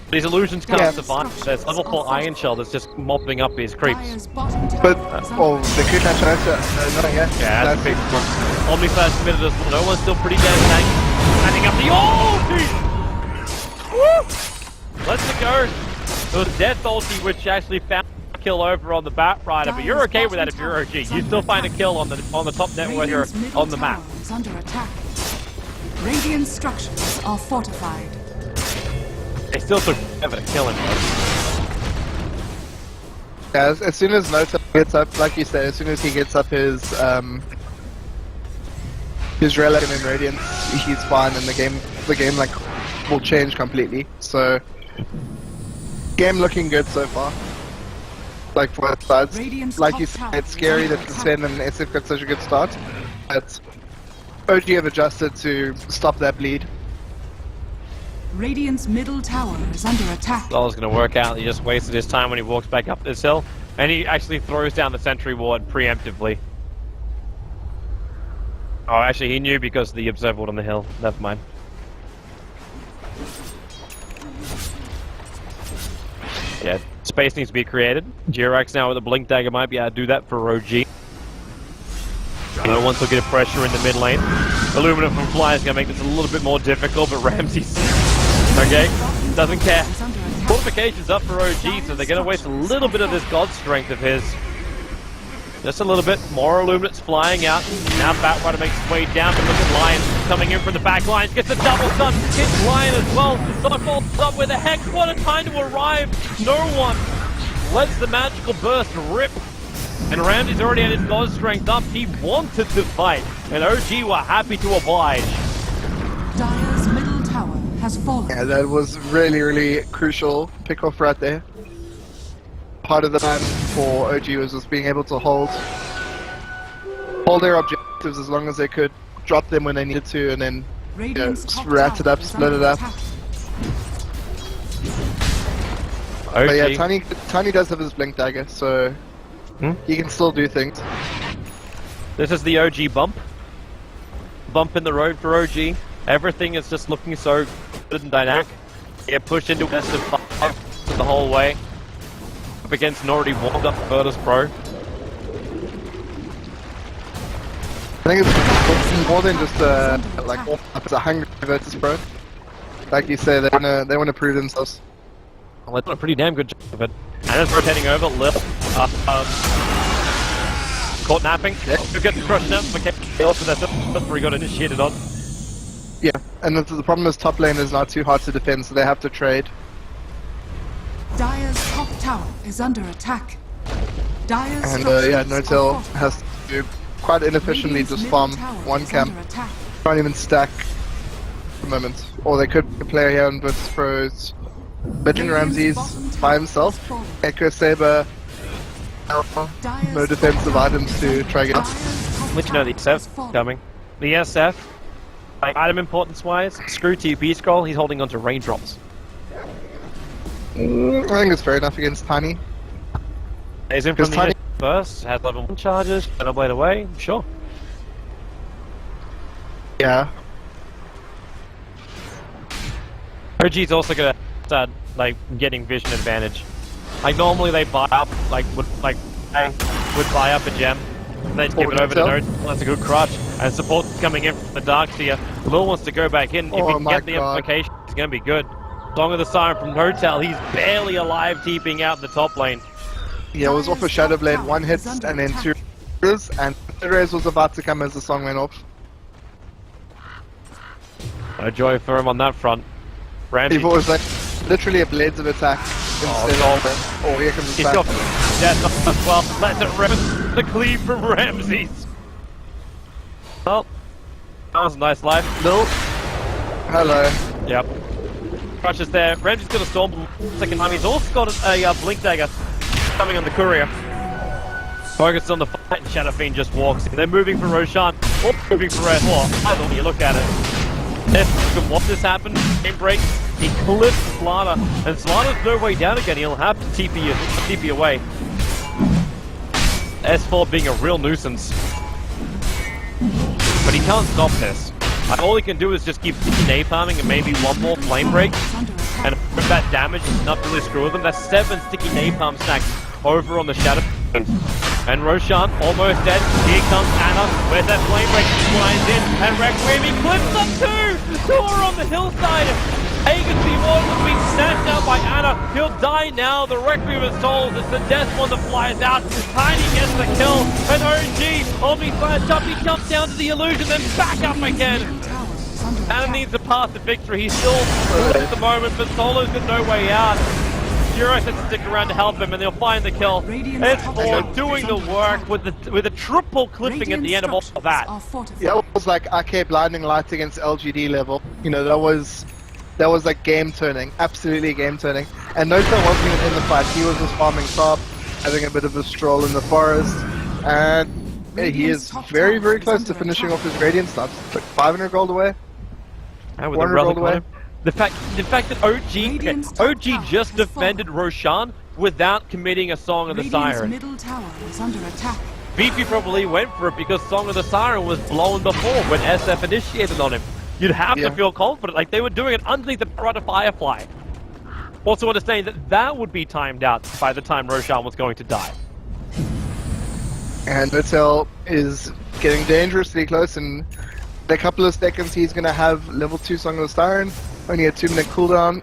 But his illusions can't survive. There's level 4 Iron Shell that's just mopping up his creeps. But, they could catch not yet. Yeah, that's a big one. Omni-Slash committed as well. No one's still pretty damn tanky. Standing up the ulti! Woo! Let's it go. It was Death ulti which actually found a kill over on the Bat Rider, but you're okay with that if you're OG. You still find a kill on the top network here on the map. Is under attack. Radiant structures are fortified. They still took forever to kill him. Yeah, as soon as No-Tail gets up, like you said, as soon as he gets up his relic and radiance, he's fine, and the game like will change completely. So, game looking good so far. Like for both sides. Radiant's like you top said, it's tower scary is that under Sven and SF got such a good start, but OG have adjusted to stop that bleed. Radiant's middle tower is under attack. Solo's gonna work out. He just wasted his time when he walks back up this hill, and he actually throws down the sentry ward preemptively. Oh, actually, he knew because of the observe ward on the hill. Never mind. Yeah, space needs to be created. G-Rex now with a blink dagger might be able to do that for OG. No one's looking at pressure in the mid lane. Aluminum from Fly is going to make this a little bit more difficult, but Ramsey's okay, doesn't care. Fortification's up for OG, so they're going to waste a little bit of this god strength of his. Just a little bit. More Illuminates flying out. Now Batrider makes his way down, but look at Lion coming in from the back lines. Gets a double stun. Hits Lion as well. Solo falls up. Where the heck? What a time to arrive. No one lets the magical burst rip. And Ramsey's already had his god strength up. He wanted to fight. And OG were happy to oblige. Dire's middle tower has fallen. Yeah, that was really, really crucial pick-off right there. Part of the plan for OG was just being able to hold their objectives as long as they could, drop them when they needed to, and then just rat it up, split it up. But yeah, Tiny does have his blink dagger, so he can still do things. This is the OG bump. Bump in the road for OG. Everything is just looking so good and dynamic. Get pushed into best of 5 the whole way. Up against an already warmed up Virtus Pro. I think it's more than just it's a hungry Virtus Pro. Like you say, they want to prove themselves. Well, they've done a pretty damn good job of it. And it's rotating over, Lil. Caught napping. Yeah. Who gets crushed up, but also that's where he got initiated on. Yeah, and the problem is top lane is not too hard to defend, so they have to trade. Dire's top tower is under attack. Dire's And structures yeah, are Notel fortified. has to quite inefficiently Radiant's just middle farm tower one is camp. under attack. Can't even stack at the moment. Or they could play here on Virtus Pros. Bitching Ramses by himself. Echo Saber. No defensive items to try get up. Let you know the SF coming. The SF, like item importance wise, screw TP scroll, he's holding onto raindrops. I think it's fair enough against Tiny. He's in from the first, has level 1 charges, Shadow Blade away, sure. Yeah. OG's also gonna start like getting vision advantage. Like normally they buy up, would buy up a gem, and then give it over to Node. That's a good crutch. And support coming in from the dark seer. Lil wants to go back in. If he can get the implication, it's gonna be good. Song of the Siren from Notel, he's barely alive, TPing out in the top lane. Yeah, it was off a Shadow Blade, 1 hit and then 2 rays, and the rays was about to come as the song went off. No joy for him on that front. Ramsey. It was like literally a blades of attack instead of here comes the He's got death as well. Let's it rip the cleave from Ramses. Well, that was a nice life. Lil. Hello. Yep. Crutch is there. Ramsey's got a storm second time. He's also got a blink dagger coming on the courier. Focused on the fight, and Shadow Fiend just walks in. They're moving for Roshan, or moving for Red Claw. Either way you look at it. If you can watch this happen, game break, he clips Slaughter, and Slaughter's no way down again. He'll have to TP away. S4 being a real nuisance. But he can't stop this. All he can do is just keep napalming and maybe one more flame break. And with that damage, it's not really screw with them. That's 7 sticky napalm stacks over on the Shadow. And Roshan almost dead. Here comes Anna. Where's that flame break? He flies in. And Requiem, he clips up too! Thor on the hillside. Hagen's Immortal has been snatched out by Anna. He'll die now. The Requiem of Souls. It's the death one that flies out. Tiny gets the kill. And OG, Omni flash up. He jumps down to the illusion, then back up again. Anna needs a path to victory. He's still at the moment, but Solo's got no way out. Durex has to stick around to help him, and they'll find the kill. S4 doing the work with a triple clipping at the end of all of that. Yeah, it was like arcade blinding lights against LGD level. You know, that was like game turning, absolutely game turning. And Notel wasn't even in the fight. He was just farming top, having a bit of a stroll in the forest, and he is very, very close to finishing off his Radiant stops. Like 500 gold away. And with the relic on him. The fact that OG just defended Roshan without committing a Song of the Siren. Middle tower is under attack. VP probably went for it because Song of the Siren was blown before when SF initiated on him. You'd have to feel confident, like they were doing it underneath the Prada Firefly. Also understanding that would be timed out by the time Roshan was going to die. And Notel is getting dangerously close, and in a couple of seconds he's going to have level 2 Song of the Siren, only a 2-minute cooldown.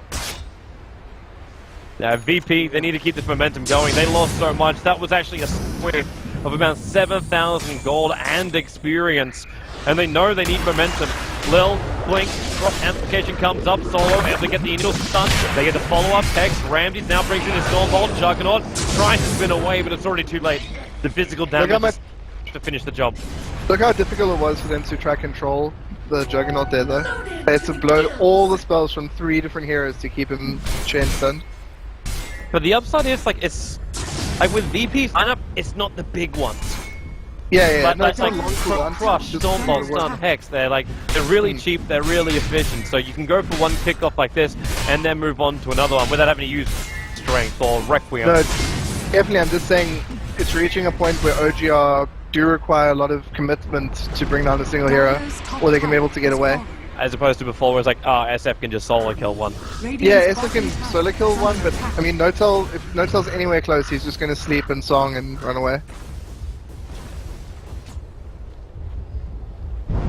Now VP, they need to keep this momentum going. They lost so much. That was actually a swing of about 7,000 gold and experience. And they know they need momentum. Lil, Blink, drop amplification comes up, Solo, able to get the initial stun. They get the follow-up, Hex, Ramses now brings in his Stormbolt, Juggernaut, tries to spin away, but it's already too late. The physical damage to finish the job. Look how difficult it was for them to try control the Juggernaut there though. They had to blow all the spells from 3 different heroes to keep him chain stunned. But the upside is, like, it's... Like, with VP's lineup, it's not the big ones. Yeah, but no, it's like Crush, Stormbolt, Stun, Hex, they're really cheap, they're really efficient, so you can go for one pickoff like this, and then move on to another one without having to use Strength or Requiem. No, definitely, I'm just saying, it's reaching a point where OGR do require a lot of commitment to bring down a single hero, or they can be able to get away. As opposed to before, where it's like, SF can just solo kill one. Yeah, SF can solo kill one, but I mean, Notel, if Notel's anywhere close, he's just going to sleep and song and run away.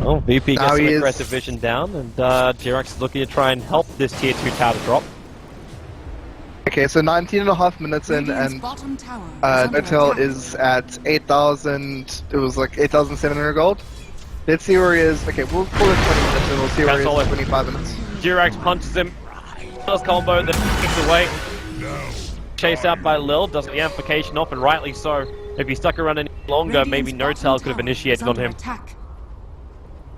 Oh, VP gets some aggressive vision down, and Jirax is looking to try and help this tier 2 tower to drop. Okay, so 19.5 minutes in, and Notel is at 8,000, it was like 8,700 gold. Let's see where he is. Okay, we'll call it 20 minutes, and we'll see where he is in 25 minutes. Jirax punches him, does combo, then kicks away. chased out by Lil, doesn't get the amplification off, and rightly so. If he stuck around any longer, maybe No-Tail could have initiated on him.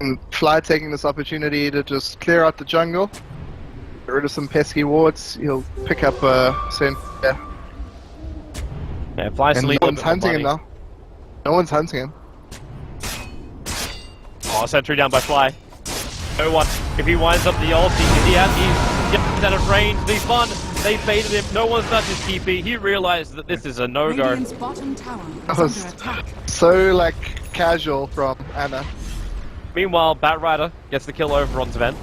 And Fly taking this opportunity to just clear out the jungle, get rid of some pesky wards. He'll pick up soon. Yeah, Fly's and no one's hunting him now. No one's hunting him. Oh, sentry down by Fly. No one. If he winds up the ult, he's out of range. He's fun. They baited him. No one's touched his TP. He realized that this is a no-go. That was so like casual from Anna. Meanwhile, Batrider gets the kill over on Sven.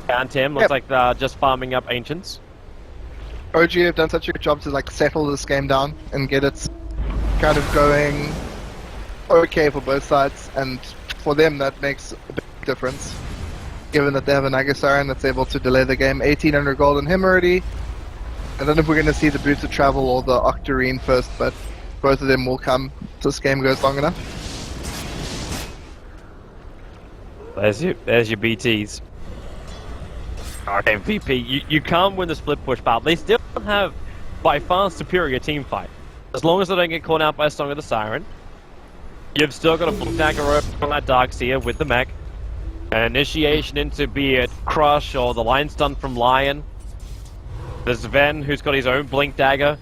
And Tim looks like they're just farming up Ancients. OG have done such a good job to like settle this game down and get it kind of going okay for both sides, and for them that makes a big difference. Given that they have an Agasarian that's able to delay the game. 1800 gold on him already. I don't know if we're going to see the Boots of Travel or the Octarine first, but both of them will come if this game goes long enough. There's your BTs. Okay, VP, you can't win the split push battle. They still have by far superior team fight. As long as they don't get caught out by Song of the Siren, you've still got a Blink Dagger over on that Darkseer with the mech. An initiation into be it Crush or the Line Stun from Lion. There's Sven, who's got his own Blink Dagger,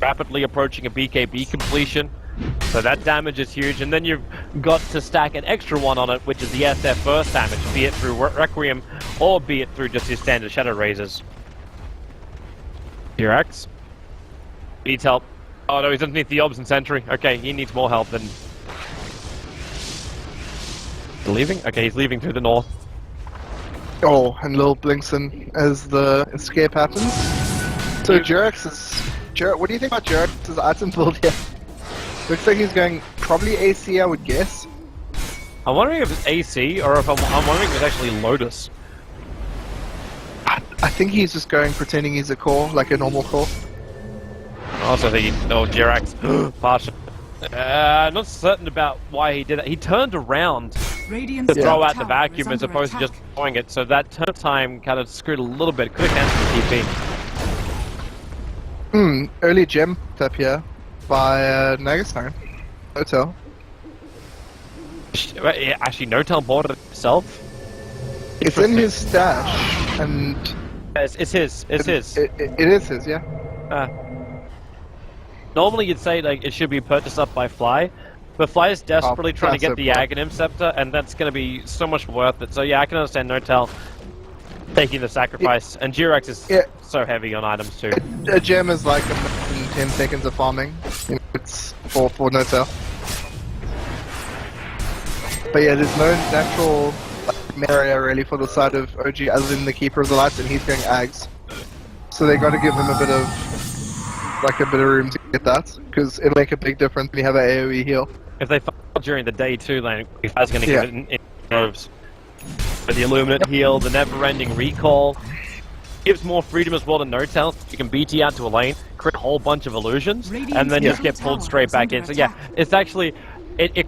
rapidly approaching a BKB completion. So that damage is huge, and then you've got to stack an extra one on it, which is the SF burst damage, be it through Requiem or be it through just his standard Shadow Razors. T-Rex needs help. Oh no, he's underneath the Obs and Sentry. Okay, he needs more help than... Leaving? Okay, he's leaving through the north. Oh, and Lil blinks in as the escape happens. So Jerax is... what do you think about Jerax's item build here? Looks like he's going probably AC, I would guess. I'm wondering if it's AC or if I'm wondering if it's actually Lotus. I think he's just going pretending he's a core, like a normal core. I also think Jerax partial. Not certain about why he did it. He turned around to throw out the vacuum as opposed to just throwing it, so that turn time kind of screwed a little bit. Could have cancelled the TP. Early gem up here by Nagastar. No-Tail. Actually, No-Tail bought it himself. It's in his stash, and... It's his. It's his. It is his, yeah. Normally you'd say like it should be purchased up by Fly, but Fly is desperately trying to get the Aghanim Scepter, and that's going to be so much worth it. So yeah, I can understand No-Tail taking the sacrifice, and Jerax is so heavy on items too. A gem is like a minute and 10 seconds of farming. You know, it's for No-Tail. But yeah, there's no natural area really for the side of OG other than the Keeper of the Lights, and he's going Ags. So they got to give him a bit of room to get that, because it'll make a big difference when you have an AoE heal. If they fall during the day too, then Fly's going to give it in droves. But the Illuminate heal, the never-ending recall, gives more freedom as well to No-Tail. You can BT out to a lane, create a whole bunch of illusions, and then just get pulled straight back in. So yeah, it's actually, it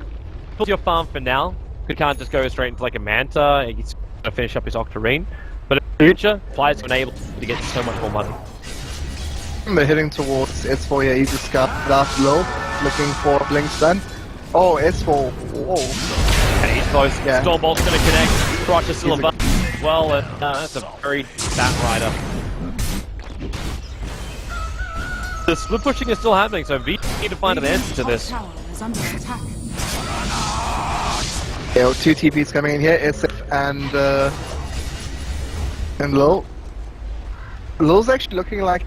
pulls your farm for now. You can't just go straight into like a Manta, he's going to finish up his Octarine. But in the future, Fly's going to be able to get so much more money. They're heading towards S4, yeah, he just got that low, looking for a blink stun. Oh, S4, whoa. And he's close, Stormbolt's going to connect, Crush is still above as well, and that's a very fat rider. The split pushing is still happening, so V need to find an answer to this. Yeah, 2 TPs coming in here, SF and Lil. Lil's actually looking like...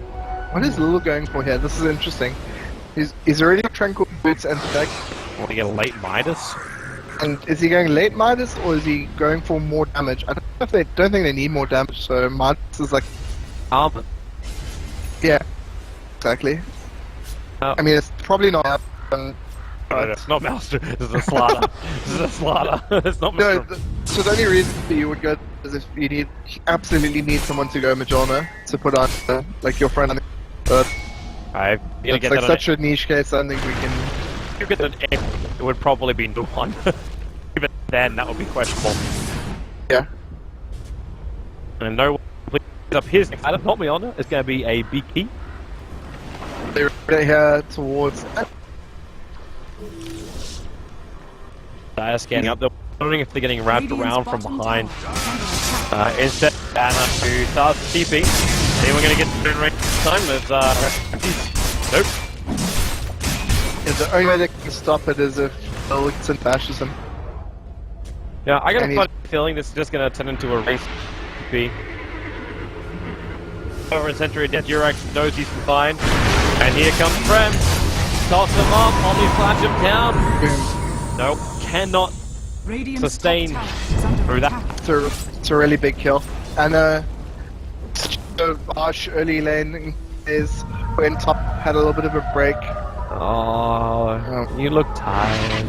What is Lil going for here? This is interesting. He's already got Tranquil Boots and Stack. Want to get a late Midas? And is he going late Midas, or is he going for more damage? I don't think they need more damage, so Midas is like... Armor. Yeah, exactly. I mean, it's probably not... No, it's not Maelstrom. This is a slaughter. This is a slaughter. It's not Maelstrom. So the only reason that you would go is if you absolutely need someone to go Majorna to put on, like your friend. But it's like such a niche case. I don't think we can. If you get an egg, it would probably be no one. Even then, that would be questionable. Yeah. And no up his item, not me on it. It's going to be a big key. They're right here towards. They're scanning up. They're wondering if they're getting wrapped around from behind. Instead, Anna who starts the TP. Then we're going to get in range this time with nope. Yeah, the only way they can stop it is if Wilson bashes him. Yeah, I got a funny feeling this is just going to turn into a race. TP. Over in Century, Durex knows he's fine. And here comes Prem. Toss him up, probably flash him down. Nope, cannot sustain through that. It's a really big kill. And the harsh early lane is when top had a little bit of a break. Oh, you look tired.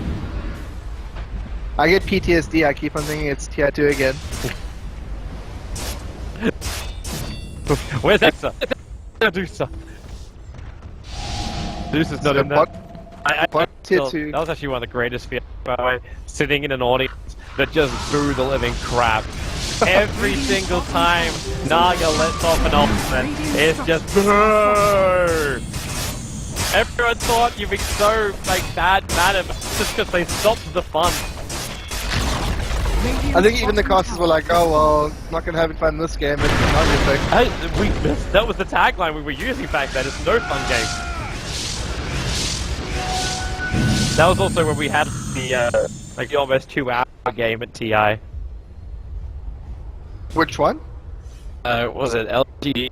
I get PTSD, I keep on thinking it's tier 2 again. Where's Exa? Deuce is not in there. That was actually one of the greatest feelings, by the way. Sitting in an audience that just boo the living crap. Every single time Naga lets off an ultimate, it's just boo! Everyone thought you'd be so mad at them just because they stopped the fun. I think even the casters were like, oh well, not gonna have fun in this game, it's another thing. That was the tagline we were using back then, it's no fun game. That was also when we had the almost 2-hour game at TI. Which one? Was it LG?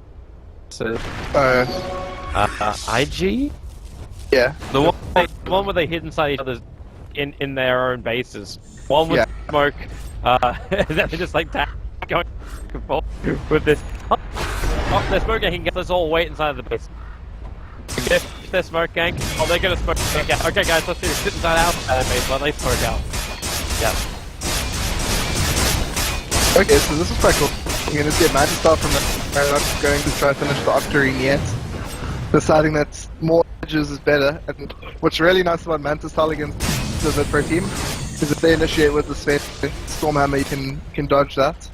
IG? Yeah. The one where they hid inside each other's in their own bases. One was smoke, and then they just like going with this. Oh, they're smoke ganking. Let's all wait inside of the base. Okay, they're smoke gank. Oh, they're gonna smoke gank out. Okay, guys, let's do sit inside out of the base while they smoke out. Yeah. Okay, so this is quite cool. You're gonna see a Magic Star from the not going to try to finish the Octarine yet. Deciding that more edges is better. And what's really nice about Mantis Style against the pro team is if they initiate with the Stormhammer, you can dodge that.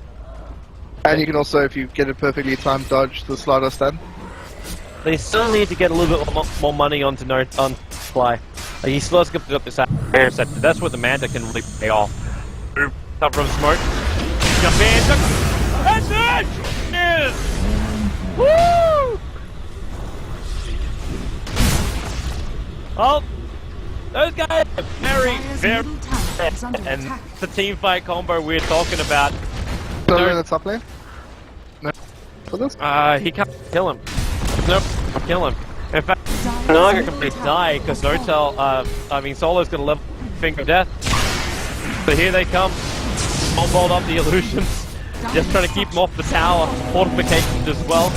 And you can also, if you get a perfectly timed dodge, the Slider stun. They still need to get a little bit more money onto Fly. He still has to get up this air set. That's where the Manta can really pay off. Come from smoke. Jump in. That's it! Yes! Woo! Oh, those guys are very, and the team fight combo we're talking about. So in the top lane? No. For this? He can't kill him. Nope, kill him. In fact, Naga can probably die because Solo's got a level finger of death. So here they come. All balled up the illusions. Just trying to keep them off the tower. Fortifications as well.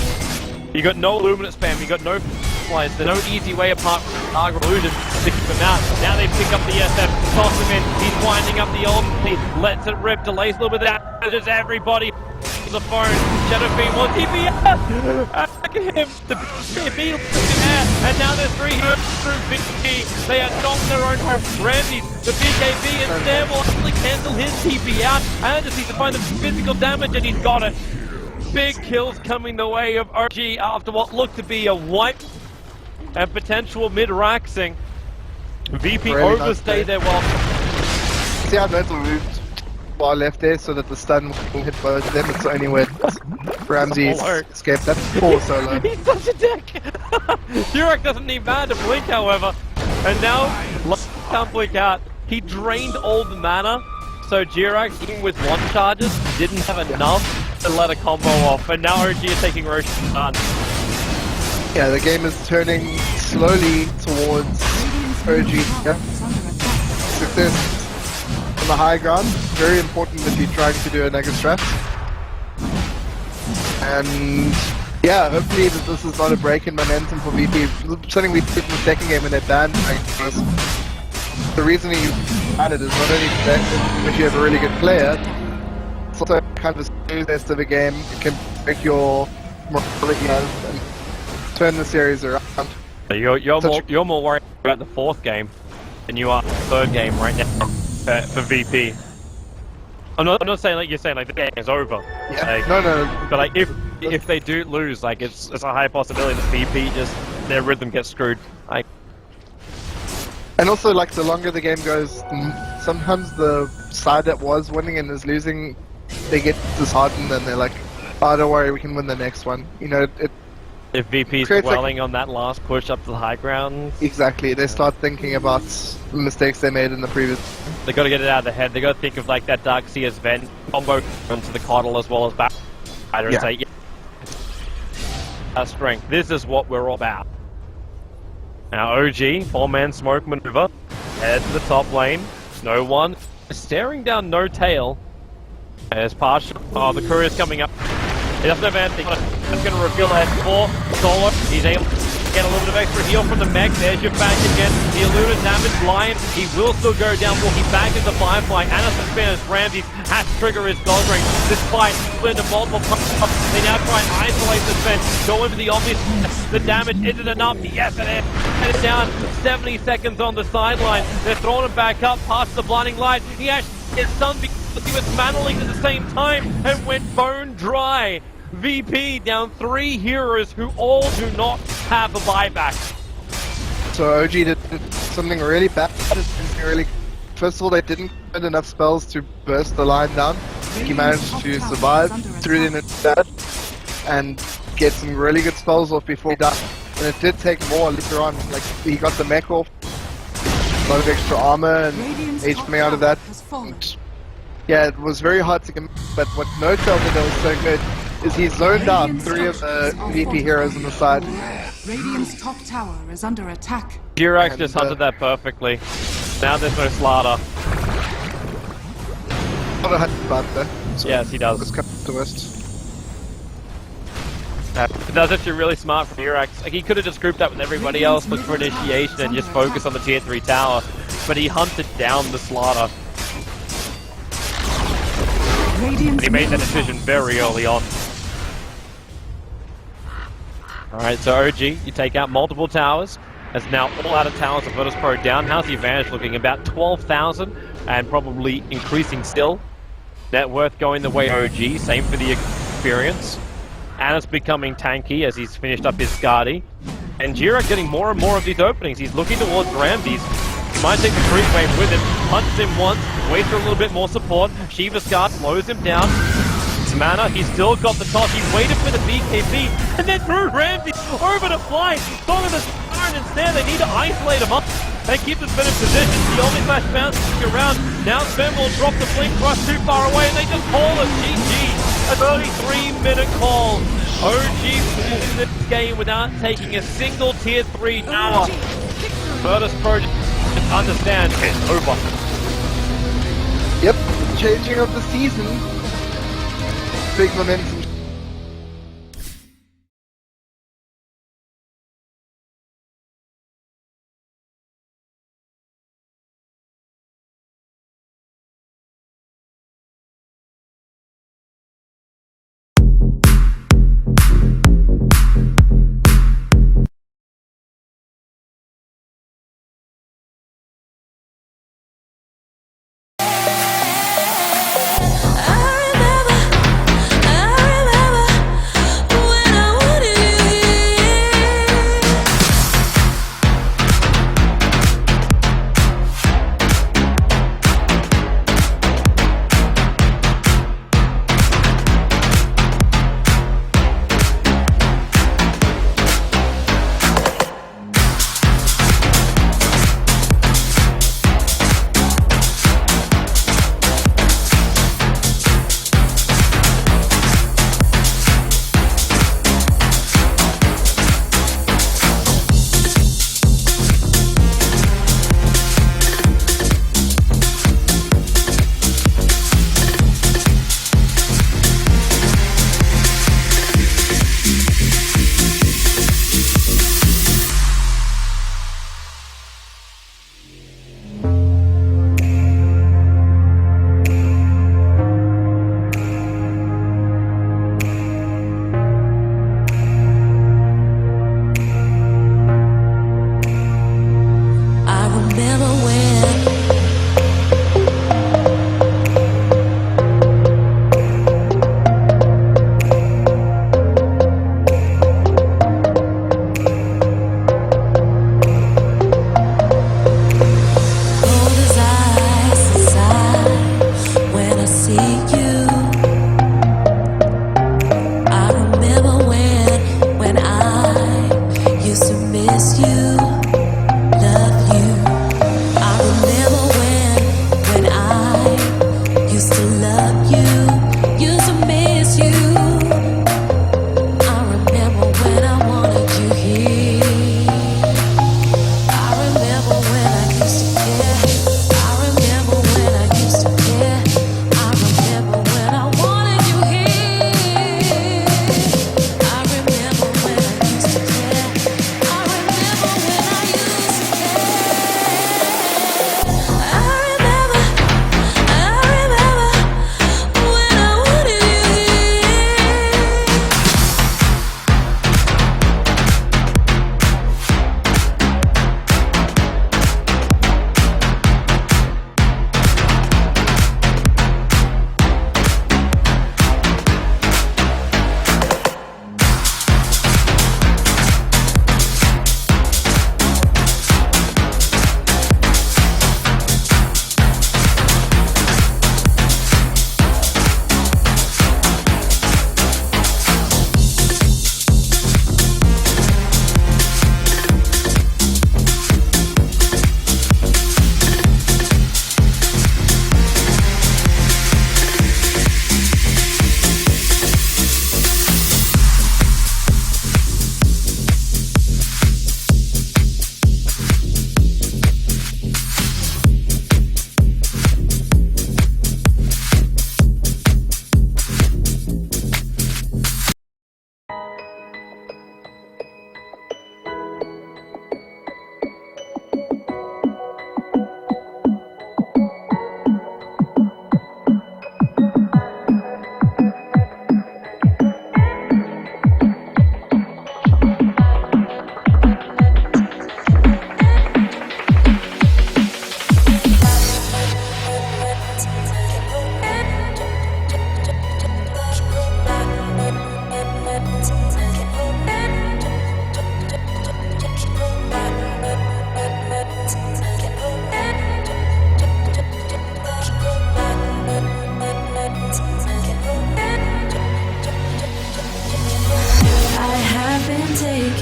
You got no luminous spam, you got no flies. There's no easy way apart from Naga illusion to keep him out. Now they pick up the SF, toss him in. He's winding up the ulti, lets it rip, delays a little bit of that. Just everybody. The phone, Shadow Fiend, one TP, attack him, the TP, and now there's 3 heroes through BK. They are not their own home. Ramsey, the BKB, and Sam will actually cancel his TP out, and just needs to find the physical damage, and he's got it. Big kills coming the way of RG after what looked to be a wipe and potential mid-raxing. VP really overstayed their welcome. See how Mental moved far left there so that the stun will hit both of them. It's the only way Ramsey escaped. That's poor solo. He's such a dick! Jurek doesn't need man to blink, however. And now, can't blink out. He drained all the mana, so Jurek, even with 1 charges, didn't have enough to let a combo off. And now OG is taking Roshan's stun. Yeah, the game is turning slowly towards OG. Yeah. Success on the high ground. Very important if you're trying to do a nega strat. And yeah, hopefully this is not a break in momentum for VP. Something we did in the second game when they banned the reason you had it is not only that if you have a really good player, it's also kind of a test of a game. It can break your morality and turn the series around. You're more worried about the 4th game than you are the 3rd game right now for VP. I'm not saying like you're saying like the game is over. Yeah. Like, No. But like if they do lose, like it's a high possibility that VP just their rhythm gets screwed. Like. And also, like, the longer the game goes, sometimes the side that was winning and is losing, they get disheartened and they're like, oh, don't worry, we can win the next one. You know, if VP's dwelling on that last push up to the high ground. Exactly, they start thinking about the mistakes they made in the previous. They got to get it out of their head. They got to think of like that Dark Seer's vent combo onto the Coddle as well as back. And say, yeah, our strength. This is what we're all about. Now OG, 4-man smoke maneuver, head to the top lane, no one, staring down no tail, as partial, oh the courier's coming up, he doesn't have anything, it's going to reveal that for Solo, he's able to get a little bit of extra heal from the mech, there's your back again, the eluded damage, Lion, he will still go down, walking back into Firefly, Anderson Spanish, Ramsey has to trigger his gold ring, despite split into multiple pumps, they now try and isolate the fence, go into the obvious, the damage isn't enough, yes it is, headed down, 70 seconds on the sideline, they're throwing him back up past the blinding light, he actually gets stunned because he was mantling at the same time and went bone dry. VP down 3 heroes who all do not have a buyback. So OG did something really bad. First of all, they didn't get enough spells to burst the line down. He managed to survive through the instead and get some really good spells off before he died. And it did take more later on. Like, he got the mech off, a lot of extra armor and HP out of that. And yeah, it was very hard to get, but what No Tail did that was so good is he zoned out 3 of the VP heroes on the side. Radiant's top tower is under attack. Jirax just hunted that perfectly. Now there's no Slaughter. Not a hunted bad though. So yes, he does. It's come to West. That's actually really smart from Jirax. Like, he could have just grouped up with everybody else, looked for initiation, and just focused on the tier 3 tower. But he hunted down the Slaughter. And he made that decision very early on. Alright, so OG, you take out multiple towers. As now all out of towers of Virtus Pro down. How's the advantage looking? About 12,000 and probably increasing still. Net worth going the way OG, same for the experience. Anna's becoming tanky as he's finished up his Skadi. And Jirax getting more and more of these openings. He's looking towards Ramses. He might take the creep wave with him, punches him once, waits for a little bit more support. Shiva's guard slows him down. Mana, he's still got the toss. He waited for the BKB and then threw Ramsey over to fly. Song of the Siren instead. They need to isolate him up. They keep the spin in position. The only flash bouncing around. Now Sven will drop the blink crush too far away and they just call it GG. A 33-minute call. OG in this game without taking a single tier 3 tower. Virtus Project understand it's over. Yep, changing of the season. Big momentum. I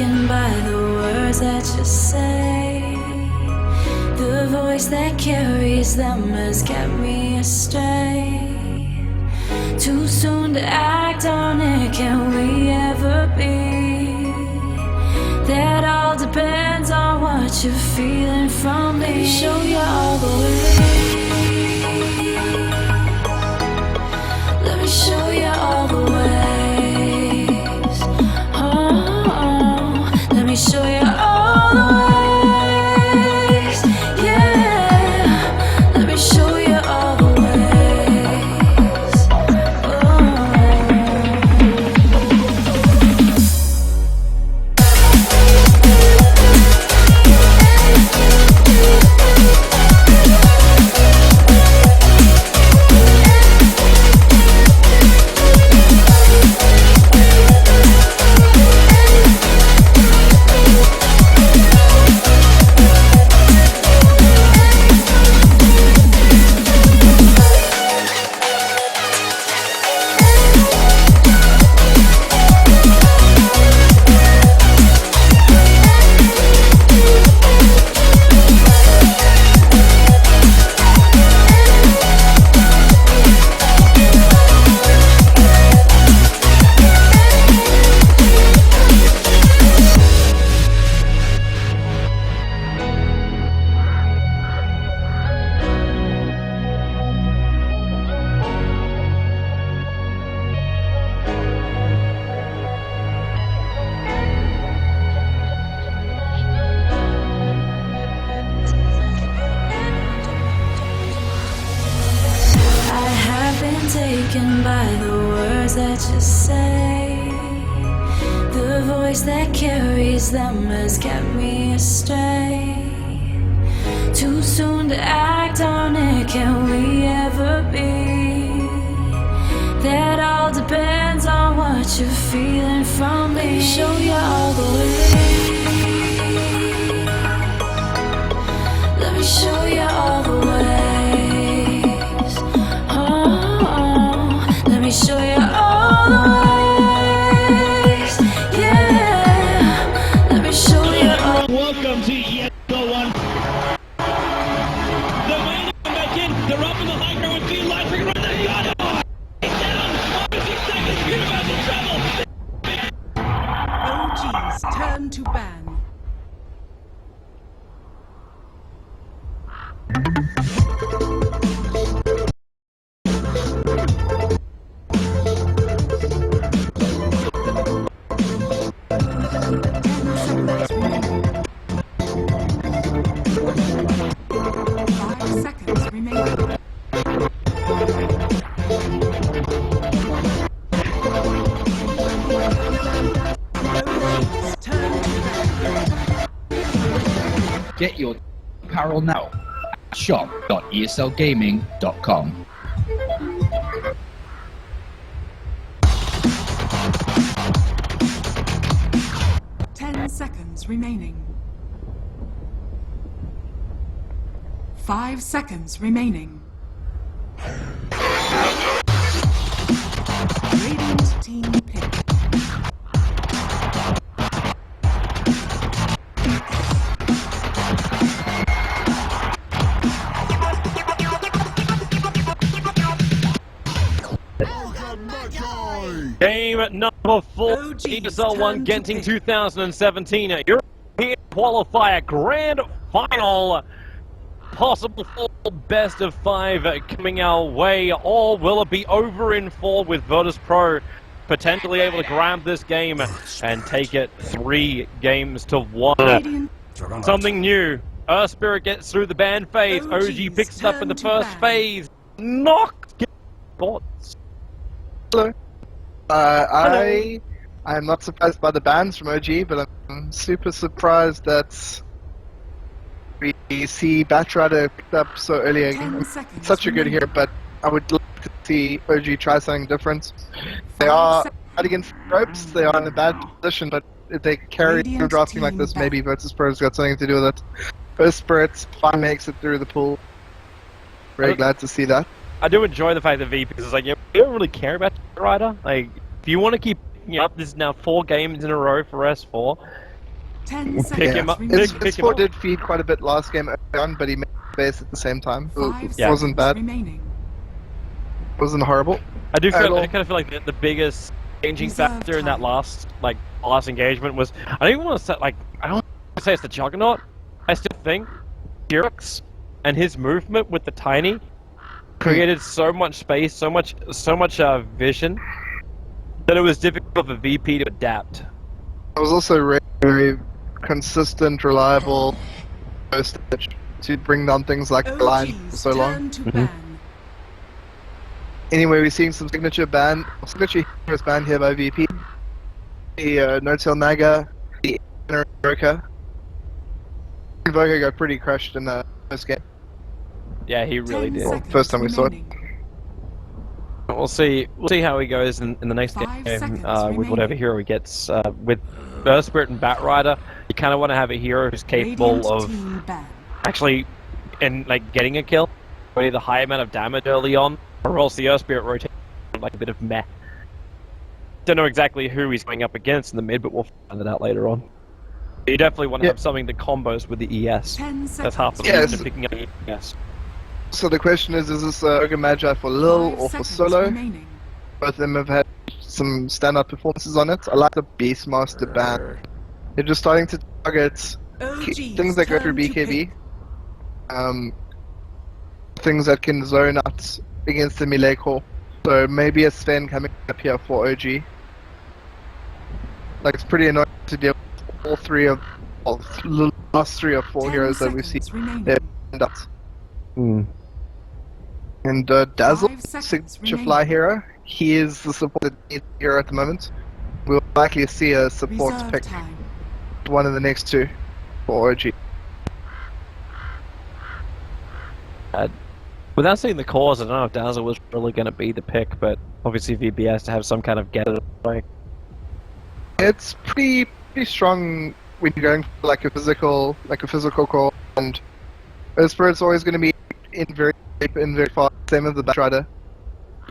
taken by the words that you say. The voice that carries them has kept me astray. Too soon to act on it, can we ever be? That all depends on what you're feeling from me. Let me show you all the way. Let me show you all the ways. Oh, let me show you all the ways. Yeah, let me show you all the ways. Taken by the words that you say. The voice that carries them has kept me astray. Too soon to act on it, can we ever be? That all depends on what you're feeling from me. Let me show you all the way. Let me show you all the way. Let me show you all the ways. Yeah, let me show you all. Welcome to yet the one. The main back in. They're up in the high ground with Dean Light. Run the gun. He's down. 15 seconds. You're about to trouble. OG's turn to ban. Get your apparel now at shop.eslgaming.com. Seconds remaining. 5 seconds remaining. Radiant team pick. Game number 4, ESL 1 Genting 2017 European Qualifier Grand Final. Possible 4 best of 5 coming our way, or will it be over in 4 with Virtus Pro potentially able to grab this game and take it 3 games to 1? Something new. Earth Spirit gets through the ban phase. OG picks it up in the first phase. Knocked. Thoughts? Hello. I'm not surprised by the bans from OG, but I'm super surprised that we see Batrider picked up so early. It's such a good hero, but I would like to see OG try something different. They are fighting against ropes, they are in a bad position, but if they carry through drafting like this, maybe Virtus Pro's got something to do with it. First Spirit finally makes it through the pool. Very glad to see that. I do enjoy the fact that VP is like, you don't really care about Rider. Like, if you want to keep up, this is now 4 games in a row for S4. 10 Pick seconds him up. remaining. His Pick him support up. did feed quite a bit last game early on, but he made space at the same time. It Five wasn't bad. remaining. It wasn't horrible. I do At feel. all. I kind of feel like the biggest changing Reserve factor in that time. last engagement was. I don't even want to say I don't want to say it's the Juggernaut. I still think Jirix and his movement with the tiny created so much space, so much vision that it was difficult for VP to adapt. It was also very, very consistent, reliable stage to bring down things like the line for OG's so long. turn to ban. Anyway, we're seeing some signature heroes banned here by VP. The No-Tail Naga, the Invoker. Invoker got pretty crushed in the first game. Yeah, he really 10 did. seconds First time we saw it. remaining. We'll see how he goes in the next 5 game seconds with whatever remaining. hero he gets. With Burst Spirit and Batrider, you kind of want to have a hero who's capable Radiant of team ban. actually getting a kill, or either high amount of damage early on, or else the Earth Spirit rotates like a bit of meh. Don't know exactly who he's going up against in the mid, but we'll find it out later on. You definitely want to have something that combos with the ES. 10 That's half the Yes. reason of picking up the ES. So the question is this Ogre Magi for Lil 5 or for seconds solo? remaining. Both of them have had some standout performances on it. I like the Beastmaster ban. They're just starting to target OG's things that go through turn to BKB. Things that can zone out against the melee core. So maybe a Sven coming up here for OG. Like, it's pretty annoying to deal with all three of the last 3 or 4 10 heroes that we've seen. seconds remaining. They're standouts. And Dazzle, 5 seconds signature remaining. fly hero, he is the supported hero at the moment. We'll likely see a support Reserve pick time. one of the next 2 for OG. Without seeing the cause, I don't know if Dazzle was really going to be the pick, but obviously VB has to have some kind of get it away. It's pretty strong when you're going for like a physical core, and Spirit's always going to be in very deep and very far. Same as the Batrider.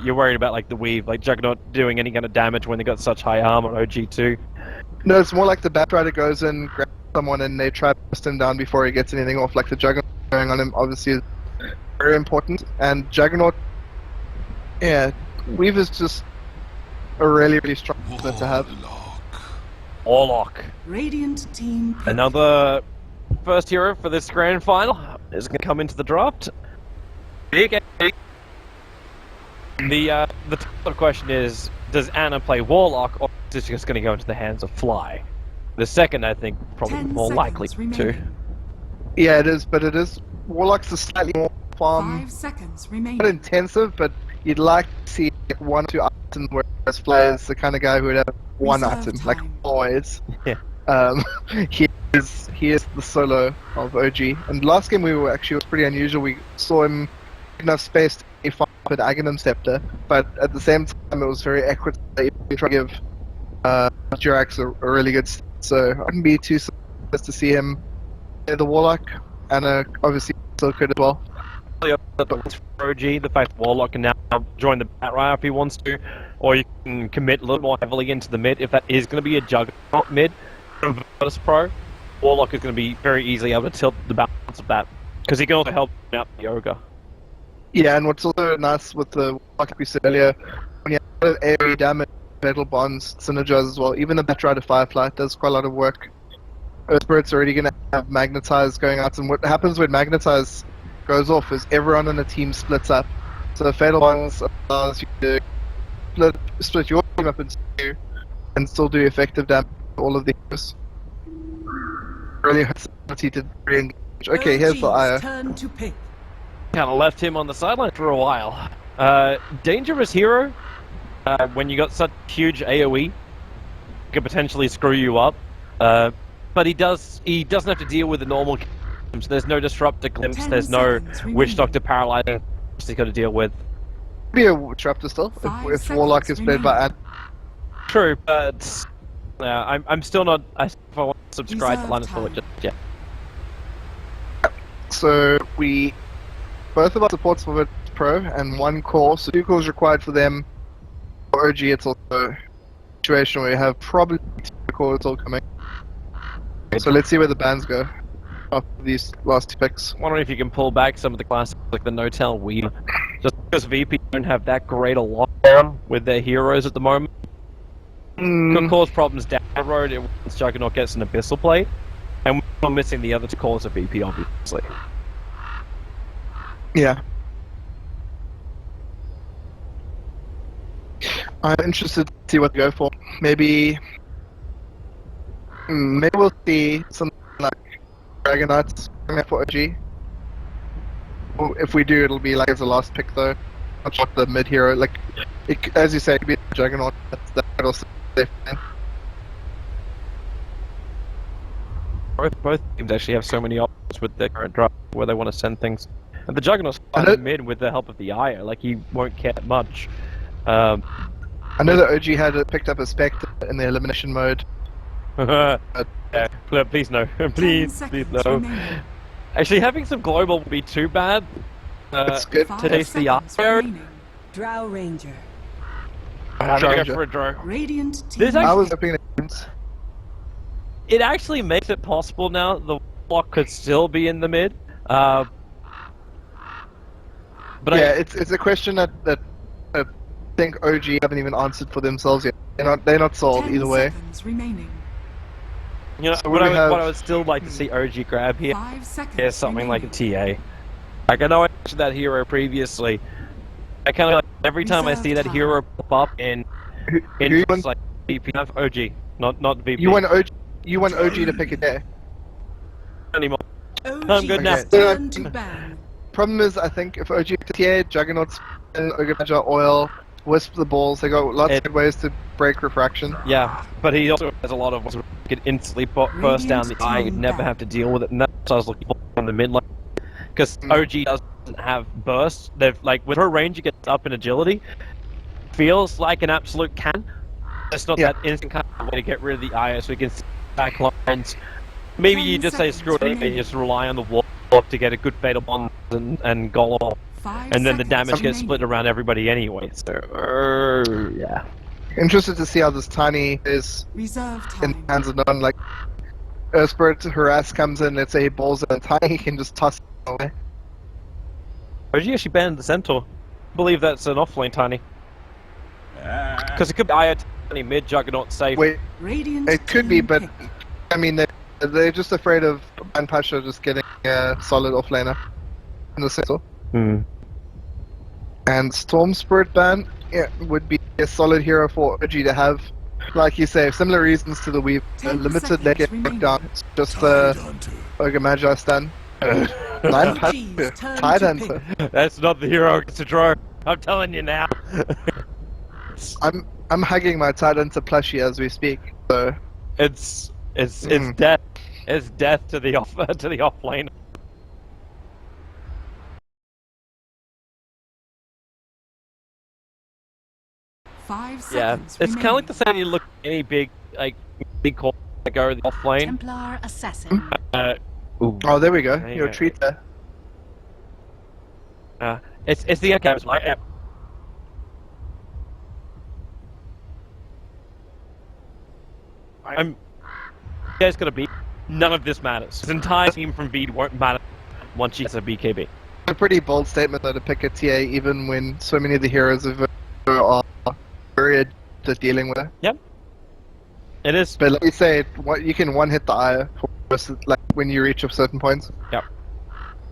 You're worried about like the weave, like Juggernaut doing any kind of damage when they got such high armor on OG2. No, it's more like the Batrider goes in, grabs someone, and they try to bust him down before he gets anything off. Like the Juggernaut going on him, obviously, is very important. And Juggernaut, yeah, weave is just a really strong thing to have. Warlock. Radiant team pick. Another first hero for this grand final is going to come into the draft. Big. The top question is, does Anna play Warlock, or is it just going to go into the hands of Fly? The second, I think, probably 10 more likely seconds to. remaining. Yeah, it is, but it is Warlock's a slightly more 5 seconds remaining. not intensive, but you'd like to see 1 or 2 items, whereas Fly is the kind of guy who would have 1 Reserve item, time. like always. Yeah. He is the solo of OG. And last game it was pretty unusual. We saw him enough space to fight with Aghanim Scepter, but at the same time it was very equitable. He tried to give Jirax a really good start, so I wouldn't be too surprised to see him play the Warlock, and obviously still could as well. For OG, the fact that Warlock can now join the Batrider if he wants to, or you can commit a little more heavily into the mid if that is going to be a Juggernaut mid from Virtus Pro. Warlock is going to be very easily able to tilt the balance of that, because he can also help out the Yoga. Yeah, and what's also nice with the like we said earlier, when you have AoE damage, Fatal Bonds synergize as well. Even the Batrider Firefly does quite a lot of work. Earth Spirit's already going to have Magnetize going out, and what happens when Magnetize goes off is everyone on the team splits up. So Fatal Bonds allows you to split your team up into 2 and still do effective damage to all of the heroes. Really hurts the ability to re-engage. Okay, here's the OG's Aya. turn to pick. Kind of left him on the sideline for a while. Dangerous hero. When you got such huge AoE, could potentially screw you up. But he doesn't have to deal with the normal glimpse. There's no disruptor glimpse. 10 There's no seconds witch remaining. doctor paralyzing. He's got to deal with. Be a Disruptor still, 5 if Warlock is seconds played by remaining. True, but I'm still not. I want to subscribe to Reserve Linus for it time. just yet. So both of our supports for Virtus Pro and 1 core, so 2 cores required for them. For OG, it's also a situation where you have probably 2 cores all coming. So let's see where the bands go after these last two picks. Wondering if you can pull back some of the classics like the No-Tail Weave, just because VP don't have that great a lockdown with their heroes at the moment. Could cause problems down the road once Juggernaut gets an Abyssal Blade, and we're missing the other two cores of VP, obviously. Yeah. I'm interested to see what they go for. Maybe we'll see something like Dragon Knights coming up for OG. Or if we do, it'll be like as a last pick though. Not the mid hero. Like, as you say, it could be a Juggernaut. That'll safe. Both teams actually have so many options with their current draft where they want to send things. And the Juggernaut's fine mid with the help of the Aya. Like, he won't care much. I know that OG had picked up a Spectre in the elimination mode. Please no. please no. Actually, having some global would be too bad. It's good. To taste the Aya. Drow Ranger. I'm gonna go for a draw. Radiant This I was actually, hoping it actually makes it possible now. The block could still be in the mid. But yeah, it's a question that I think OG haven't even answered for themselves yet. They're not sold either way. Remaining. You know, So what we have- I would still like to see OG grab here 5 seconds is something like a remaining. TA. Like, I know I mentioned that hero previously. I kind of like every time I see that hero pop up in who like VP, OG, not VP. You want OG to pick a day. Anymore. I'm good now. Turn to ban. Problem is, I think if OG picks a TA, Juggernauts, Ogre Magi, Oil, Wisp the balls, they got lots of good ways to break refraction. Yeah, but he also has a lot of ways to get instantly burst down the eye. You'd never have to deal with it, and that's what I was looking for in the mid lane. Because OG doesn't have burst. They've like with her range, it gets up in agility. Feels like an absolute can. It's not that instant kind of way to get rid of the eye, so we can see back lines. Maybe you just say screw it and just rely on the wall to get a good fatal bond and golem, and then the damage gets split around everybody anyway. So yeah. Interested to see how this Tiny is Reserve in time. the hands of none. Like, Spirit Harass comes in, let's say he balls it, and Tiny he can just toss it away. OG actually banned the Centaur. I believe that's an offlane Tiny. Because it could be Aya Tiny mid Juggernaut safe. Wait, Radiant it could be, team but pick. I mean, they're just afraid of Ban Pasha just getting a solid offlaner in the Centaur. And Storm Spirit Ban, yeah, would be a solid hero for OG to have. Like you say, similar reasons to the Weave. Limited leg get knocked down. It's just Ogre Magi stun. Nine Pasha, Tide Hunter. That's not the hero to draw. I'm telling you now. I'm hugging my Tide Hunter plushie as we speak. So it's death. It's death to the offlane. Yeah, it's kind of like the same. You look at any big call that go the offlane. Templar Assassin. oh, there we go. Your treat there. It's the outcomes, right? You guys gotta beat. None of this matters. His entire team from Veed won't matter once she gets a BKB. A pretty bold statement though to pick a TA even when so many of the heroes are very just dealing with it. Yep. It is. But like you say, you can one hit the Aya like when you reach certain points. Yep.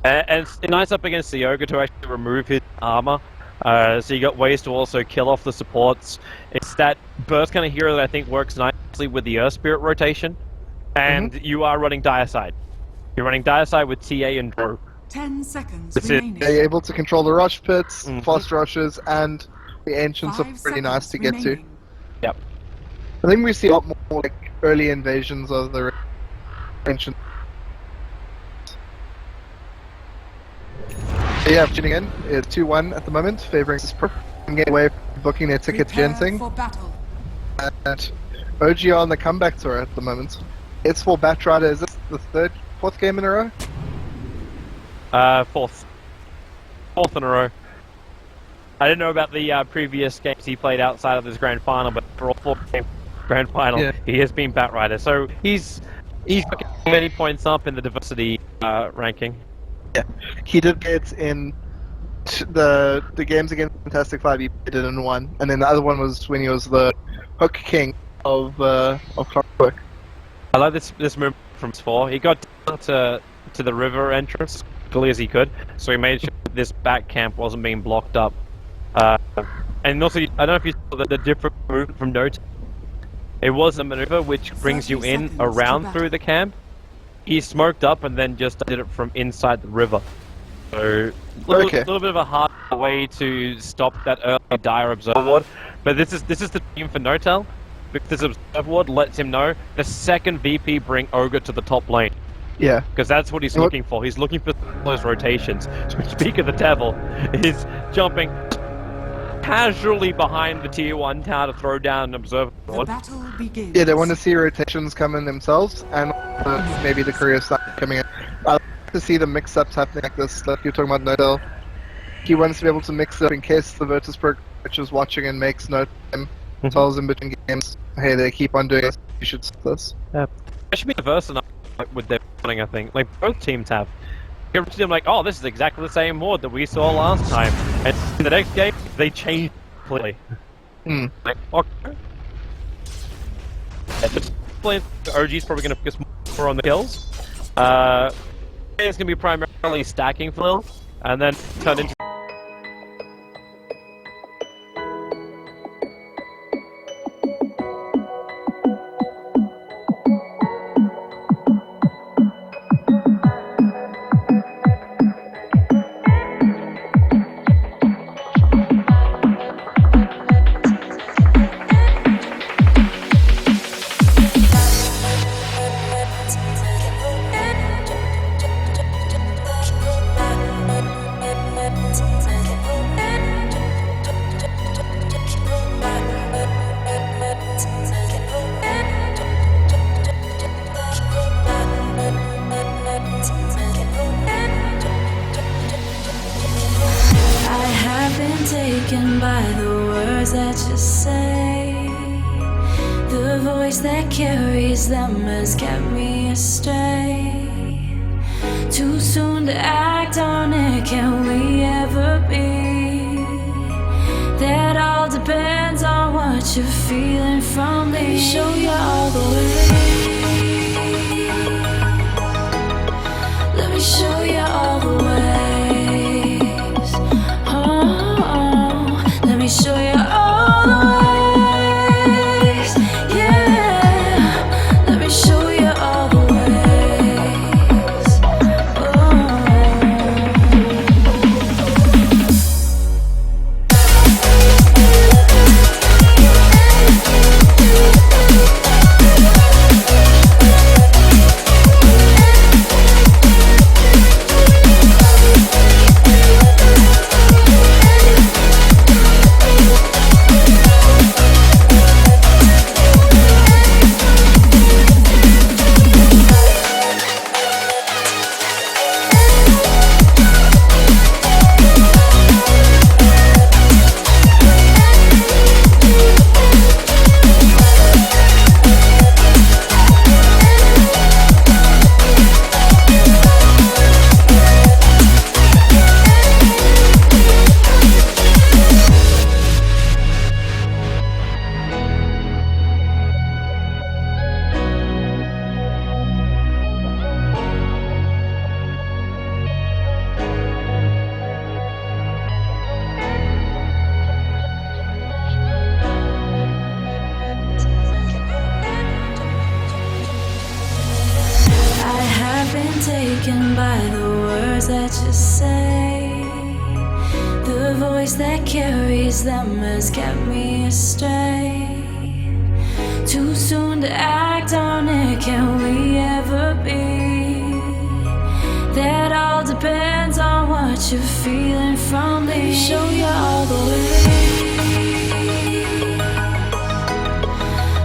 And it's nice up against the Ogre to actually remove his armor. So you got ways to also kill off the supports. It's that burst kind of hero that I think works nicely with the Earth Spirit rotation. And you are running Diacide. You're running Diacide with TA and Drew. 10 seconds That's remaining. They're able to control the rush pits, fast rushes, and the ancients are 5 pretty nice to get to. remaining. Yep. I think we see a lot more like early invasions of the ancient. Yeah, tuning in. It's 2-1 at the moment, favoring Spur. I'm getting away from booking their ticket to Prepare Ginseng. for battle. And OG are on the comeback tour at the moment. It's for Batrider. Is this the fourth game in a row? Fourth in a row. I didn't know about the previous games he played outside of this grand final, but for all 4 game grand final, he has been Batrider. So he's He's got many points up in the diversity ranking. Yeah, he did get in the games against Fantastic Five. He did it in one, and then the other one was when he was the Hook King of Clockwork. I like this move from 4. He got down to the river entrance as quickly as he could, so he made sure this back camp wasn't being blocked up. And also, I don't know if you saw the different move from Dota. It was a maneuver which brings you in around through the camp. He smoked up and then just did it from inside the river. So, little bit of a hard way to stop that early dire observer ward. But this is the team for Notel. Because this observer ward lets him know the second VP bring Ogre to the top lane. Yeah. Because that's what he's looking for. He's looking for those rotations. So Speak of the Devil is jumping casually behind the tier 1 tower to throw down an observer ward. The battle begins. Yeah, they want to see rotations come in themselves, and maybe the courier stuff coming in. I like to see the mix-ups happening like this, like you're talking about Notel. He wants to be able to mix up in case the Virtus Pro which is watching and makes note of him, tells him between games, hey, they keep on doing this, you should stop this. Yeah. It should be diverse enough with their running, I think. Like, both teams have. You're like, oh, this is exactly the same ward that we saw last time. And in the next game, they changed completely. Like, okay. Yeah, just playing OG's probably going to focus more on the kills. It's going to be primarily stacking Flil, and then turn into. Taken by the words that you say, the voice that carries them has kept me astray. Too soon to act on it, can we ever be? That all depends on what you're feeling from me. Let me show you all the way. Let me show you all the way. Let me show you all the ways, yeah. Let me show you all the ways. Taken by the words that you say, the voice that carries them has kept me astray. Too soon to act on it, can we ever be? That all depends on what you're feeling from me. Let me show you all the way.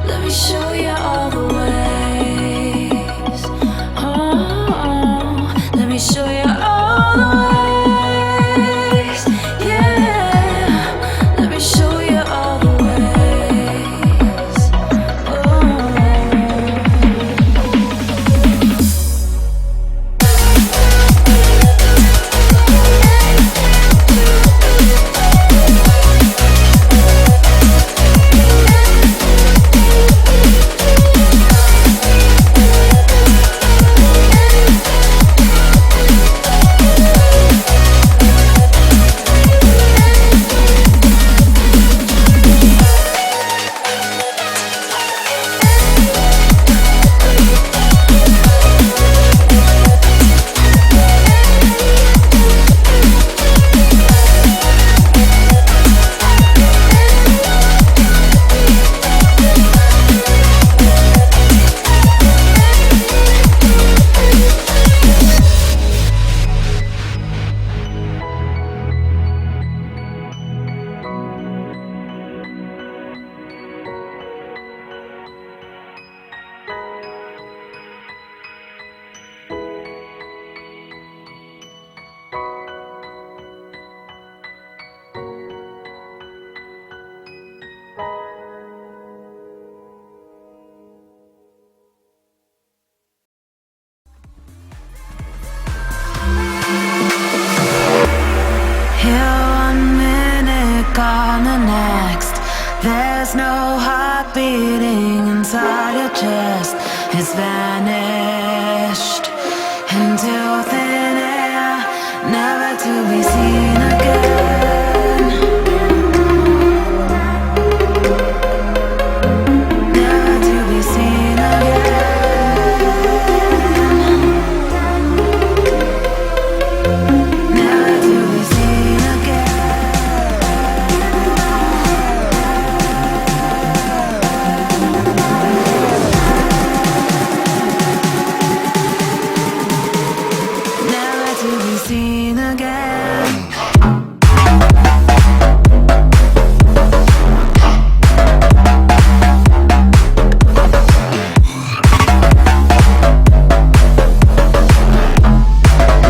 Let me show you all the way. Let me show you all the ways, yeah. Let me show you all the ways. beating inside your chest has vanished into thin air, never to be seen again. Never to be seen again. Never to be seen again. Never to be seen again.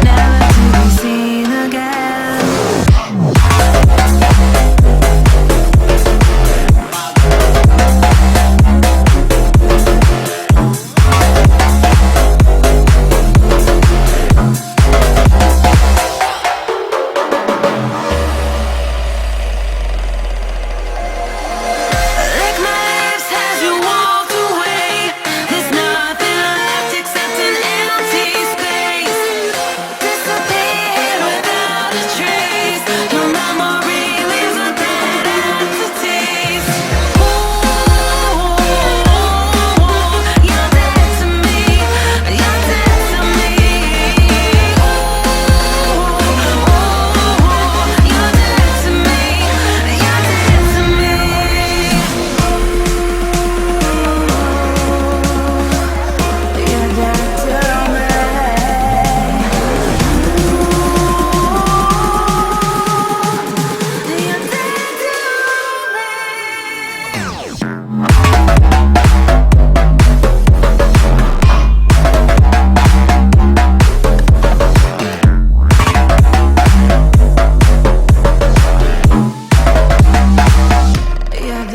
Never to be seen again. Lick my lips as you walk away. There's nothing left except an empty space. Disappeared without a trace. Your memory leaves a dead aftertaste. Ooh, you're dead to me. You're dead to me. Ooh, you're dead to me. You're dead to me. You're dead to me. You're dead to me. You're dead to You're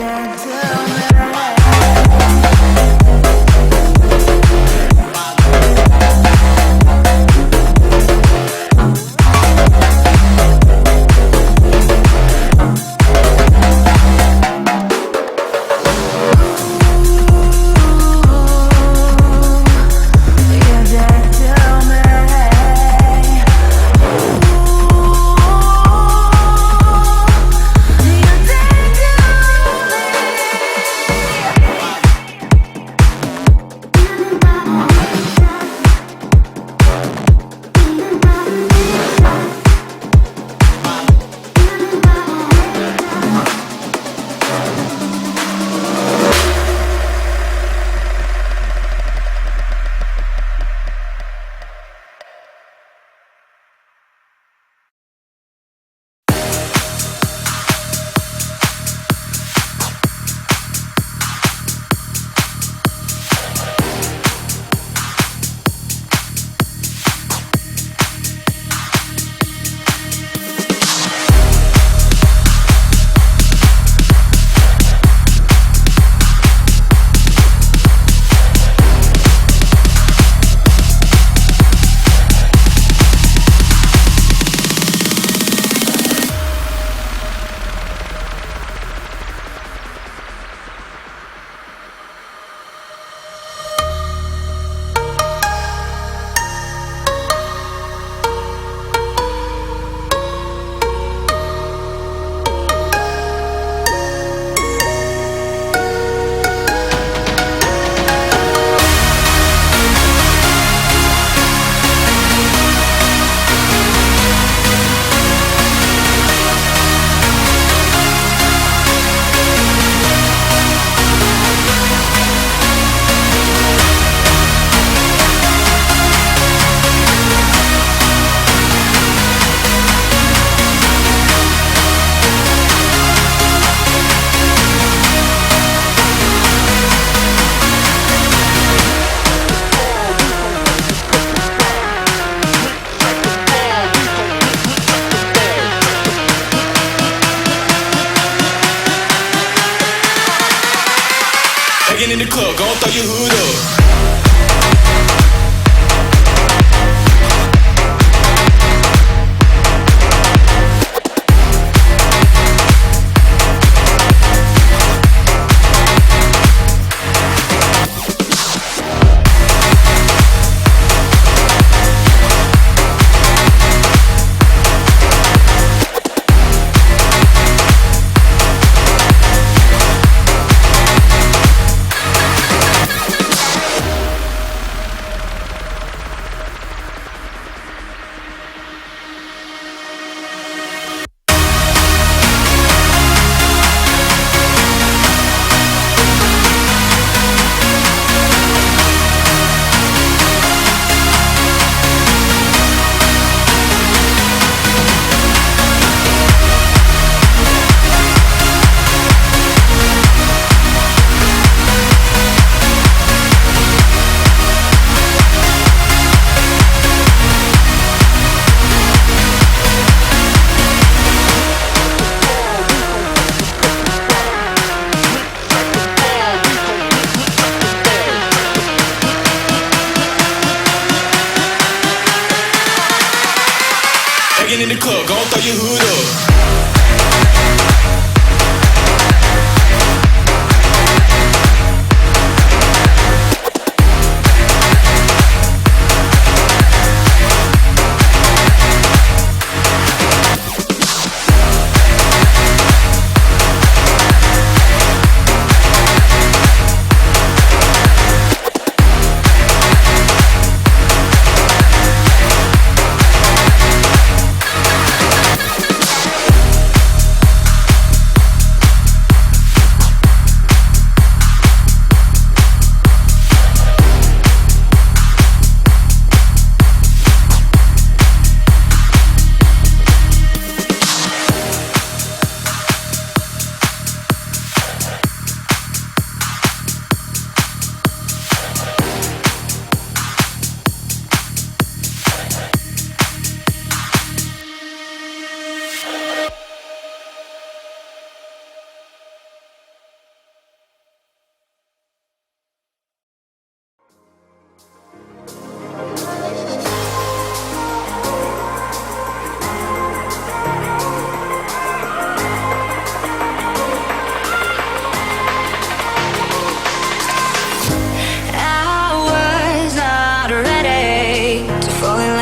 dead to me. You're dead Get in the club, gon' throw your hood up. in the club, gon' throw your hood up.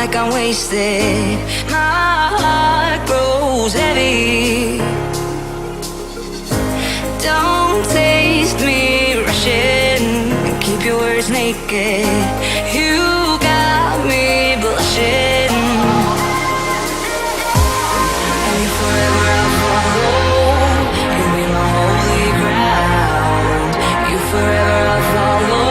Like I'm wasted, my heart grows heavy. Don't taste me rushing, keep your words naked. You got me blushing. And if forever I'll follow, you'll be my holy ground. You forever I'll follow.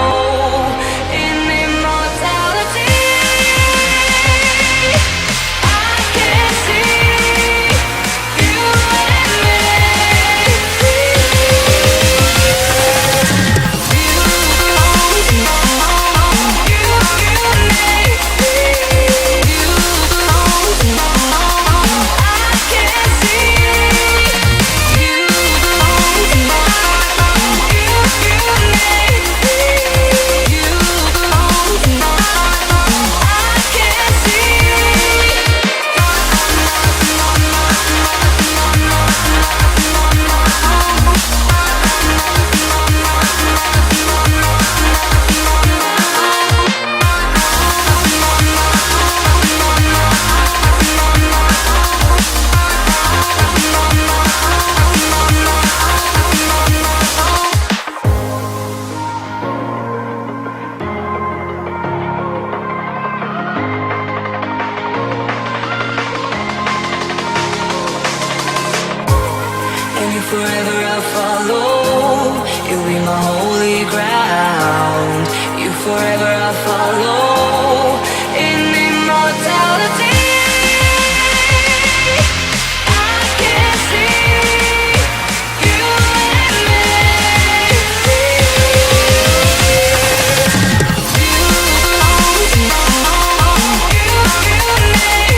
Forever I'll follow, you'll be my holy ground. You forever I'll follow, in immortality. I can see you and me. You belong to me. You belong to me.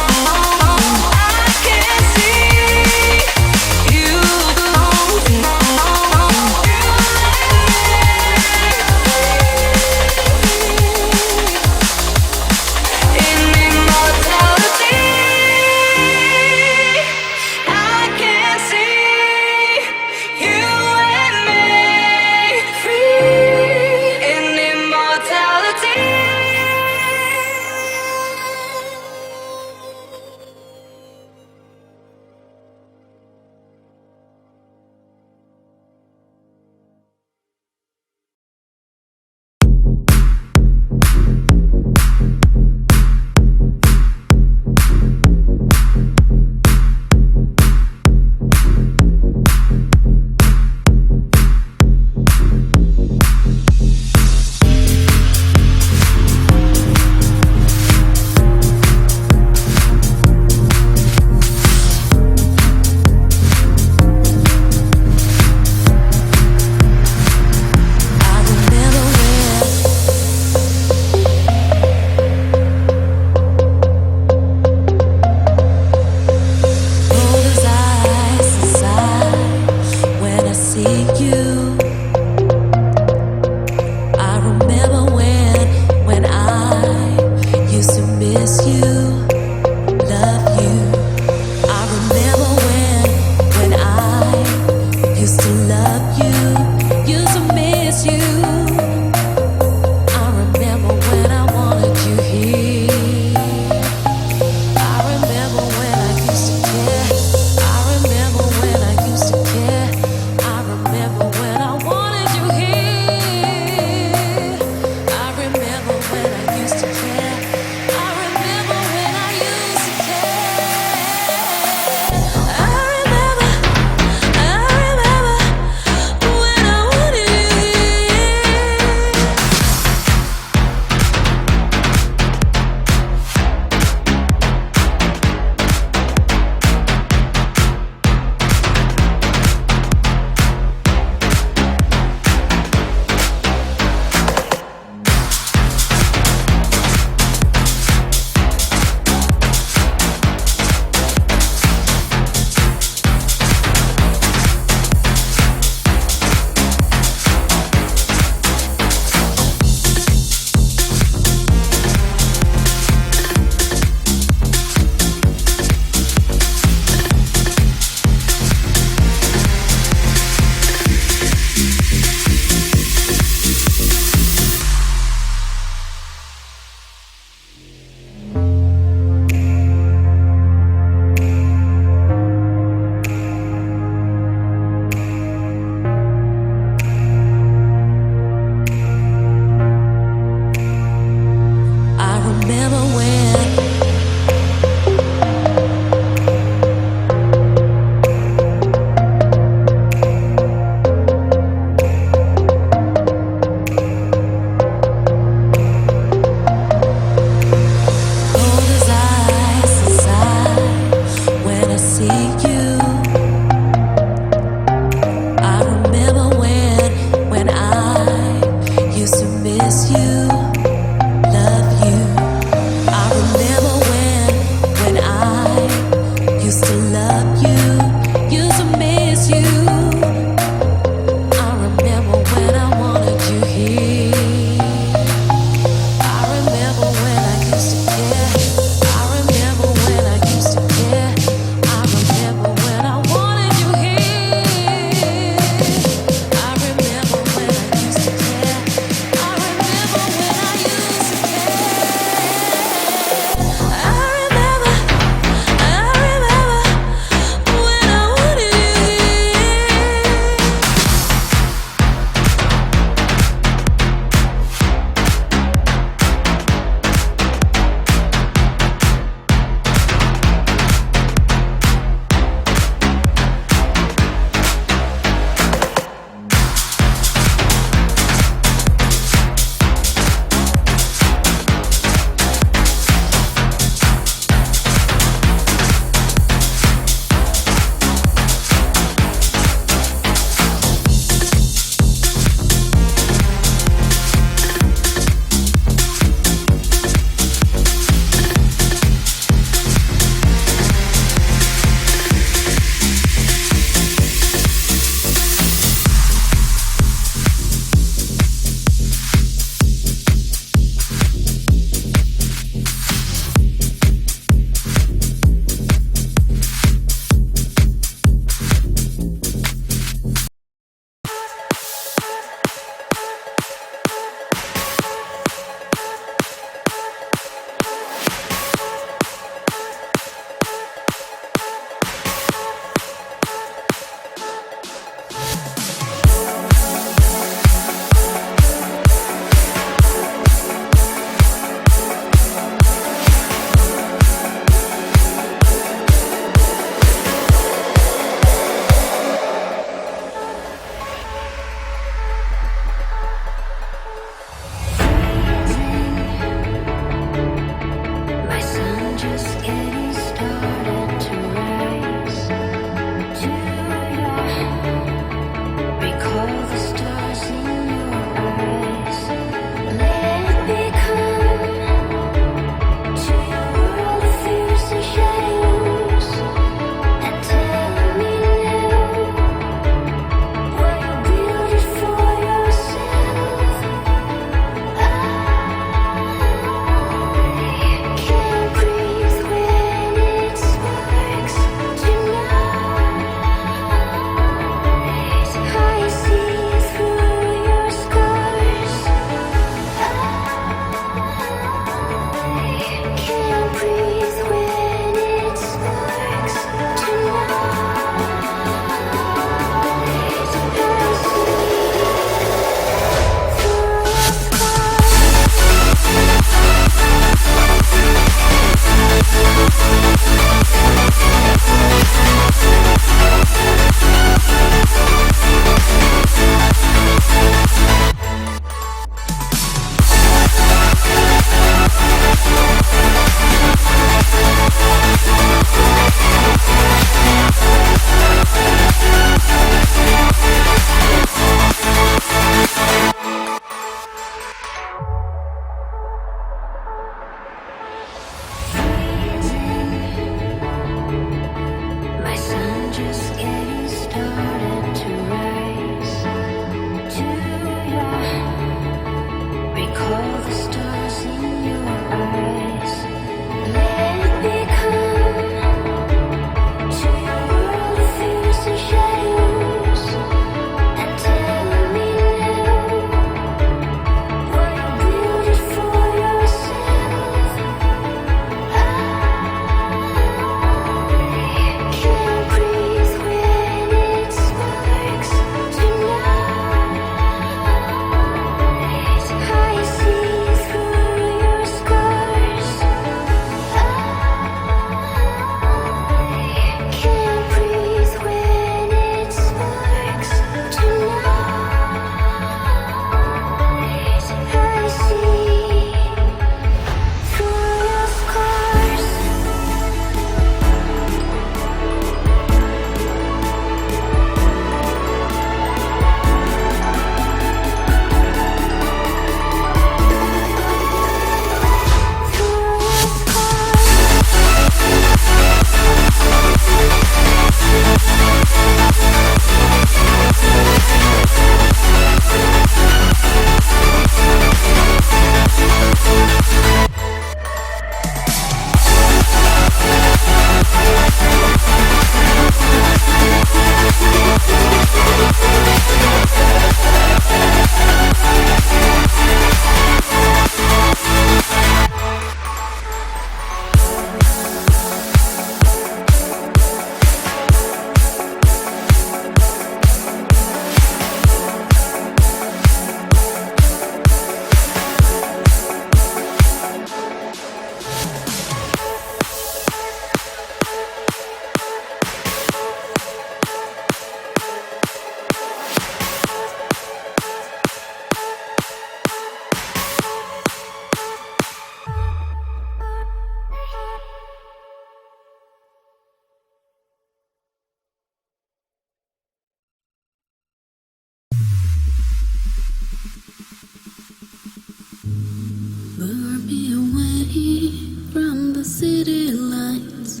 Lure me away from the city lights.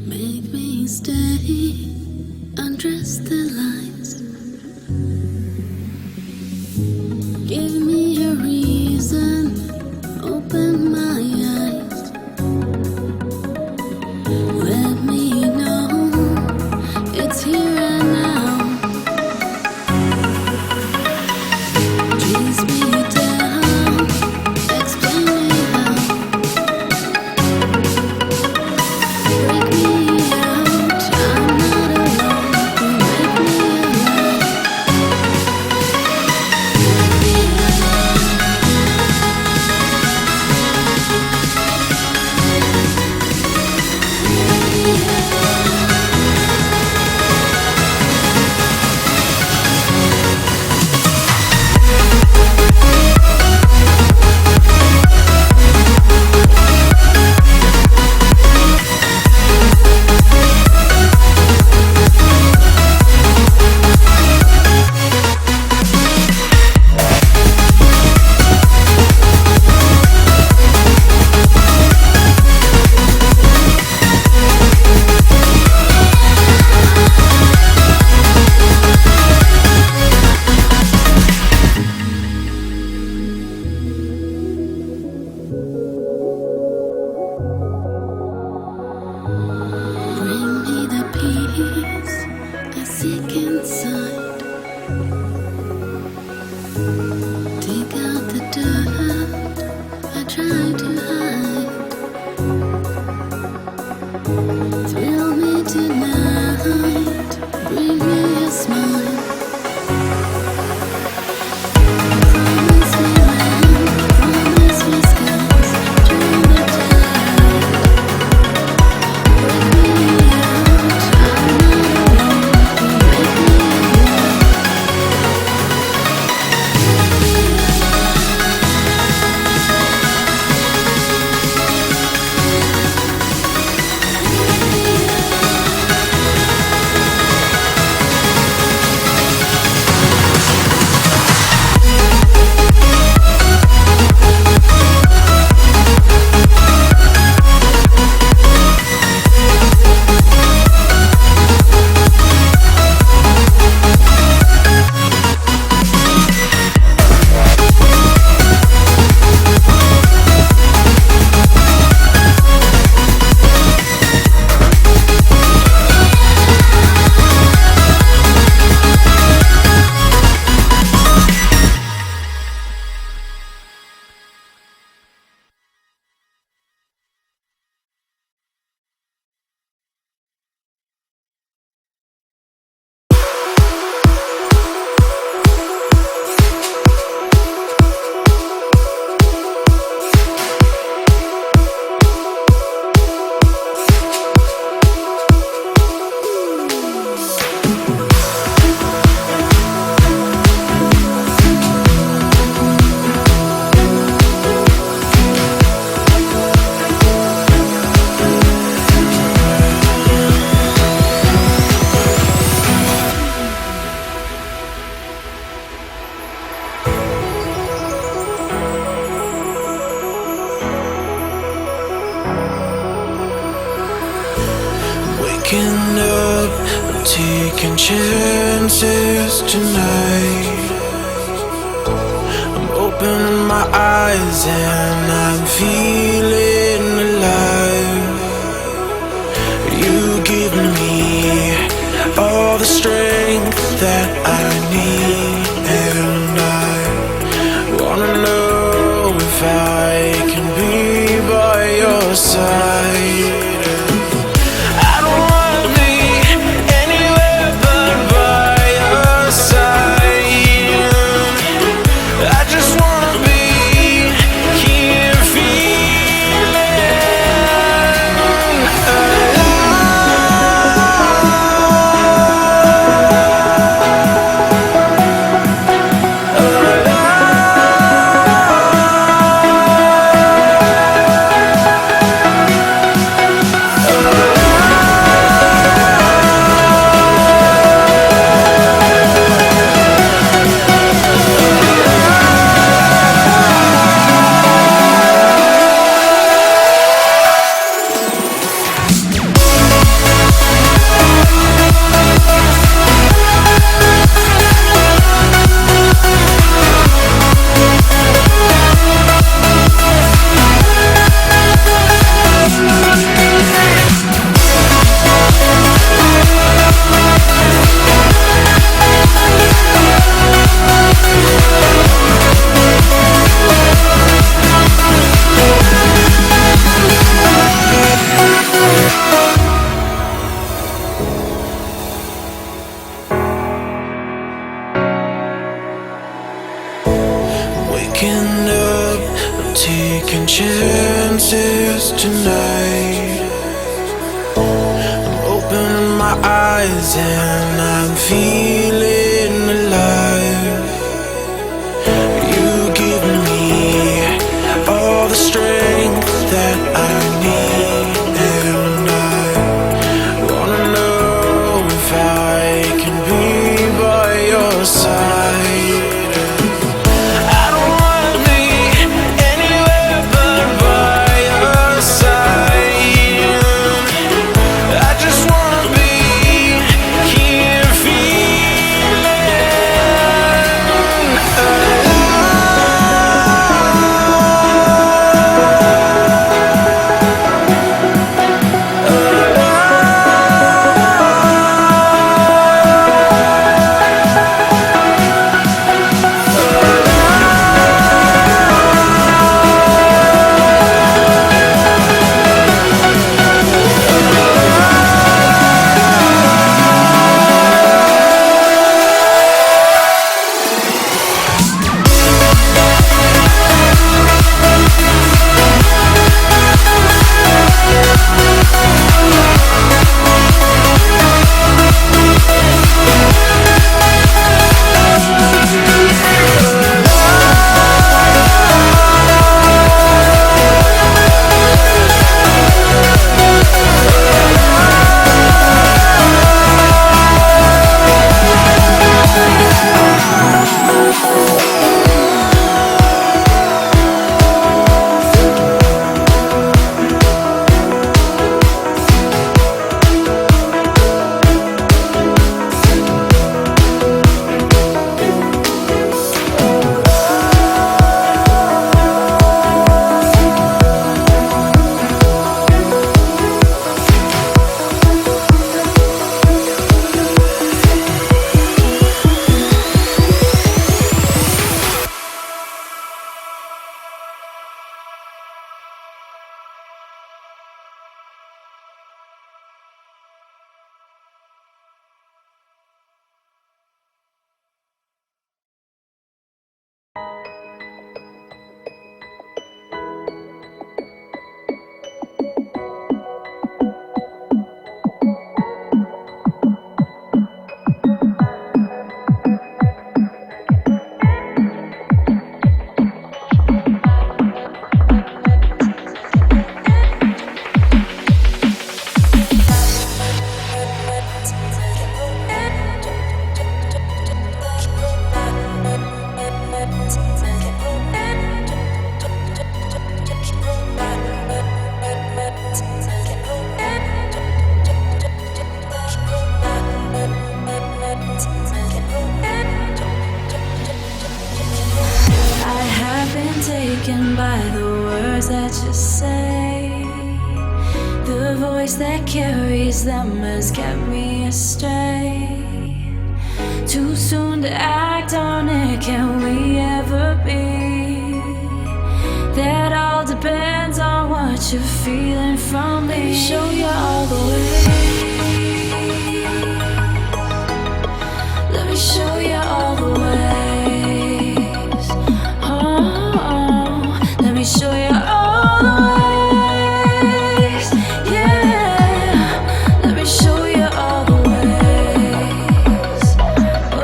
Make me stay, undress the lights. Give me a reason, open my eyes. Let me know it's here and now. Chase me down, explain me how. Break me out, I'm not alone. Make me alive. Bring me the peace I seek inside. Take out the dirt I try to hide. Thrill me tonight, bring me a smile. Promise me land, promise me skies. Turn the tide. Break me out, I'm not alone. Make me alive. Waking up, I'm taking chances tonight. I'm opening my eyes and I'm feeling alive. You give me all the strength that I need, and I wanna know if I can be by your side. taking chances tonight. I'm opening my eyes and I'm feeling alive. You give me all the strength that I need, and I wanna know if I can be by your side. I don't wanna be anywhere but by your side. I just wanna be here feeling Taken by the words that you say, the voice that carries them has kept me astray. Too soon to act on it, can we ever be? That all depends on what you're feeling from me. Show you all the way. Let me show you all the way. Let me show you all the ways, yeah. Let me show you all the ways. Oh.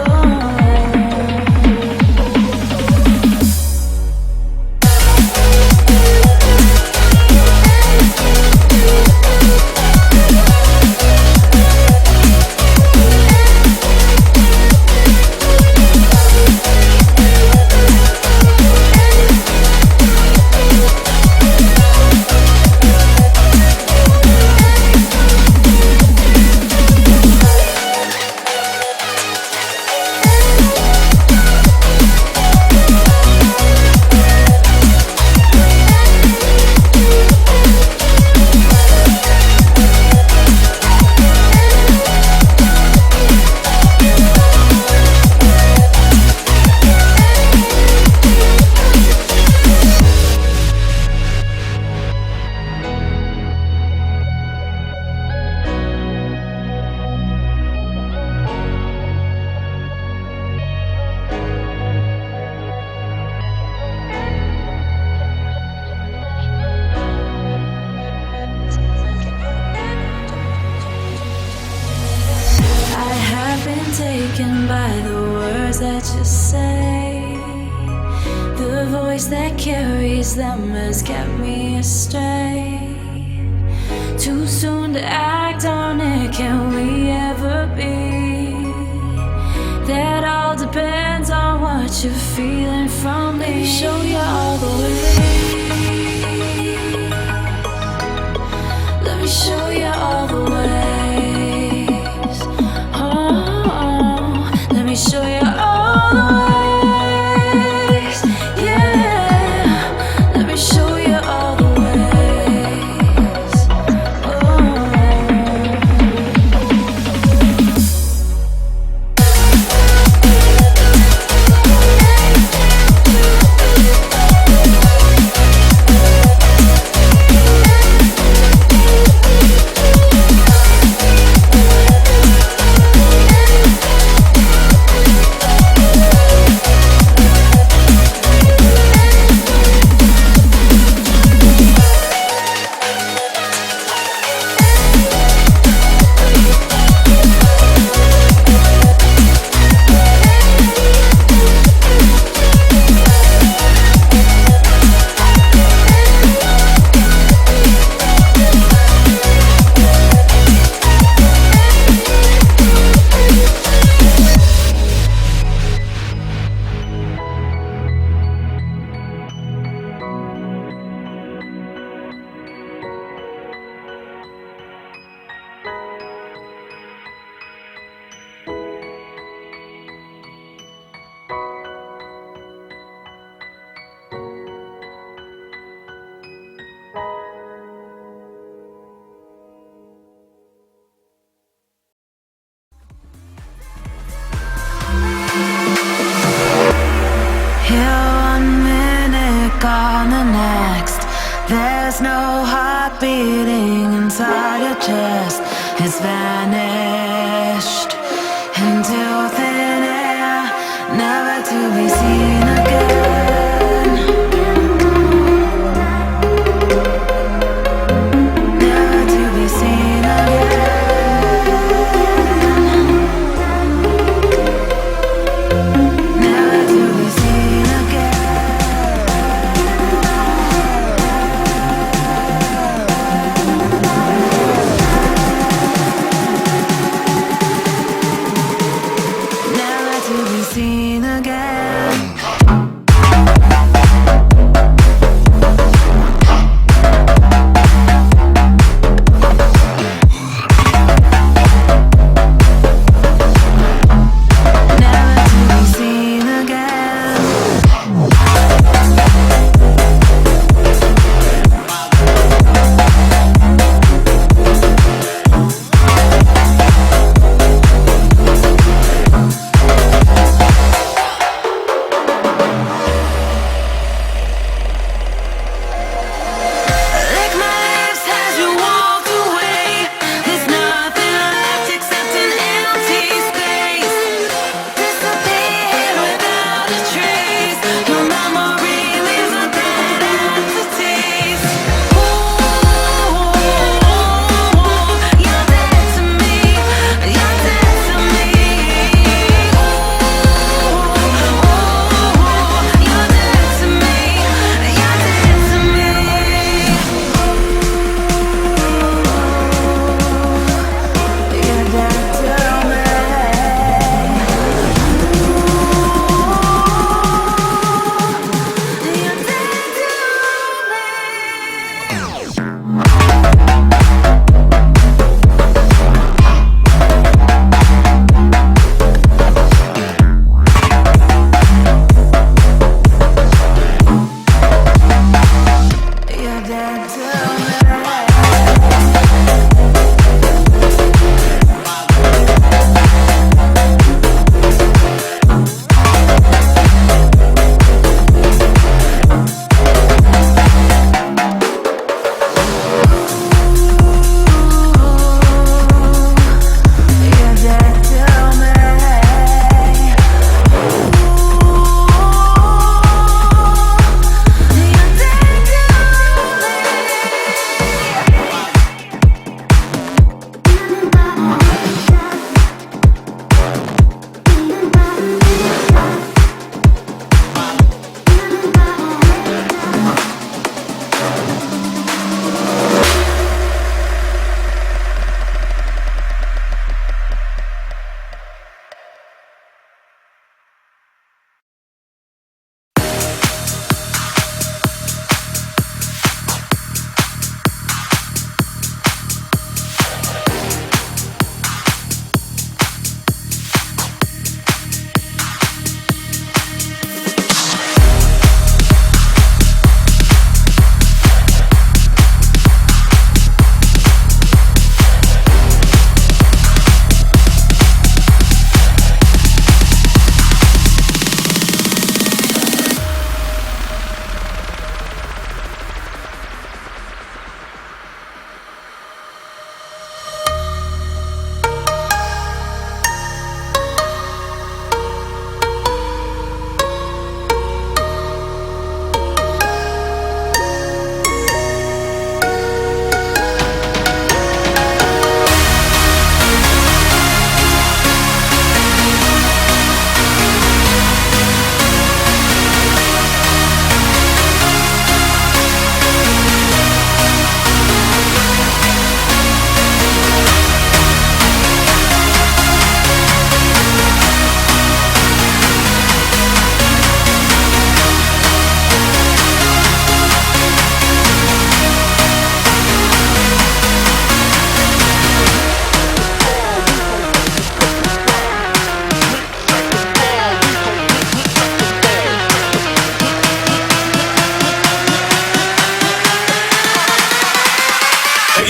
taken by the words that you say. The voice that carries them has kept me astray. Too soon to act on it, can we ever be? That all depends on what you're feeling from me. Let me show you all the way. Let me show you all the ways. Oh, let me show you all the ways. Yeah, let me show you all the ways. Oh. Here one minute, gone the next. There's no heart beating inside your chest. It's vanished into thin air, never to be seen again. Never to be seen again. Never to be seen again.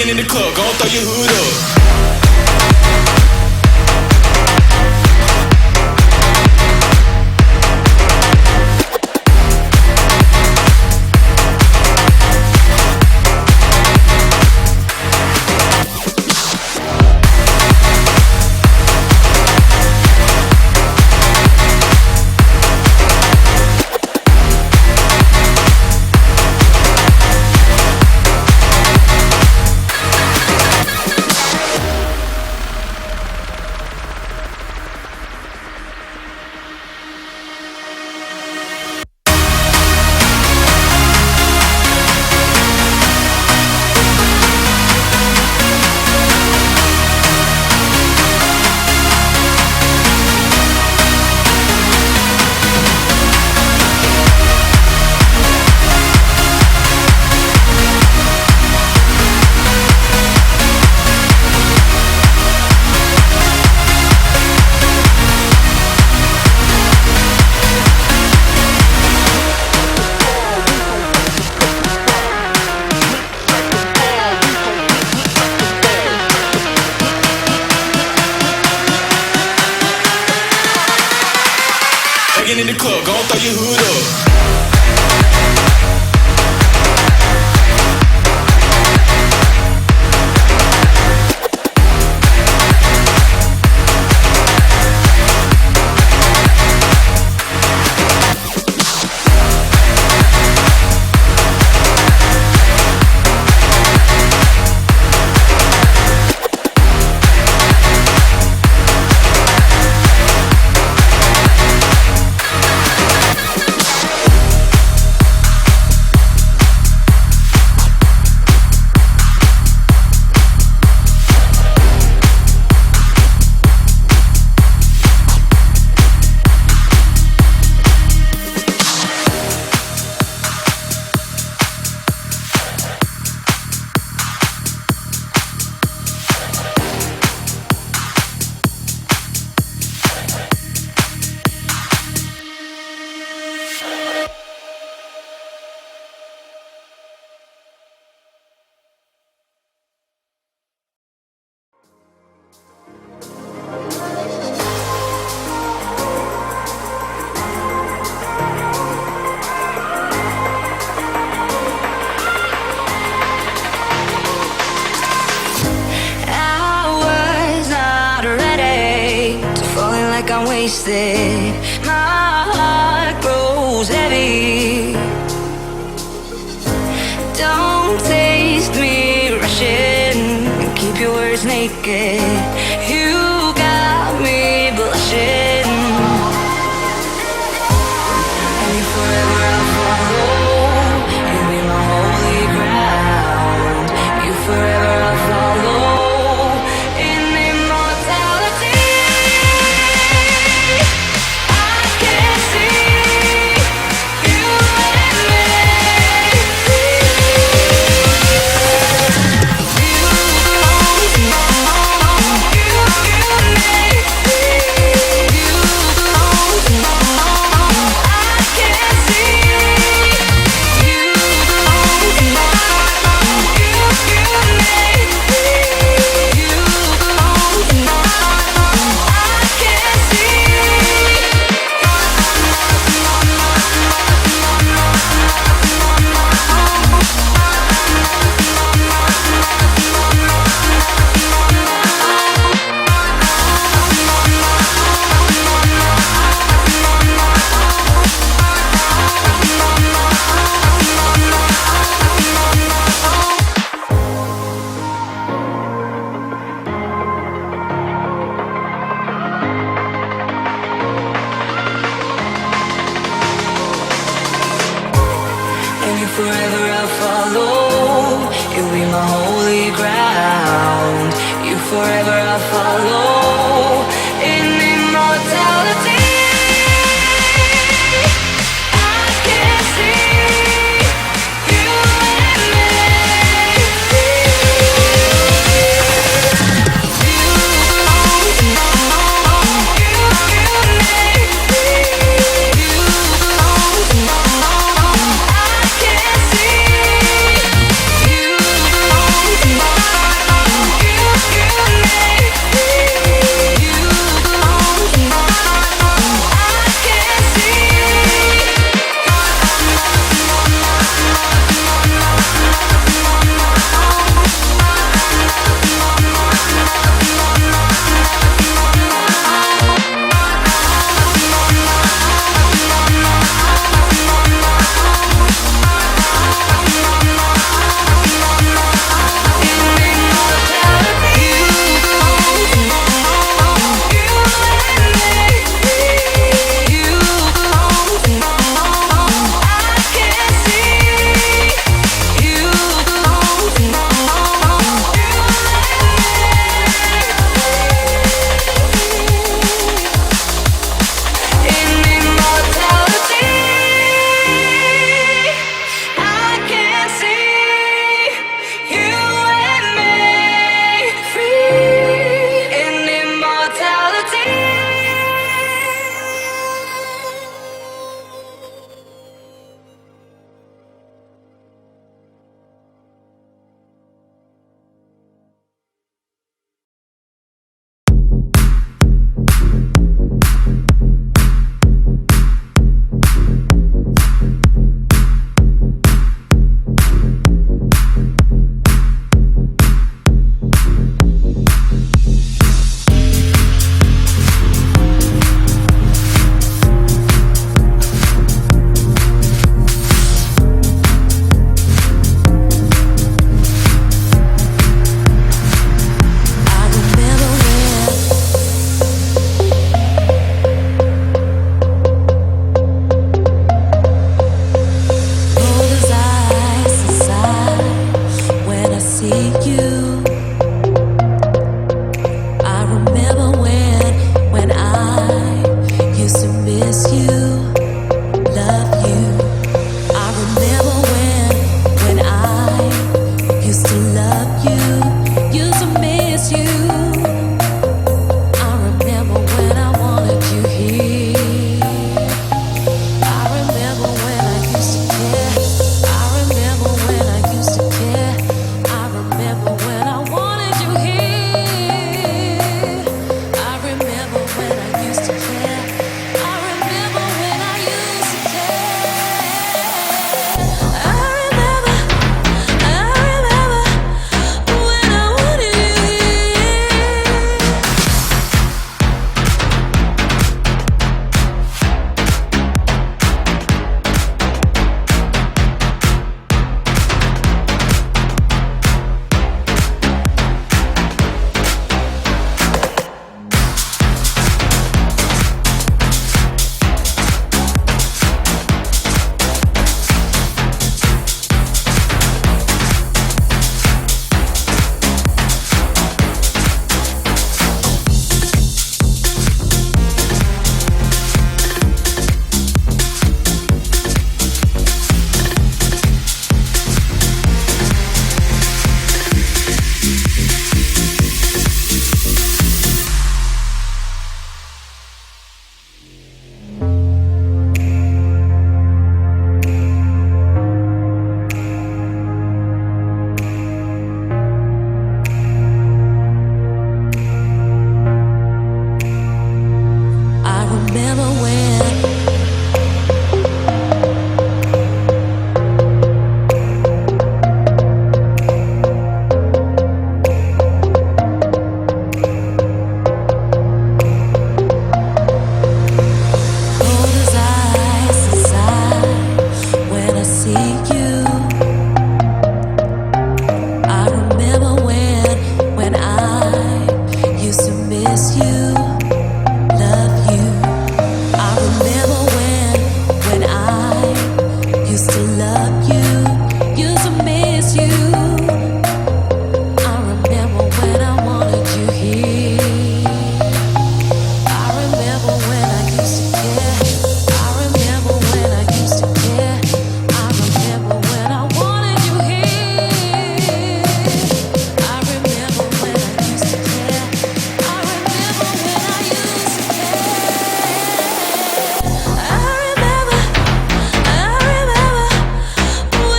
Begging in the club, gon' throw your hood up. Begging in the club, gon' throw your hood up. I'm wasted. My heart grows heavy. Don't taste me rushing. Keep your words naked. You got me blushing. And if forever I'll follow, you'll be my holy ground. You forever I'll follow. Forever I'll follow. You'll be my holy ground. You forever I'll follow. In immortality, I can see you and me. I can see you. Used to love you, used to miss you. I remember when I wanted you here. I remember when I used to care. I remember when I used to care. I remember when I wanted you here. I remember when I used to care. I remember when I used to care. I remember when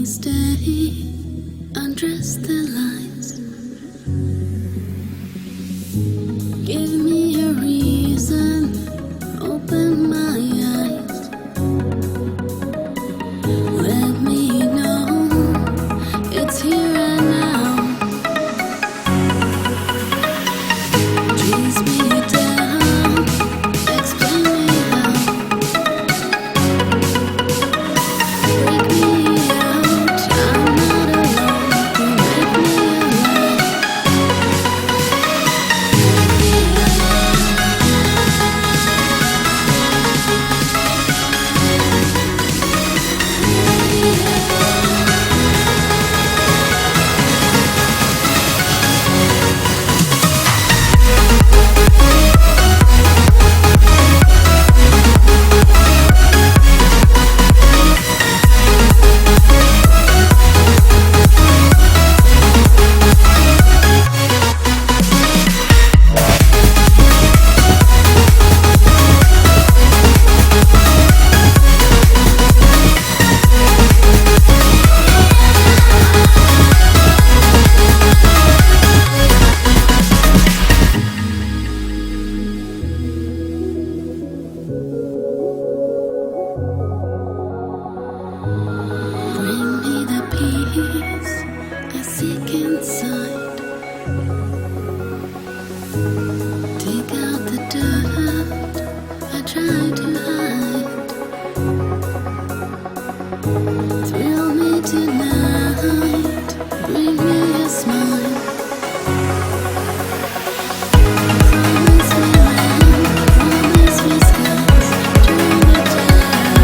me stay, undress the lights. Give me a reason, open my eyes. Let me know it's here and now. Chase me down, explain me how. Break me out, I'm not alone. You make me alive. Bring me the peace I seek inside. Take out the dirt I try to hide. Thrill me tonight. Bring me a smile. Promise me land, promise me skies. Turn the tide.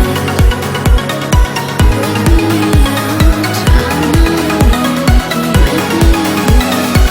Break me out, I'm not alone. Break me alive.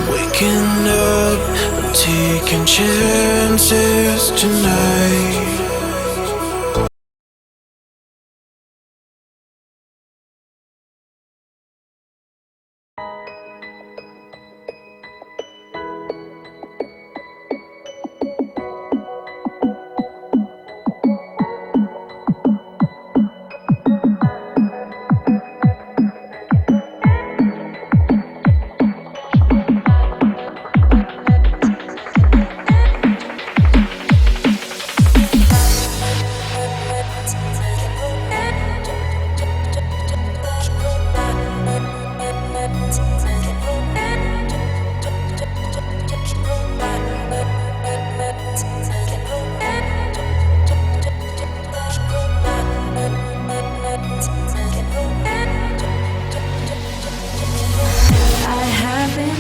Waking up, I'm taking chances tonight.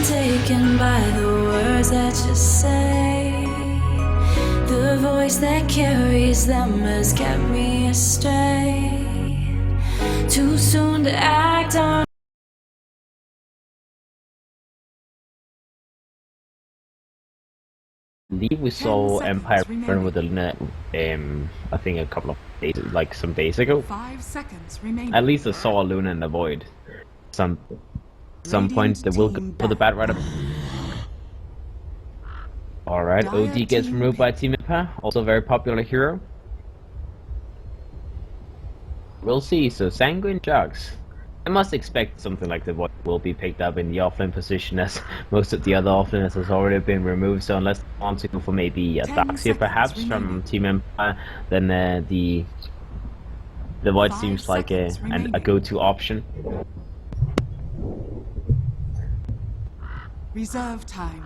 Taken by the words that you say, the voice that carries them has kept me astray. Too soon to act on believe we saw Empire burn with the Luna, I think a couple of days, like some days ago. 5 seconds remaining. At least I saw a Luna in the void. Some point they will go for the Bat Rider. Alright, OD gets removed by Team Empire, also a very popular hero. We'll see, so Sanguine Sharks. I must expect something like the void will be picked up in the offlane position, as most of the other offlaners has already been removed, so unless they want to go for maybe a Darkseer perhaps from Team Empire, then the void seems like a go-to option. Reserve time.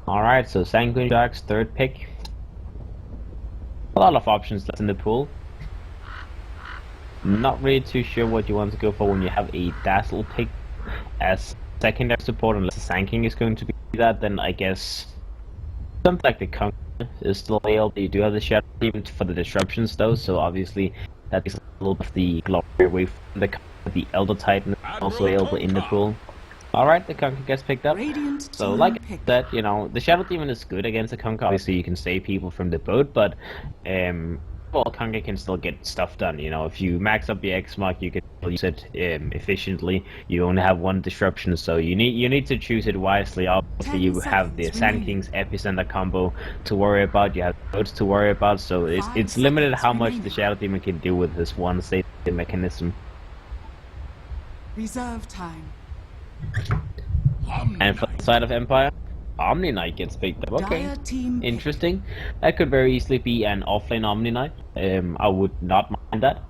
Alright, so Sanguine Sharks, third pick. A lot of options left in the pool. Not really too sure what you want to go for when you have a Dazzle pick as secondary support, unless the Sanking is going to be that, then I guess something like the Conqueror is still available. You do have the Shadow Demon for the disruptions though, so obviously that is a little bit of the glory away from the Elder Titan, also available in the pool. Alright, the Conqueror gets picked up. So like I said, you know, the Shadow Demon is good against the Conqueror. Obviously you can save people from the boat, but well, Conqueror can still get stuff done. You know, if you max up your X mark, you can use it efficiently. You only have one disruption, so you need to choose it wisely. Obviously you have the Sand King's Epicenter combo to worry about, you have boats to worry about, so it's limited how much the Shadow Demon can do with this one safety mechanism. Reserve time. And for the side of Empire, Omni Knight gets picked up. Okay, interesting. That could very easily be an offlane Omni Knight. I would not mind that.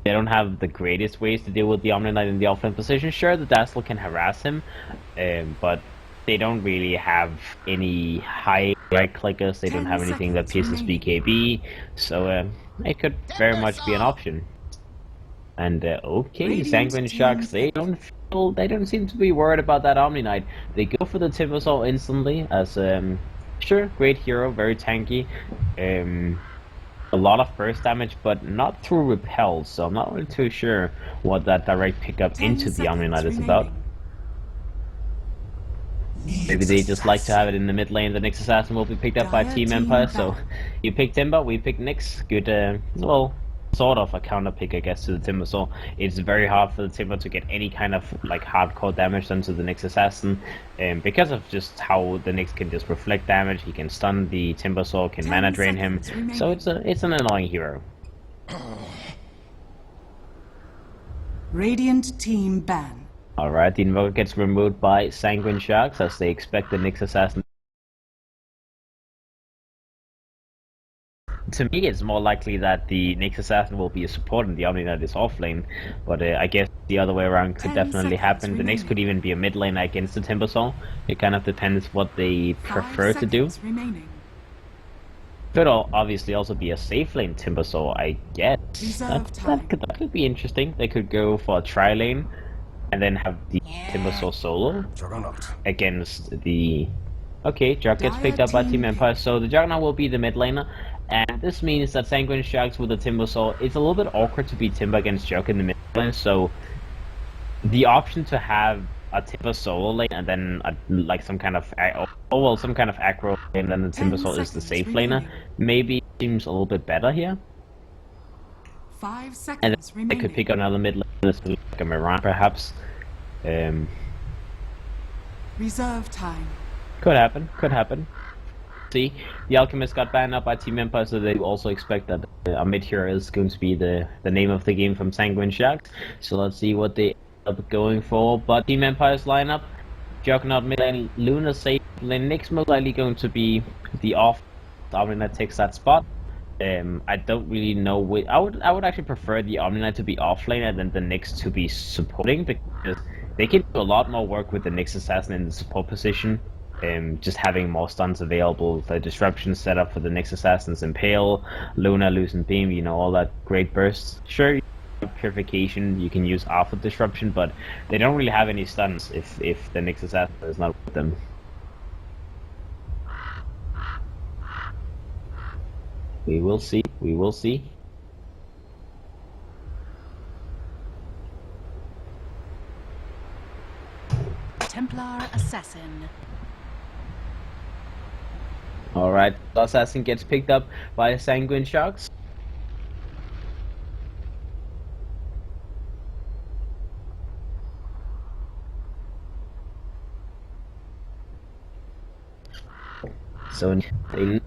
They don't have the greatest ways to deal with the Omni Knight in the offlane position. Sure, the Dazzle can harass him, but they don't really have any high right clickers. They don't have anything that pierces BKB, so it could very much be an option. And okay, Sanguine Sharks, they don't seem to be worried about that Omni Knight. They go for the Timbersaw instantly, as sure, great hero, very tanky, a lot of burst damage, but not through repel, so I'm not really too sure what that direct pickup into the Omni Knight is about. Maybe they just like to have it in the mid lane. The Nyx Assassin will be picked up by Team Empire, so you pick Timber, we pick Nyx. Good, well, sort of a counter pick, I guess, to the Timbersaw. It's very hard for the Timber to get any kind of like hardcore damage done to the Nyx Assassin, because of just how the Nyx can just reflect damage. He can stun the Timbersaw, can mana drain him, so it's an annoying hero. Radiant team ban. Alright, the Invoker gets removed by Sanguine Sharks, as they expect the Nyx Assassin. To me, it's more likely that the Nyx Assassin will be a support and the Omni Knight is offlane, but I guess the other way around could definitely happen. The Nyx could even be a mid lane against the Timbersaw. It kind of depends what they prefer to do. Could obviously also be a safe lane Timbersaw, I guess. That could be interesting. They could go for a tri lane and then have the Timbersaw solo against the... Okay, Jug gets picked up by Team Empire, so the Juggernaut will be the mid laner. And this means that Sanguine Sharks with the Timbersaw, it's a little bit awkward to beat Timber against Jug in the mid lane, so the option to have a Timber solo lane and then like some kind of aggro and then the Timbersaw is the safe laner, maybe seems a little bit better here. 5 seconds and then they could pick another mid laner, like a Miran perhaps. Reserve time. Could happen. See, the Alchemist got banned up by Team Empire, so they also expect that a mid hero is going to be the name of the game from Sanguine Sharks. So let's see what they end up going for. But Team Empire's lineup: Juggernaut mid lane, Luna safe lane, Nyx most likely going to be the off. Omni Knight takes that spot. I don't really know. I would actually prefer the Omni Knight to be off lane and then the Nyx to be supporting, because they can do a lot more work with the Nyx Assassin in the support position. Just having more stuns available, the disruption set up for the Nyx Assassin's Impale, Luna, Lucent Beam, you know, all that great bursts. Sure, Purification you can use after disruption, but they don't really have any stuns if the Nyx Assassin is not with them. We will see. Templar Assassin. Alright, Assassin gets picked up by Sanguine Sharks. So in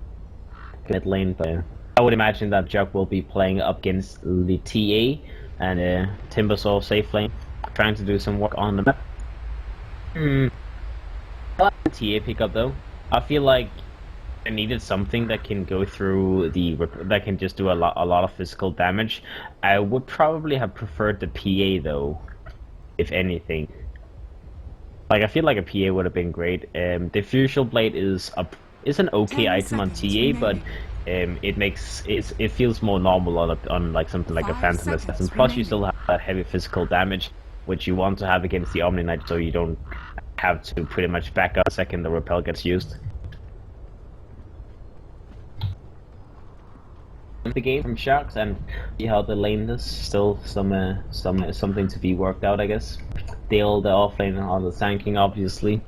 mid lane player. I would imagine that Jug will be playing up against the TA and Timbersaw safe lane, trying to do some work on the map. I like the TA pickup though. I feel like I needed something that can go through that can just do a lot of physical damage. I would probably have preferred the PA though, if anything. Like I feel like a PA would have been great. The Fusional Blade is an okay item on TA, but it feels more normal on like something like a Phantom Assassin. Plus, you still have that heavy physical damage, which you want to have against the Omni Knight, so you don't have to pretty much back up the second the repel gets used. The game from Sharks and see how the lane is. Still something to be worked out, I guess. The offlane on the tanking, obviously.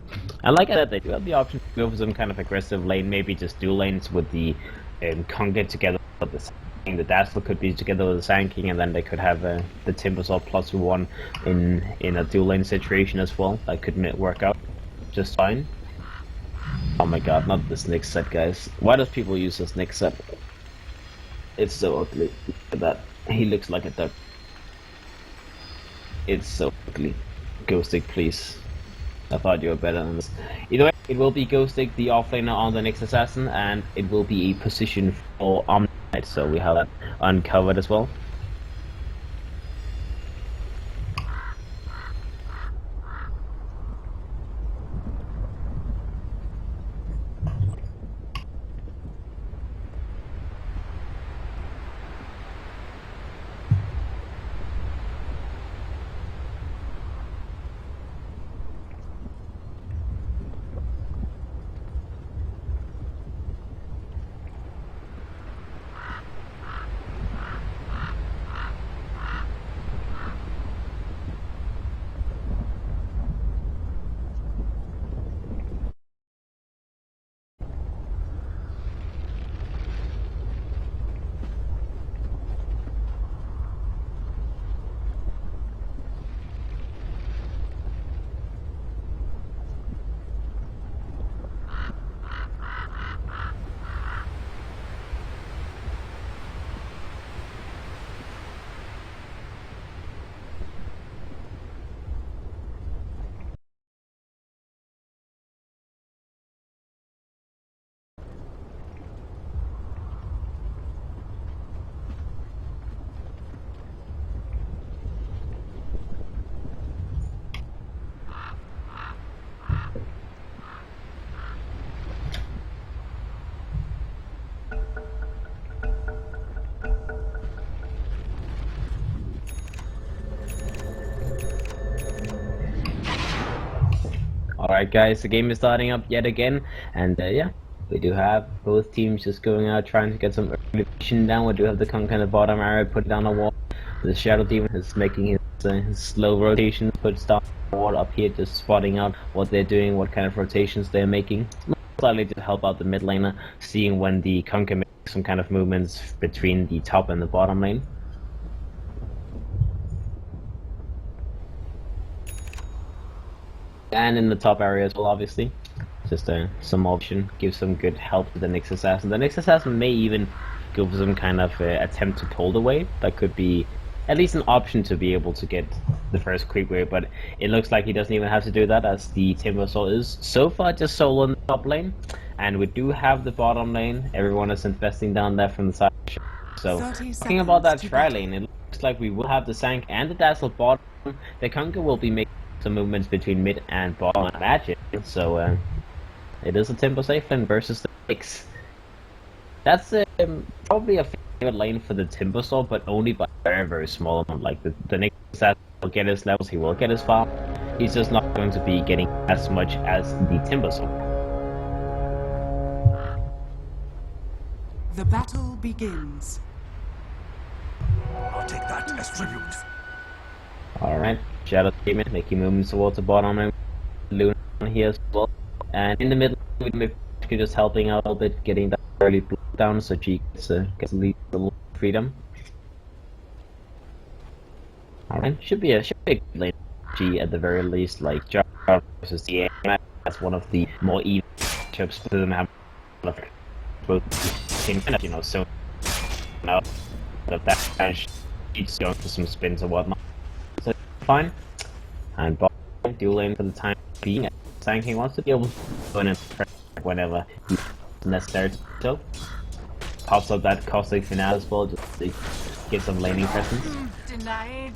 And like I said, they do have the option to go for some kind of aggressive lane, maybe just dual lanes with the Conga together with the Sanking. The Dazzler could be together with the Sanking, and then they could have the Timbersaw +1 in a dual lane situation as well. That could work out just fine. Oh my god, not this Nick set, guys. Why does people use this Nick set? It's so ugly. Look at that. He looks like a duck. It's so ugly. Ghostic, please. I thought you were better than this. Either way, it will be Ghostic, the offlaner on the next assassin, and it will be a position for Omni Knight, so we have that uncovered as well. Alright guys, the game is starting up yet again, and yeah, we do have both teams just going out trying to get some early vision down. We do have the Conk in the bottom area, put it down the wall. The Shadow Demon is making his slow rotation, puts down the wall up here, just spotting out what they're doing, what kind of rotations they're making. Slightly to help out the mid laner, seeing when the Conk makes some kind of movements between the top and the bottom lane. And in the top area as well, obviously. Just some option, give some good help to the next assassin. The next assassin may even go for some kind of attempt to pull the wave. That could be at least an option to be able to get the first creep wave, but it looks like he doesn't even have to do that, as the Timbersaw is so far just solo in the top lane. And we do have the bottom lane. Everyone is investing down there from the side. So, talking about that tri lane, it looks like we will have the Sank and the Dazzle bottom. The Conker will be making some movements between mid and bottom, I imagine. So it is a tempo safe lane versus the Mix. That's probably a favorite lane for the Timbersaw, but only by a very, very small amount. Like the next assassin will get his levels, he will get his farm. He's just not going to be getting as much as the Timbersaw. The battle begins. I'll take that as tribute. Alright, Shadow Demon making movements towards the bottom lane. Luna here as well. And in the middle, we're just helping out a little bit, getting that early blue down so she gets a little freedom. Alright, should be a good lane G at the very least, like Jar versus the A. That's one of the more even chips, but doesn't have a lot of both, you know, so now that she's going for some spins or whatnot. So fine. And bot dual lane for the time being. Tanking wants to be able to go in and whenever he's necessary. So pops up that costly finale as well, just to get some laning presence. Denied.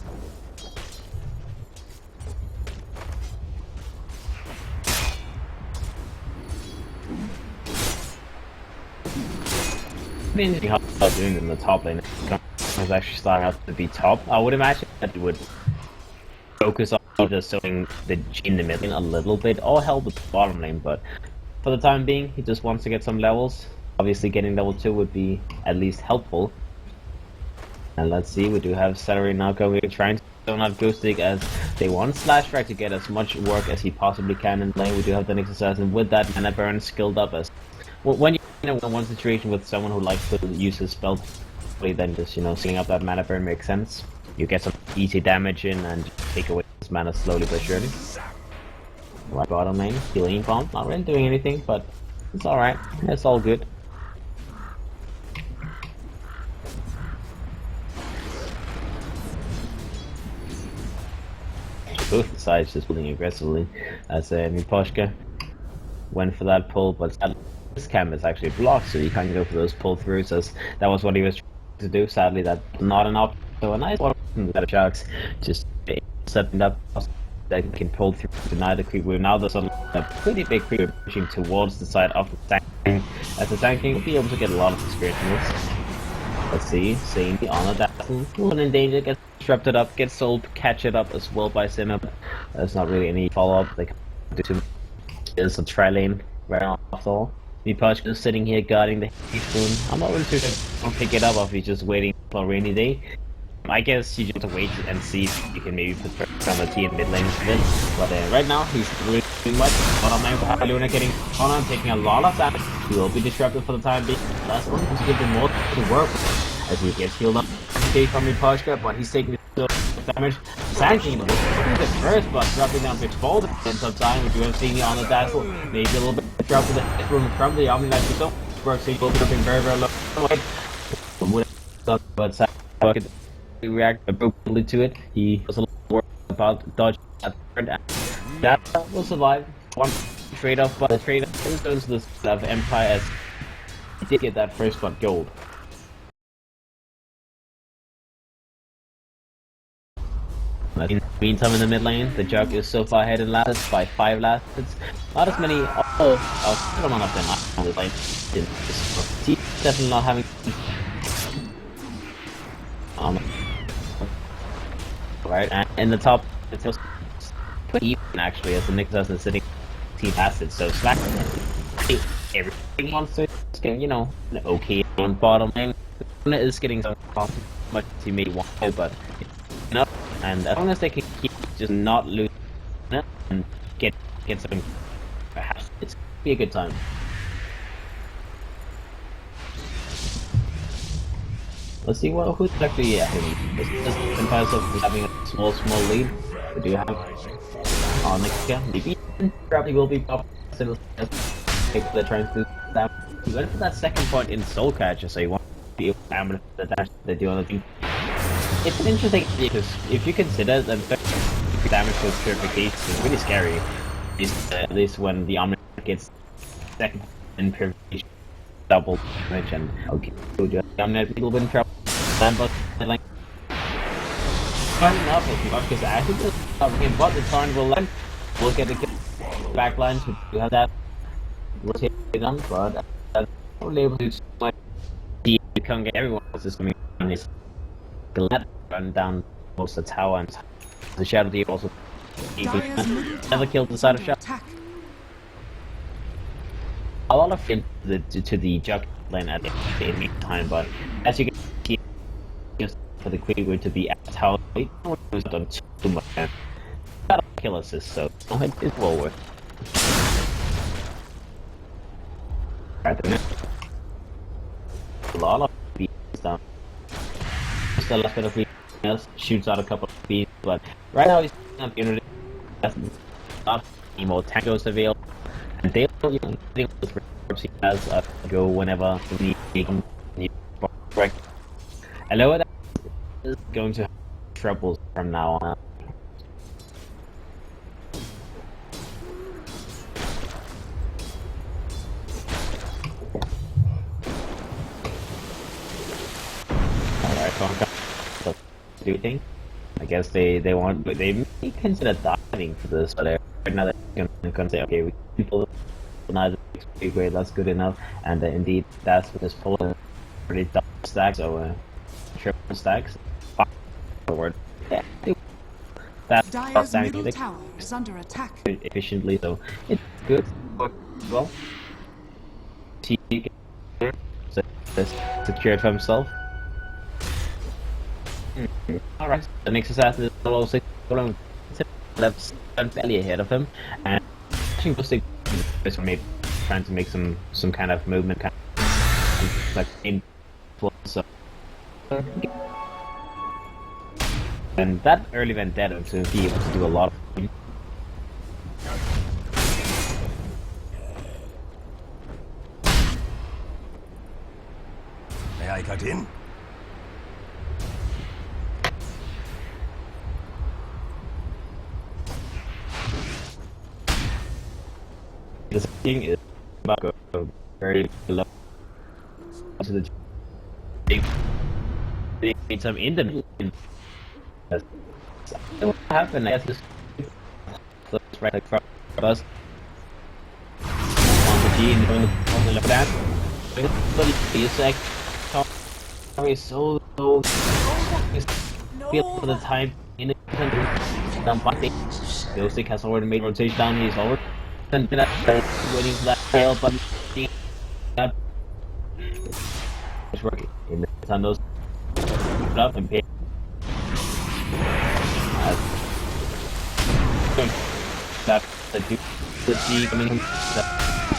Interesting how they're doing in the top lane. It's actually starting out to be top. I would imagine that it would focus on just sowing the G in the mid lane a little bit, or help with the bottom lane, but for the time being, he just wants to get some levels. Obviously, getting level 2 would be at least helpful. And let's see, we do have Celery now going, trying to zone out Ghost Dig as they want Slashback to get as much work as he possibly can in lane. We do have the next assassin with that mana burn skilled up as when you know, in one situation with someone who likes to use his spell, then just, you know, setting up that mana burn makes sense. You get some easy damage in and take away his mana slowly but surely. Right bottom lane, healing bomb, not really doing anything, but it's alright, it's all good. Both sides just building aggressively as Miposhka went for that pull, but this cam is actually blocked, so you can't go for those pull throughs, as that was what he was trying to do. Sadly, that's not an option. So a nice one from the Sharks, just setting up that can pull through to deny the creep wave. Now there's a pretty big creep wave pushing towards the side of the tanking, as the tanking will be able to get a lot of experience from this. Let's see, seeing the honor that one in danger, gets disrupted up, gets sold, catch it up as well by Sinner. There's not really any follow-up, they can do too much. There's a tri lane right off all. Miposhka is sitting here guarding the heat spoon. I'm not really sure if he'll pick it up or if he's just waiting for a rainy day. I guess you just have to wait and see if you can maybe put pressure on the T in mid lane instead. But right now, he's really doing much. Bottom lane for Luna getting on and taking a lot of damage. He will be disrupted for the time being. That's going to give him more to work with as he gets healed up. Okay, from Miposhka, but he's taking damage. Sanking the first, but dropping down pitch fold in some time. We do have seen on the dazzle. Maybe a little bit of drop to the room from the Omni that you don't work, so he will be looking very, very low. But Sanking react appropriately to it. He was a little worried about dodge at third, and that will survive. One trade-off, but the trade-off goes to the side of Empire as he did get that first spot gold. In the meantime, in the mid lane, the Jug is so far ahead in lasts by 5 lasts. Not as many. Oh, I don't know of them on the lane. He's definitely not having. Right, and in the top, it's just pretty even actually, as the Nick Assassin is sitting team acid. So Slack, everything wants to get, you know, an okay on bottom lane. It is getting so much as he may want to, but enough. And as long as they can keep just not losing it and get something, perhaps it's gonna be a good time. Let's see who's actually this Empire is having a small lead. We do have Nika. Maybe probably will be top. So they're trying to do that. He went for that second point in Soul Catcher, so you want to be able to damage the dash they do on the team. It's interesting because if you consider that damage with purification is really scary, at least when the Omni gets second in purification, double damage, and okay, so the Omni a little bit in trouble. But like, fun enough, because actually just but the turn will land. We'll get the backlines to have that rotate on, but I'm not able to do so much. You can't get everyone else is coming on this. Let run down most of the tower, and the Shadow Deep also never killed the side of Shadow. A lot of hit to the Jug lane at the meantime, but as you can see, just for the quick way to be at tower, it was done too much. got a kill assist, so it's well worth it. Right there. A lot of beats down. Just a last bit of beats, shoots out a couple of beats, but right now he's not unity. That's not any more tangos available. And they don't even think those rewards he has go whenever we need break. I know that is going to have troubles from now on. Alright, so do you think? I guess they may consider diving for this, but right now they're gonna say, okay, we can pull neither great, that's good enough, and indeed that's what this pull already double stacks, so triple stacks. Forward. Yeah, that's Dire's middle tower is under attack. Efficiently, so it's good. Well, he secured for himself. Alright, the next assassin is below 6 left barely ahead of him, and I think this one maybe trying to make some kind of movement, kind of like in so. And that early vendetta to be able to do a lot of. May I cut in? This thing is about to go very low to the. They need some in the. What happened? I guess this right like from us on the G and on the left hand. It's like so feel for the time in it. Ghostic has already made rotation down. He's already waiting for that tail, but it's working in the Sandos. Up and pay. That the G coming from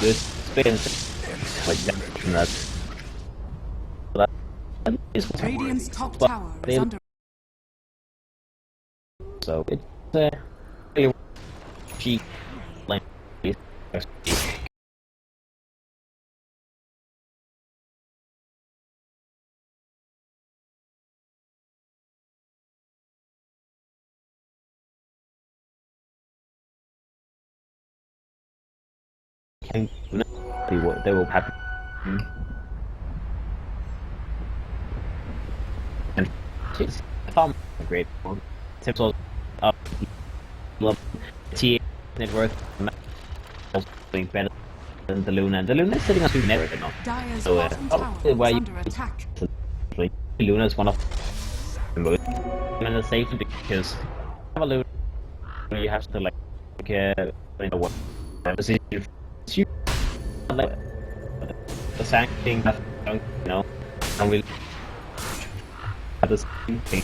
this space like that, and that is Radiant's top tower is under. So it's G like they will happen. And it's a great one. Tips up T net worth doing better than the Luna. And the Luna is sitting on 2 net worth now. Dire's So bottom tower is why under attack. Luna is one of the most and the safety because have a Luna you have to like you know what you like the same thing that you know don't really have the same thing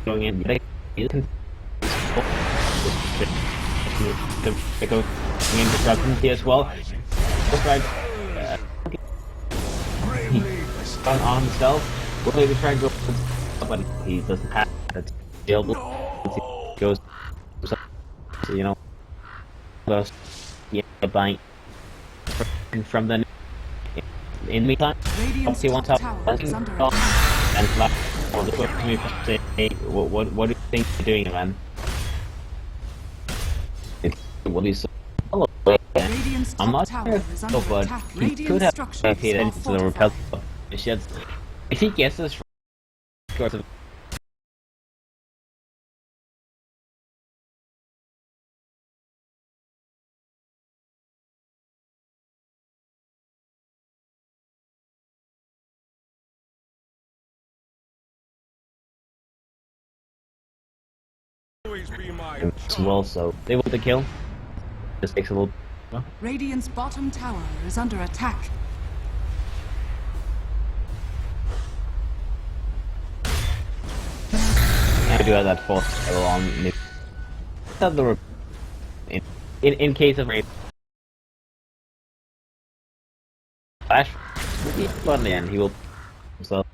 going in like you can go in disruption here as well. That's right. On himself. Will maybe try and go but he doesn't have that skill. He goes so, you know goes buying from the in the meantime he wants out and flat on the quick to me say hey what do you think you're doing man? What is I'm not sure but he could have paid into the repel missions. If he gets this course of as well, so they want the kill. Just takes a little. Radiant's bottom tower is under attack. I do have that force level on me. have the in case of a flash, but in the end he will himself.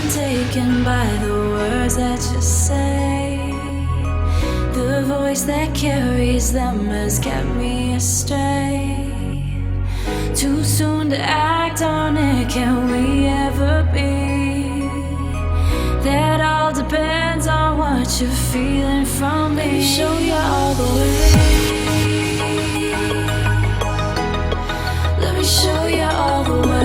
Taken by the words that you say, the voice that carries them has kept me astray. Too soon to act on it, can we ever be? That all depends on what you're feeling from me. Let me show you all the way. Let me show you all the way.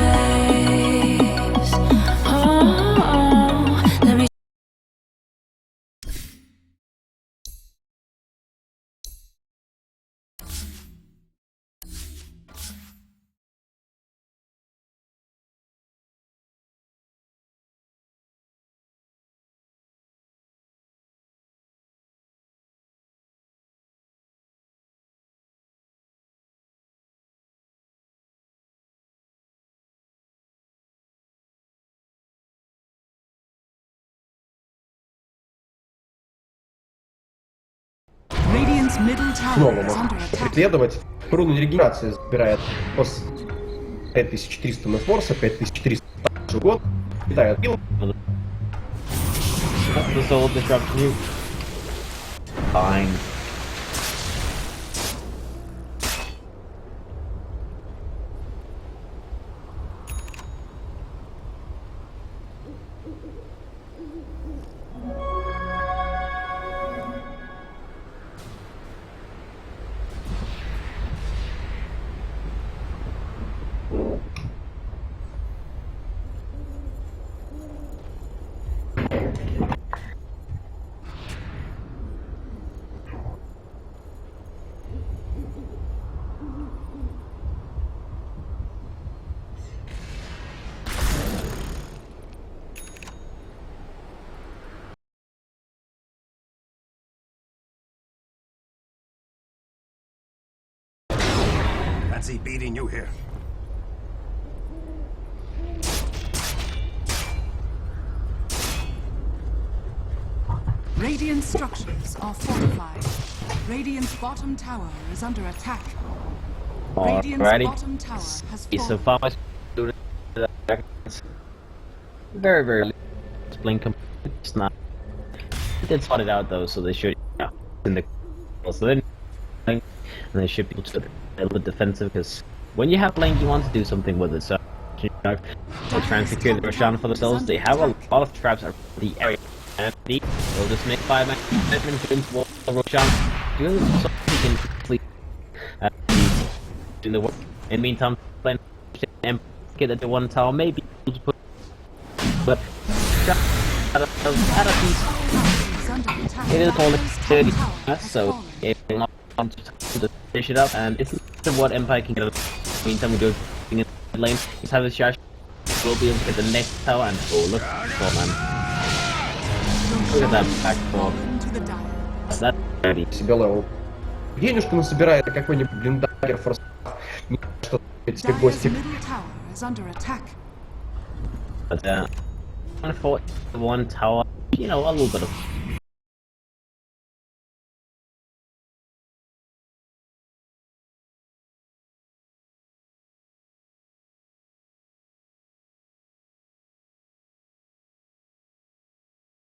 Radiant's middle tower is under attack. Преследовать. Руну регенерации забирает после 5300 на форса, 5400 также год. Питает хил. The soul disrupts you. Fine. Fancy beating you here. Radiant structures are fortified. Radiant's bottom tower is under attack. Radiant's bottom tower has So fallen. far, very, very blink. It's not. They did spot it out though, so they should. Yeah, in the so then, and they should be able to a little defensive because when you have blink, you want to do something with it. So, you know, they try and secure the Roshan for themselves. They have a lot of traps around the area. And they'll just make 5 man wall Roshan. So he can complete in the work. In the meantime, plan and get at the one tower, maybe able to put but out of these. It is only 30, so if they want to finish it up, and it's what Empire can get. In the meantime, we go in the lane. He's having a charge. We'll be able to get the next tower, and oh look, man. Look at that back four. That's ready. Себе левел. Денежку насобирает какой-нибудь блиндагер, форс. Что тебе гости. But for one tower, you know, a little bit of.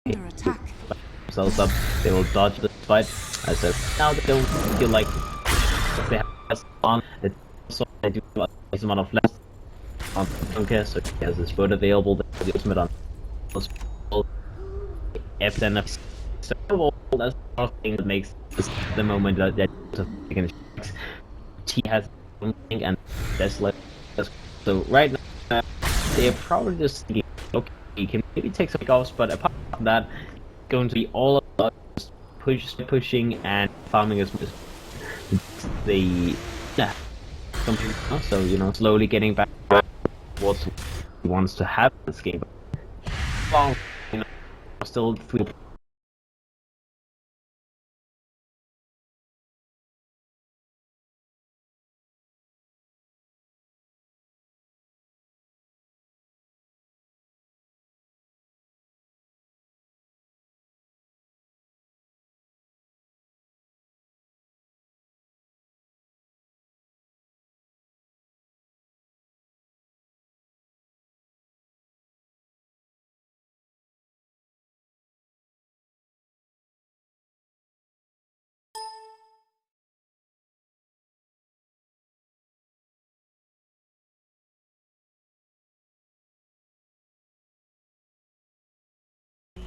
Attack. Themselves up, they will dodge the fight. I said, now they don't feel like if they have on it, so they do a amount of less. Don't care, so he has his sword available, the ultimate on. those epicenter so old. That's a lot of things that makes this the moment that taking strikes. T has something and that's like so right now they're probably just thinking, okay, you can maybe take some offs, but apart from that, going to be all about just pushing and farming as much as the so you know, slowly getting back to what he wants to have in this game. Well, you know, still feel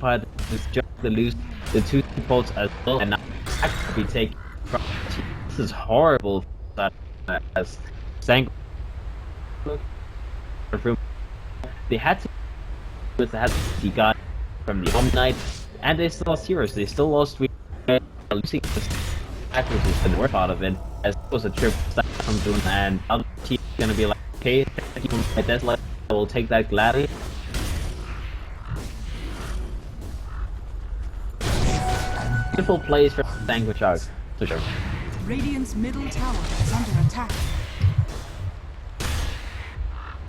but it's just the lose the two supports as well, and now that could be taken from. This is horrible. That as Sank they had he got from the Omnight, and they still lost heroes. They still lost losing this accuracy is the worst part of it. As it was a trip from Doom, and other team is gonna be like, okay, at that level, I will take that gladly. Beautiful plays for Sanguine Shark, for sure. Radiant's middle tower is under attack.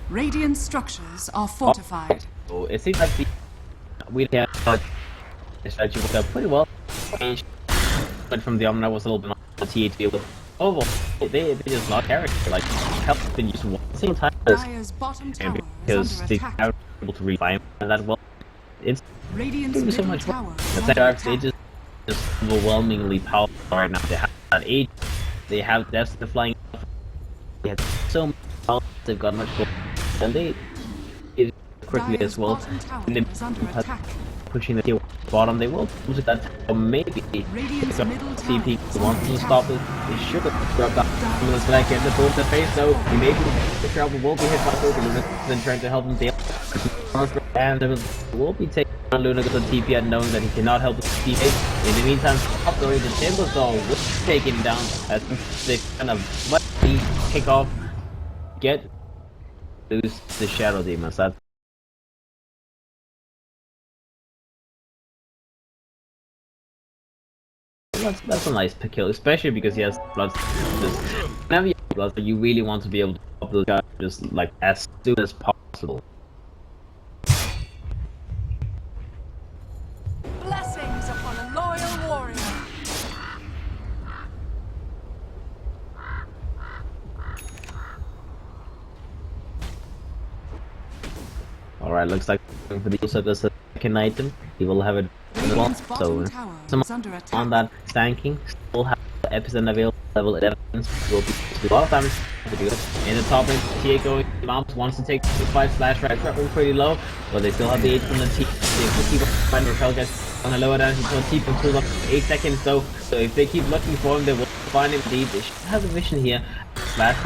Radiant structures are fortified. So it seems like we have this strategy worked out pretty well. But from the Omni was a little bit on the THB with overall they just not character like help been used one single time Dire's bottom tower because is they under are attack. able to refine that well. It's Radiant's doing so middle much tower work. is The under Dark they attack. just overwhelmingly powerful right now. They have that age, they have that's the flying. They have so much power, they've got much gold, and they it quickly Dire's as well. bottom tower And they is under attack. pushing the tier bottom, they will lose it that or maybe Radiant's middle CP tower is wants under to stop it. They should have dropped that Luna's back in the boot the face though. He may be the trouble will be hit by Luna, then trying to help him deal. And there will be taking on Luna with the TP and knowing that he cannot help his teammate. In the meantime, up going the Timbers though will take him down as they kind of let me kick off, lose the Shadow Demons. That's a nice kill, especially because he has blood. Whenever you have blood, you really want to be able to pop those guys just like as soon as possible. Blessings upon a loyal warrior. Alright, looks like for the use of the second item, he will have it as well. So, some on that stanking, still have the epicenter available, level 11 will be a lot of damage to do it. In the top lane, TA going, Mounts wants to take the fight, slash right, weapon pretty low, but they still have the 8 from the T. They will keep on Repel gets on the lower down until T can pull up 8 seconds though, so if they keep looking for him, they will find him deep. They should have a vision here. Slash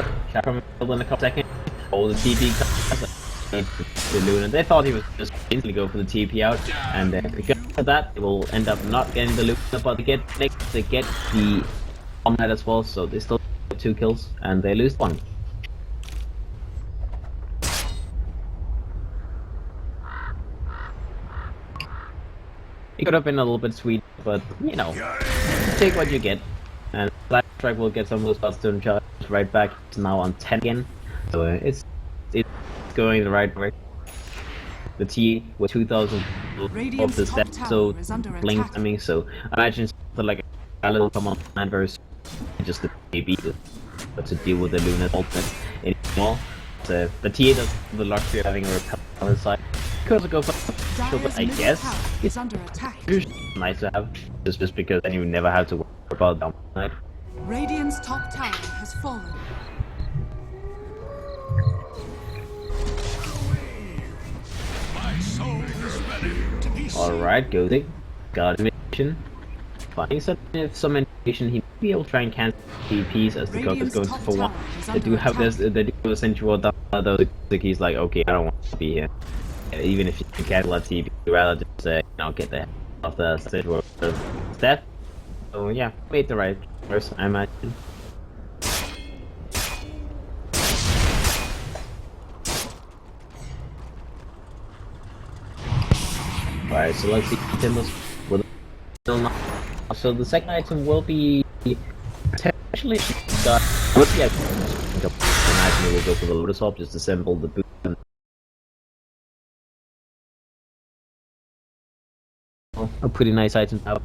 from in a couple seconds. Oh, the TP comes. The Luna. They thought he was just instantly go for the TP out, and because of that, they will end up not getting the Luna, but they get the Omnight as well, so they still get 2 kills, and they lose 1. It could have been a little bit sweet, but you know, take what you get. And Black Strike will get some of those Bloodstone charges right back. It's now on 10 again, so it's going the right way. The T with 2000 of the step, so blink timing. So I imagine something like a little come on and versus just the baby to deal with the Luna ultimate anymore. So the T does the luxury of having a repel on the side. Could also go for sure, but I guess it's nice to have just because then you never have to worry about downside. Radiant's top tower has fallen. My soul is ready. Alright, go there. Got a mission. Finding some information, he may be able to try and cancel TPs as the cook is going for one. They do have this, they do essential down though. He's like, okay, I don't want to be here. Even if you can cancel that TP, you'd rather just say, get the hell off the central step. So yeah, made the right choice, I imagine. Alright, so let's see Timber's with so the second item will be potentially got with the imagine we'll go for the Lotus Hop, just assemble the boot. A pretty nice item to have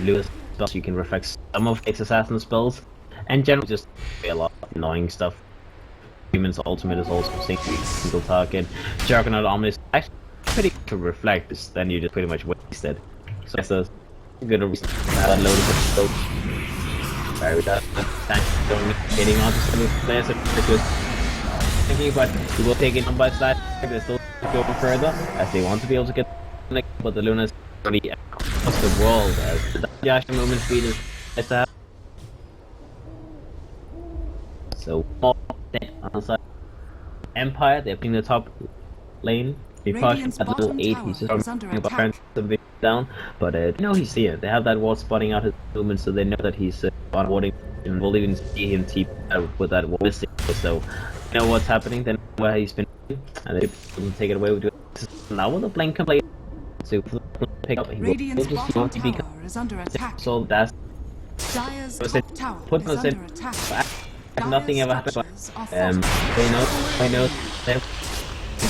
Lewis spells you can reflect some of its assassin spells, and generally just a lot of annoying stuff. Human's ultimate is also single target. Juggernaut Omnis actually pretty to reflect this, then you just pretty much wasted. So that's a good reason to have a load of scope. Sorry, that getting onto some of the players because thinking, but you will take it on by side. They still go further as they want to be able to get but the Luna's already across the world as the dash movement speed is nice to have. So more dead on the side. Empire, they're putting the top lane. He pushed at level 8, he's just trying to turn the bit down, but he's here. They have that wall spotting out his movement, so they know that he's on warding, and we'll even see him TP out with that wall missing. So, you know what's happening, then where he's been, and they take it away with it. Now with the blink complete, so if the pick up, he will just want to be so that's put us in. Nothing ever happened. They know.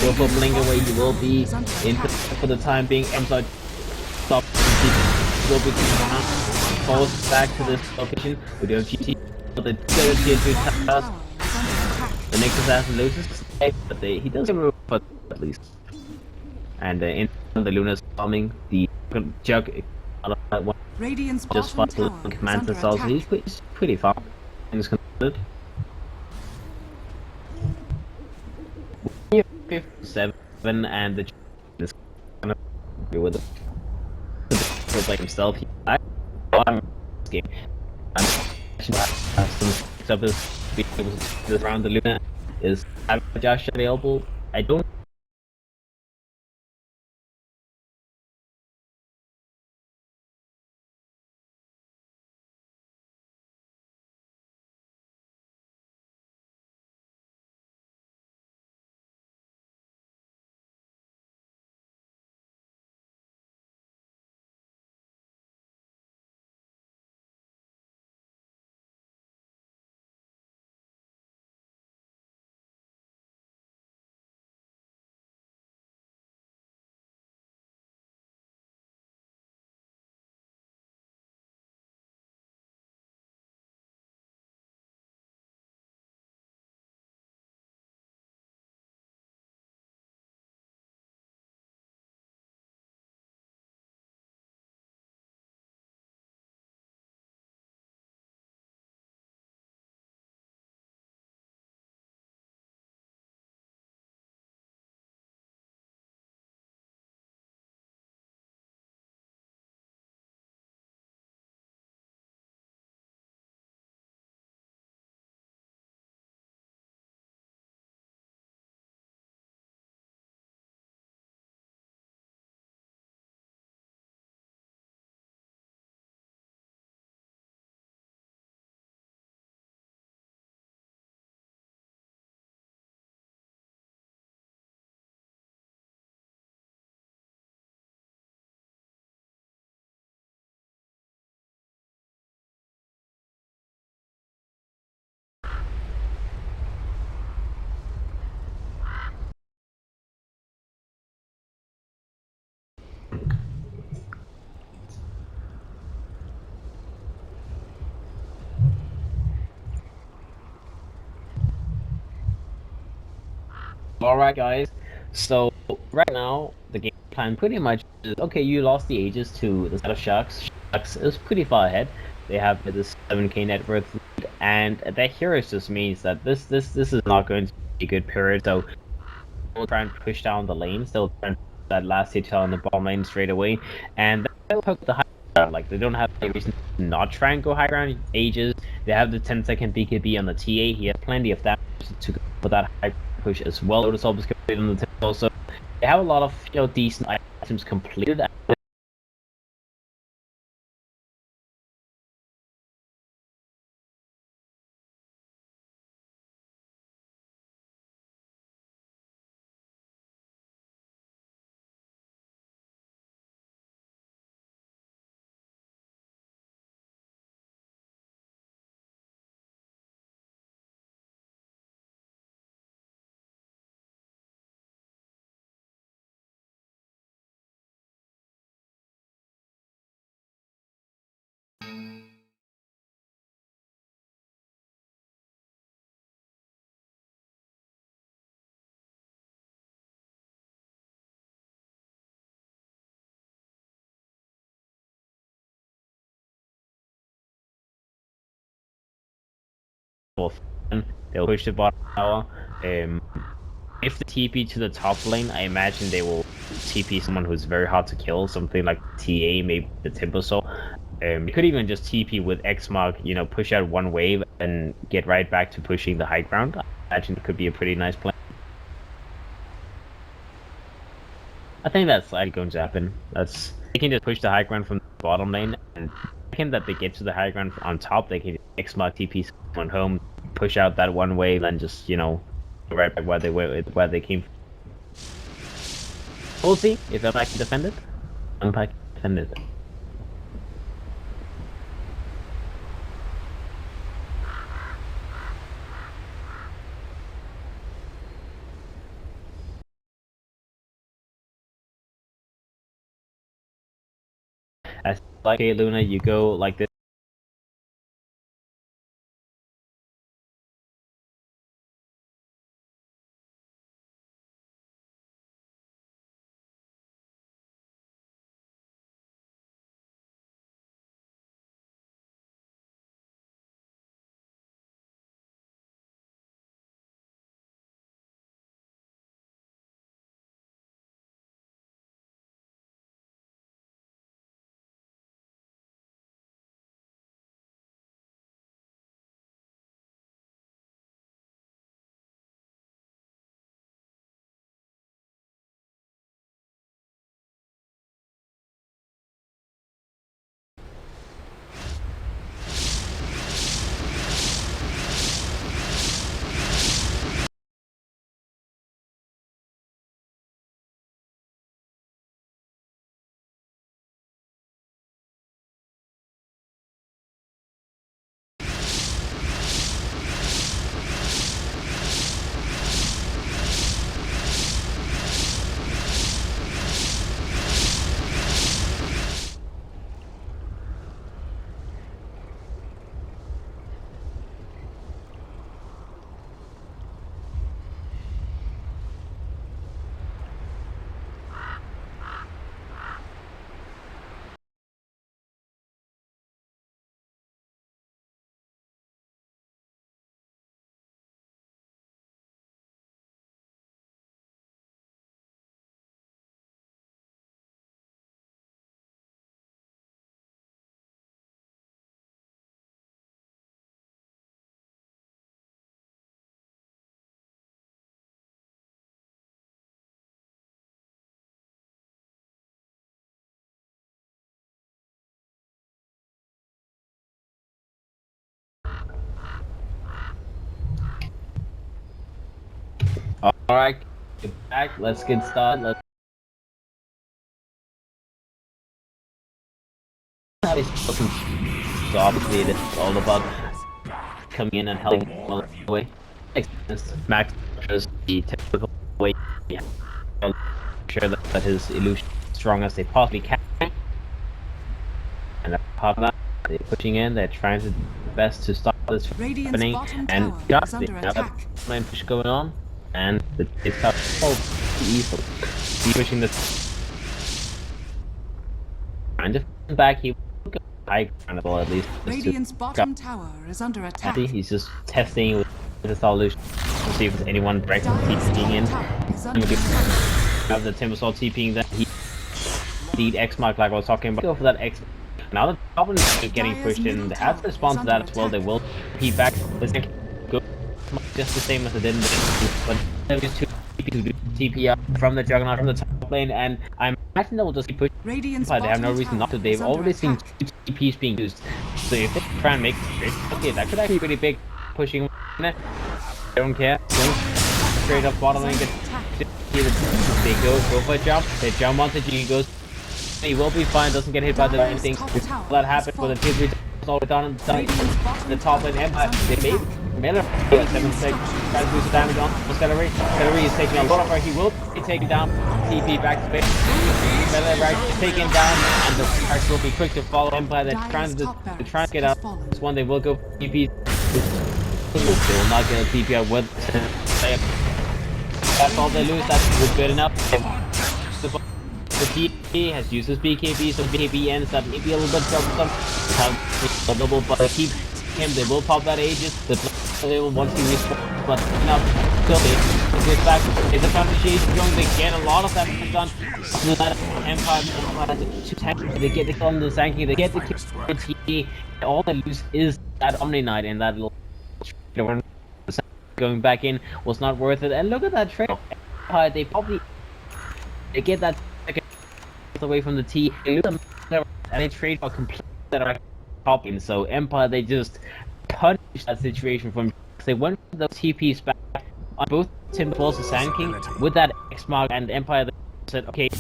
Go for blink away, you will be in for the time being. Emside stop. Will be forced back to this location. We do have GT, but the tier 2 task. The next assassin loses, but he does get but at least. And in the Luna's bombing, the jug just fought the command themselves. He's pretty far. Things concluded. 7 and the is gonna be with him by himself. I'm game. Some stuff is this around the Luna is Josh available. I don't. Alright guys, so right now the game plan pretty much is, okay, you lost the Aegis to the set of Sharks. Sharks is pretty far ahead. They have this 7k net worth lead, and that Heroes just means that this is not going to be a good period, so will try and push down the lanes. They'll try and put that last hit on the bottom lane straight away, and they'll poke the high ground. Like, they don't have any reason to not try and go high ground. Ages. They have the 10-second BKB on the TA. He has plenty of damage to go for that high push as well. Lotus Orb is completed on the temple, so they have a lot of decent items completed. They'll push the bottom tower. If they TP to the top lane, I imagine they will TP someone who's very hard to kill, something like TA, maybe the Timbersaw. You could even just TP with X mark, push out one wave and get right back to pushing the high ground. I imagine it could be a pretty nice plan. I think that's likely going to happen. They can just push the high ground from the bottom lane, and second that they get to the high ground on top, they can X mark TP someone home, push out that one wave, and just go right back where they came from. We'll see if Impact can defend it. Impact can defend it. As like, okay, Luna, you go like this. Alright, get back, let's get started. So obviously it's all about coming in and helping along the way. Max is the typical way to ensure that his illusion is as strong as they possibly can. And apart from that, they're pushing in, they're trying to do their best to stop this from happening, and got the main push going on, and it's tough easily. He's pushing the kind of back, he will go high ground at least. Radiant's bottom tower is under attack. He's just testing with the solution. We'll see if there's anyone directly TPing in. Have the Timbersaw TPing that he need X mark like I was talking about. Go for that X. Now the Goblin is getting pushed in. They have to respond to that as well. They will TP back. Go just the same as they did in the but there is two TP up from the Juggernaut from the top lane, and I imagine they will just keep pushing. But they have no reason not to. They've already seen two TPs being used. So if they try and make it, okay, that could actually be pretty big pushing. They don't care. Don't straight up bottom lane. They go for a jump. They jump onto G. Goes. He will be fine. Doesn't get hit by the anything. That happened with the TP. All the way down the top lane. Empire. They made Miller 7-6. Tries to boost the damage on Celery. Celery is taking a lot of her. He will be taken down. TP back to base. Miller right taken down, and the Sharks will be quick to follow Empire. They're trying to get out. This one they will go for TP. They will not get a TP out with. That's all they lose. That's good enough. The TP has used his BKB, so BKB ends up maybe a little bit troublesome. Have a double, but keep him. They will pop that Aegis. They will once he respawns, but enough. Still, they get back. It's a foundation going. They get a lot of damage done. Empire, they get the kill on the Sankey. They get the kill. All they lose is that Omni Knight and that little. Going back in was not worth it. And look at that trade. They get that away from the T, and they trade for complete that popping. So Empire, they just punished that situation from. They went for those TPs back on both Timberwolves and Sand King with that X mark, and Empire they said, okay,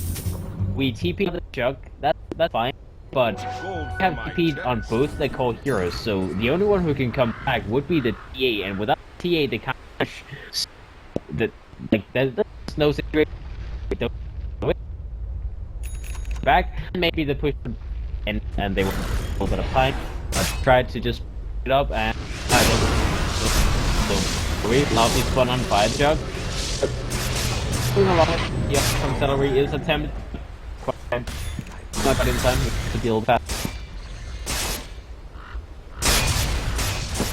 we TP the Jug, that's fine, but we have TP'd on both the core heroes, so the only one who can come back would be the TA, and without TA they can't push. There's no situation. Back, maybe the push, and they were a little bit of time, but tried to just put it up, and so we loudly spun on Fire Jug. Doing a lot of from Celery is attempted, not in time to deal with that.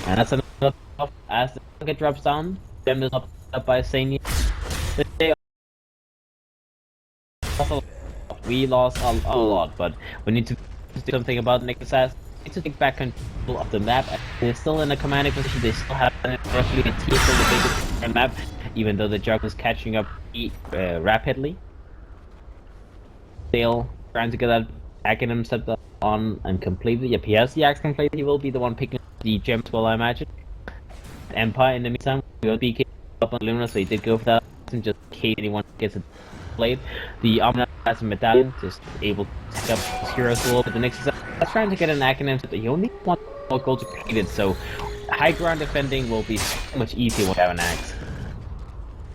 And that's another off as the target drops down. Them is up by Sania. We lost a lot, but we need to do something about Nick Assassin. We need to take back control of the map. They're still in a commanding position. They still have roughly a tier for the biggest map, even though the Jug is catching up rapidly. Still trying to get that Acronym set on and completely. If he has the axe completely, he will be the one picking up the gems, well, I imagine. Empire, in the meantime, will be up on Luna, so he did go for that, just in case anyone gets it played. The Omni has a medallion, just able to pick up his heroes a little bit. The next is trying to get an Acronym set that he only wants more gold to complete it, so high ground defending will be so much easier when you have an axe.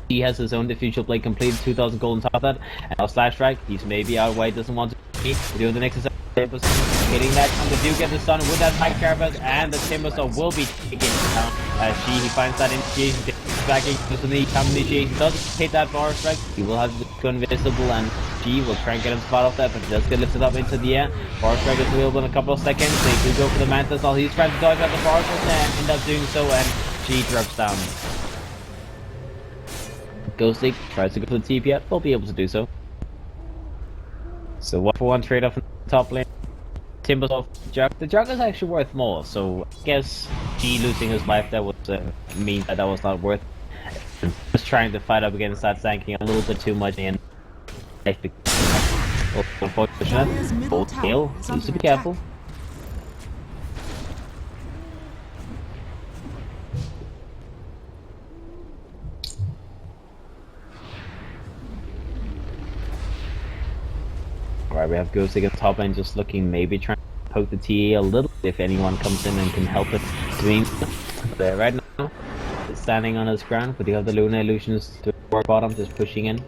He has his own diffusion blade completed, 2,000 gold on top of that, and now Slash Strike, he's maybe out why he doesn't want to be. We do the next is hitting that on the do get the stun with that high carapace, and the Timbersaw will be taken down as he finds that initiation, backing to the initiation, doesn't hit that bar strike, he will have to go invisible, and G will try and get him spot off that, but he does get lifted up into the air. Bar strike is available in a couple of seconds. They do go for the Mantis, all he's trying to dodge out the bar strike and end up doing so, and G drops down. Ghost League tries to go for the TP out, they'll be able to do so. So 1-for-1 trade off in the top lane. Timbersaw Jug. The Jug is actually worth more, so I guess G losing his life that would mean that was not worth it. Just trying to fight up against that Sanking a little bit too much and unfortunate. Bold tail, needs to be careful. Alright, we have Ghost against top lane, just looking, maybe trying to poke the TA a little if anyone comes in and can help it. Doing there right now, standing on his ground, but you have the Luna illusions to work bottom, just pushing in.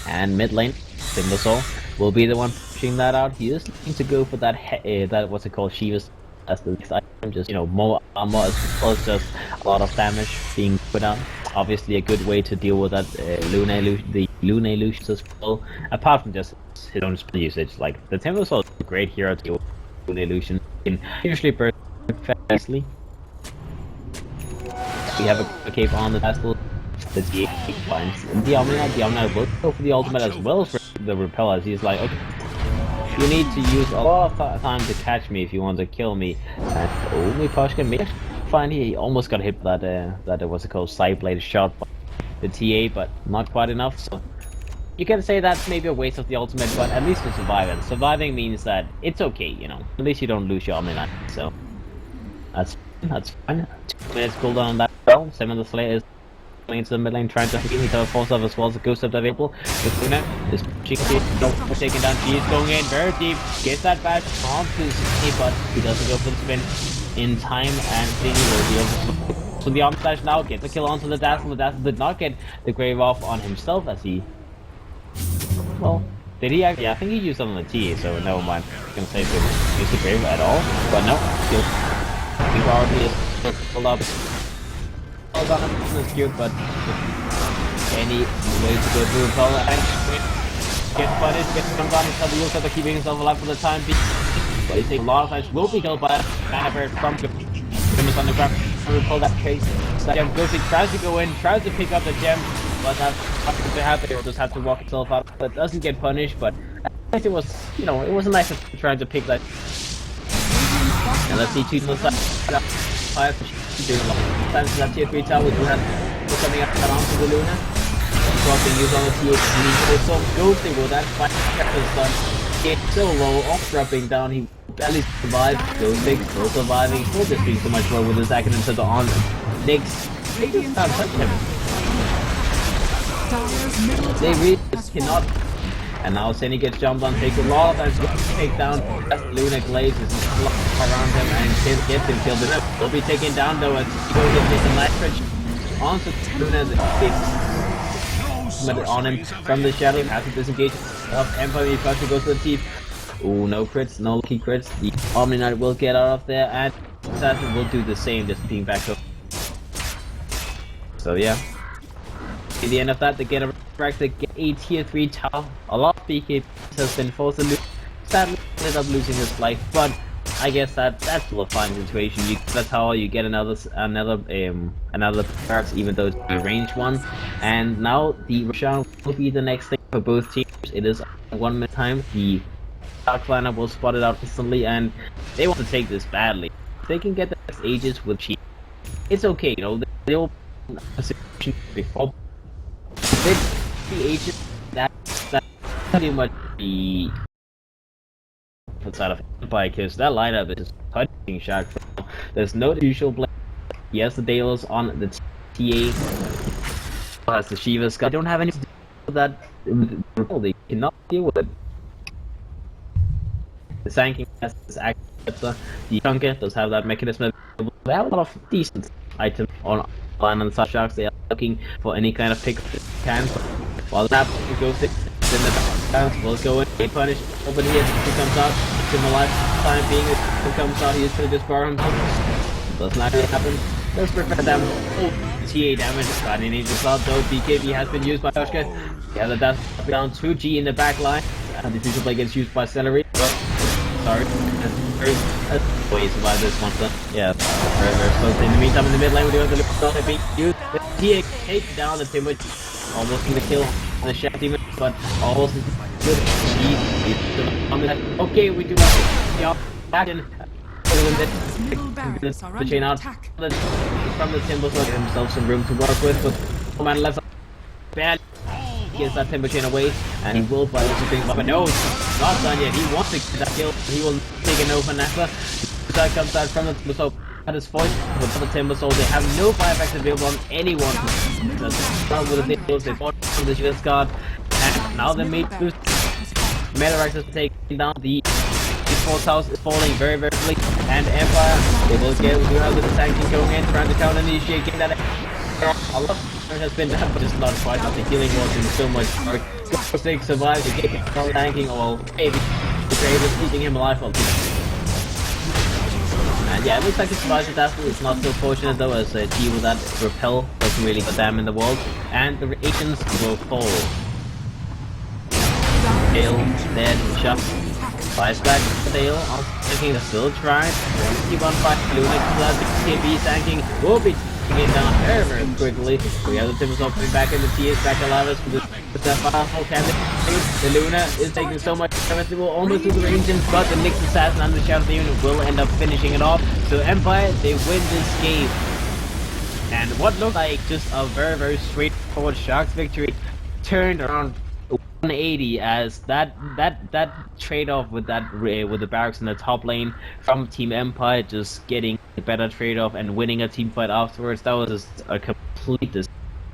And mid lane, Timbersaw will be the one pushing that out. He is looking to go for that that what's it called, Shiva's as the next item, just more armor as well as just a lot of damage being put on. Obviously a good way to deal with that Luna illusion, the Lune illusions as well. Apart from just his own spell usage, like the Timbersaw is a great hero to use Lune illusion. You can usually burst fastly. We have a cape on the castle. The TA finds the Omni will go for the ultimate as well for the repel, as he's like, okay, you need to use a lot of time to catch me if you want to kill me. And only Pashka may find he almost got hit by that what's it called, side blade shot by the TA, but not quite enough. So you can say that's maybe a waste of the ultimate, but at least to survive. And surviving means that it's okay, you know. At least you don't lose your Omni Knight. So that's fine. 2 minutes cooldown on that. Well, 7 of the Slayer is into the mid lane, trying to hit the force of as well as the ghost up available. With Luna is taken down. She is going in very deep, gets that bash onto City, but he doesn't go for the spin in time, and City will be able to. So the arm slash now gets a kill onto the Dazzle. The Dazzle did not get the grave off on himself as he. Well, did he actually? Yeah, I think he used it on the T, so never mind. I can say to use the grave at all, but no. He already is pulled up. On him is cute, but any way to go through power and get punished, get comes on himself, he looks at keeping himself alive for the time being. But he's taking a lot of damage, will be killed by a Banner from Grimace on the ground. We'll pull that chase. That gem goes, he tries to go in, tries to pick up the gem, but that's not going to happen. He'll just have to walk himself out. But doesn't get punished, but I think it was, you know, it was a nice trying to pick that. And let's see, 2 to the side. 5 doing a lot of times that tier 3 tower, we do have coming up around to the Luna. Crossing use on the tier 3, also ghosting with that 5 seconds done. It's so low, off dropping down, he barely survived. Ghosting, still surviving, still just doing so much more with his accident to the on. Nyx, they just can't touch him. They really just cannot. And now Senny gets jumped on, takes a lot of time to take down as Luna glazes around him and gets him killed. He'll be taken down though as he goes to take the night bridge onto Luna's on him from the shadow. Has to disengage of Empire. He first goes to the teeth. Oh, no crits, no lucky crits. The Omni Knight will get out of there, and Assassin will do the same, just being back up. So yeah. At the end of that, they get a tier 3 tower. A lot of BK has been forced to lose. Sadly, ended up losing his life, but I guess that's still a fine situation. That's how you get another perks, even though it's a range one. And now the Roshan will be the next thing for both teams. It is 1 minute time. The Dark lineup will spot it out instantly, and they want to take this badly. If they can get the next Aegis with cheap, it's okay. You know, they'll before. With the Aegis, that's pretty much the outside of Empire, because that lineup is touching shock. There's no usual blade. Yes, the Dalos on the TA has the Shiva Sky. They don't have any to do with that. They cannot deal with it. The Sanking has this actor. The Chunker does have that mechanism. They have a lot of decent items on the side sharks. They are looking for any kind of pick can. While that goes in the background, will go in, get punished. Over here, he comes out. In the lifetime being, he comes out, he is going to just bar himself. Does not really happen. Let's prevent them. Oh, TA damage. Guardian Angel Cloud though. BKB has been used by Yoshka. Yeah, the dash down 2G in the back line. And the future play gets used by Celery. Sorry. That's the way you survive this one, son. Yeah, very close. In the meantime, in the mid lane, we do have the Luke being used. The TA takes down the Timber. Almost going to kill the Shaft Demon, but almost good. Okay, we do have the action. The chain out from the Timber, so get himself some room to work with, but no man left bad. Gets that Timber chain away, and he will by also things, but no, not done yet. He wants to get that kill. He will take an over Nasa. That comes out from the Timber, so at his point with the Timber, so they have no fire effects available on anyone. That's with the Timber, they fought from the Shield Guard, and now the mate boost. Metarax is taking down the Force House is falling very quickly, and Empire they will get we do have the tanking going in, trying to counter initiate, getting that a lot has been done, but it's not quite not the healing was in so much work. Ghost survives to get tanking or maybe the grave is eating him alive. And yeah, it looks like he survives the Dazzle. It's not so fortunate though, as G with that repel doesn't really put them in the world, and the Asians will fall. Dale dead, shot. Flashback to Dale, also taking a still try. 1 5 Luna class TB tanking will be taking it down very quickly. We have the Timbersaw putting back in the TS back alive us with the final cannon. The Luna is taking so much damage, it will almost do the range, but the Nyx Assassin and the Shadow Demon will end up finishing it off. So Empire, they win this game. And what looked like just a very straightforward Sharks victory turned around 180 as that trade-off with the barracks in the top lane from Team Empire just getting a better trade-off and winning a team fight afterwards. That was just a complete disaster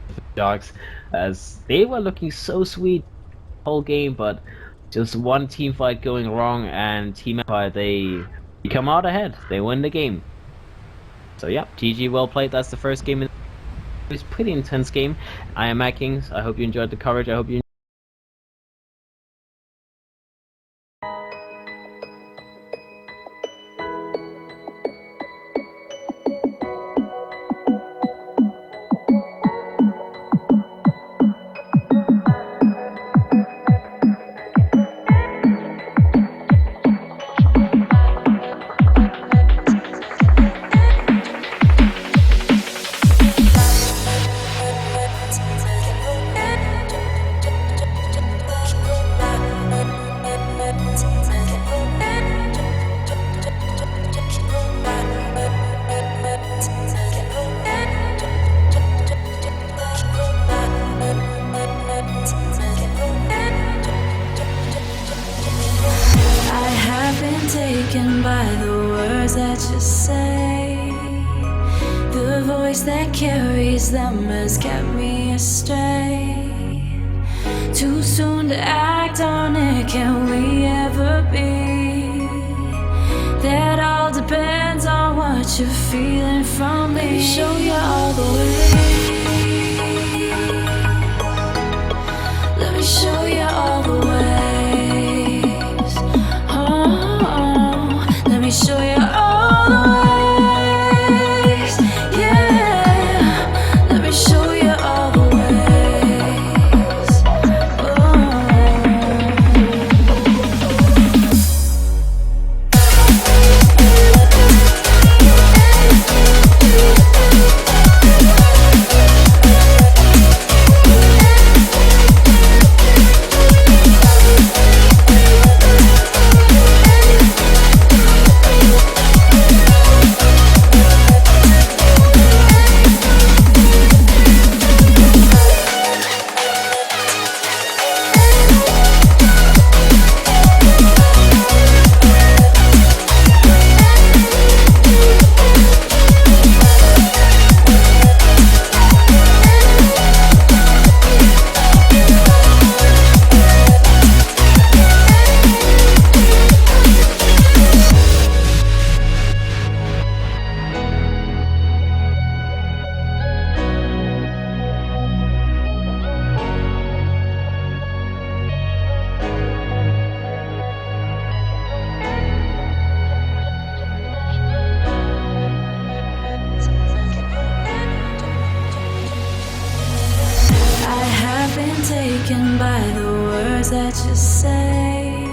for the Sharks, as they were looking so sweet the whole game, but just one team fight going wrong and Team Empire, they come out ahead. They win the game. So yeah, GG, well played. That's the first game. It was a pretty intense game. I am Matt Kings. I hope you enjoyed the coverage. I hope you taken by the words that you say. The voice that carries them has kept me astray. Too soon to act on it, can we ever be? That all depends on what you're feeling from me. Let me show you all the way. Let me show you all the way. Let me show you all the ways, yeah. Let me show you all the ways. Taken by the words that you say.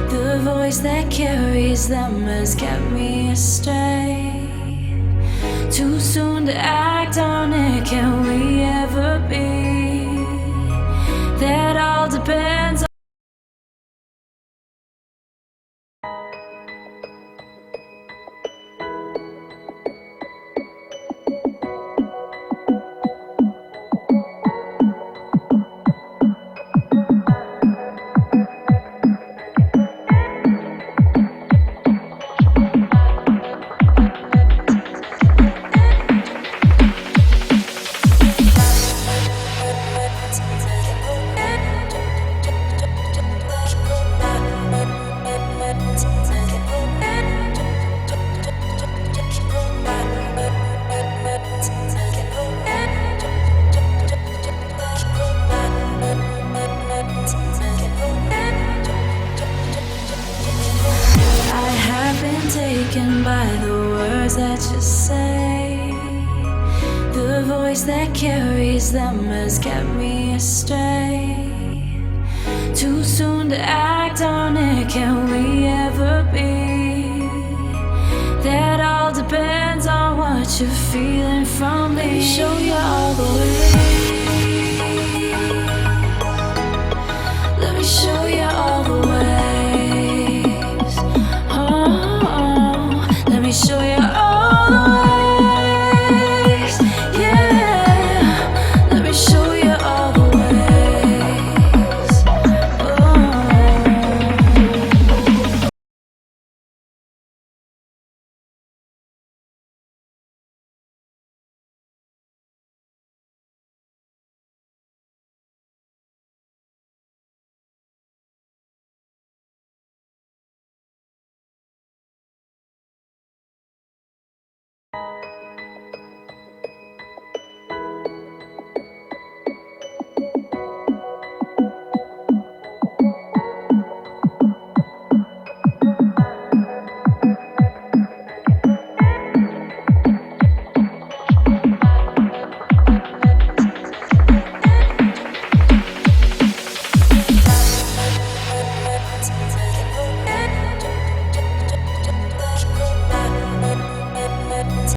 The voice that carries them has kept me astray. Too soon to act on it, can we ever be? That all depends on taken by the words that you say. The voice that carries them has kept me astray. Too soon to act on it, can we ever be? That all depends on what you're feeling from me. Show you all the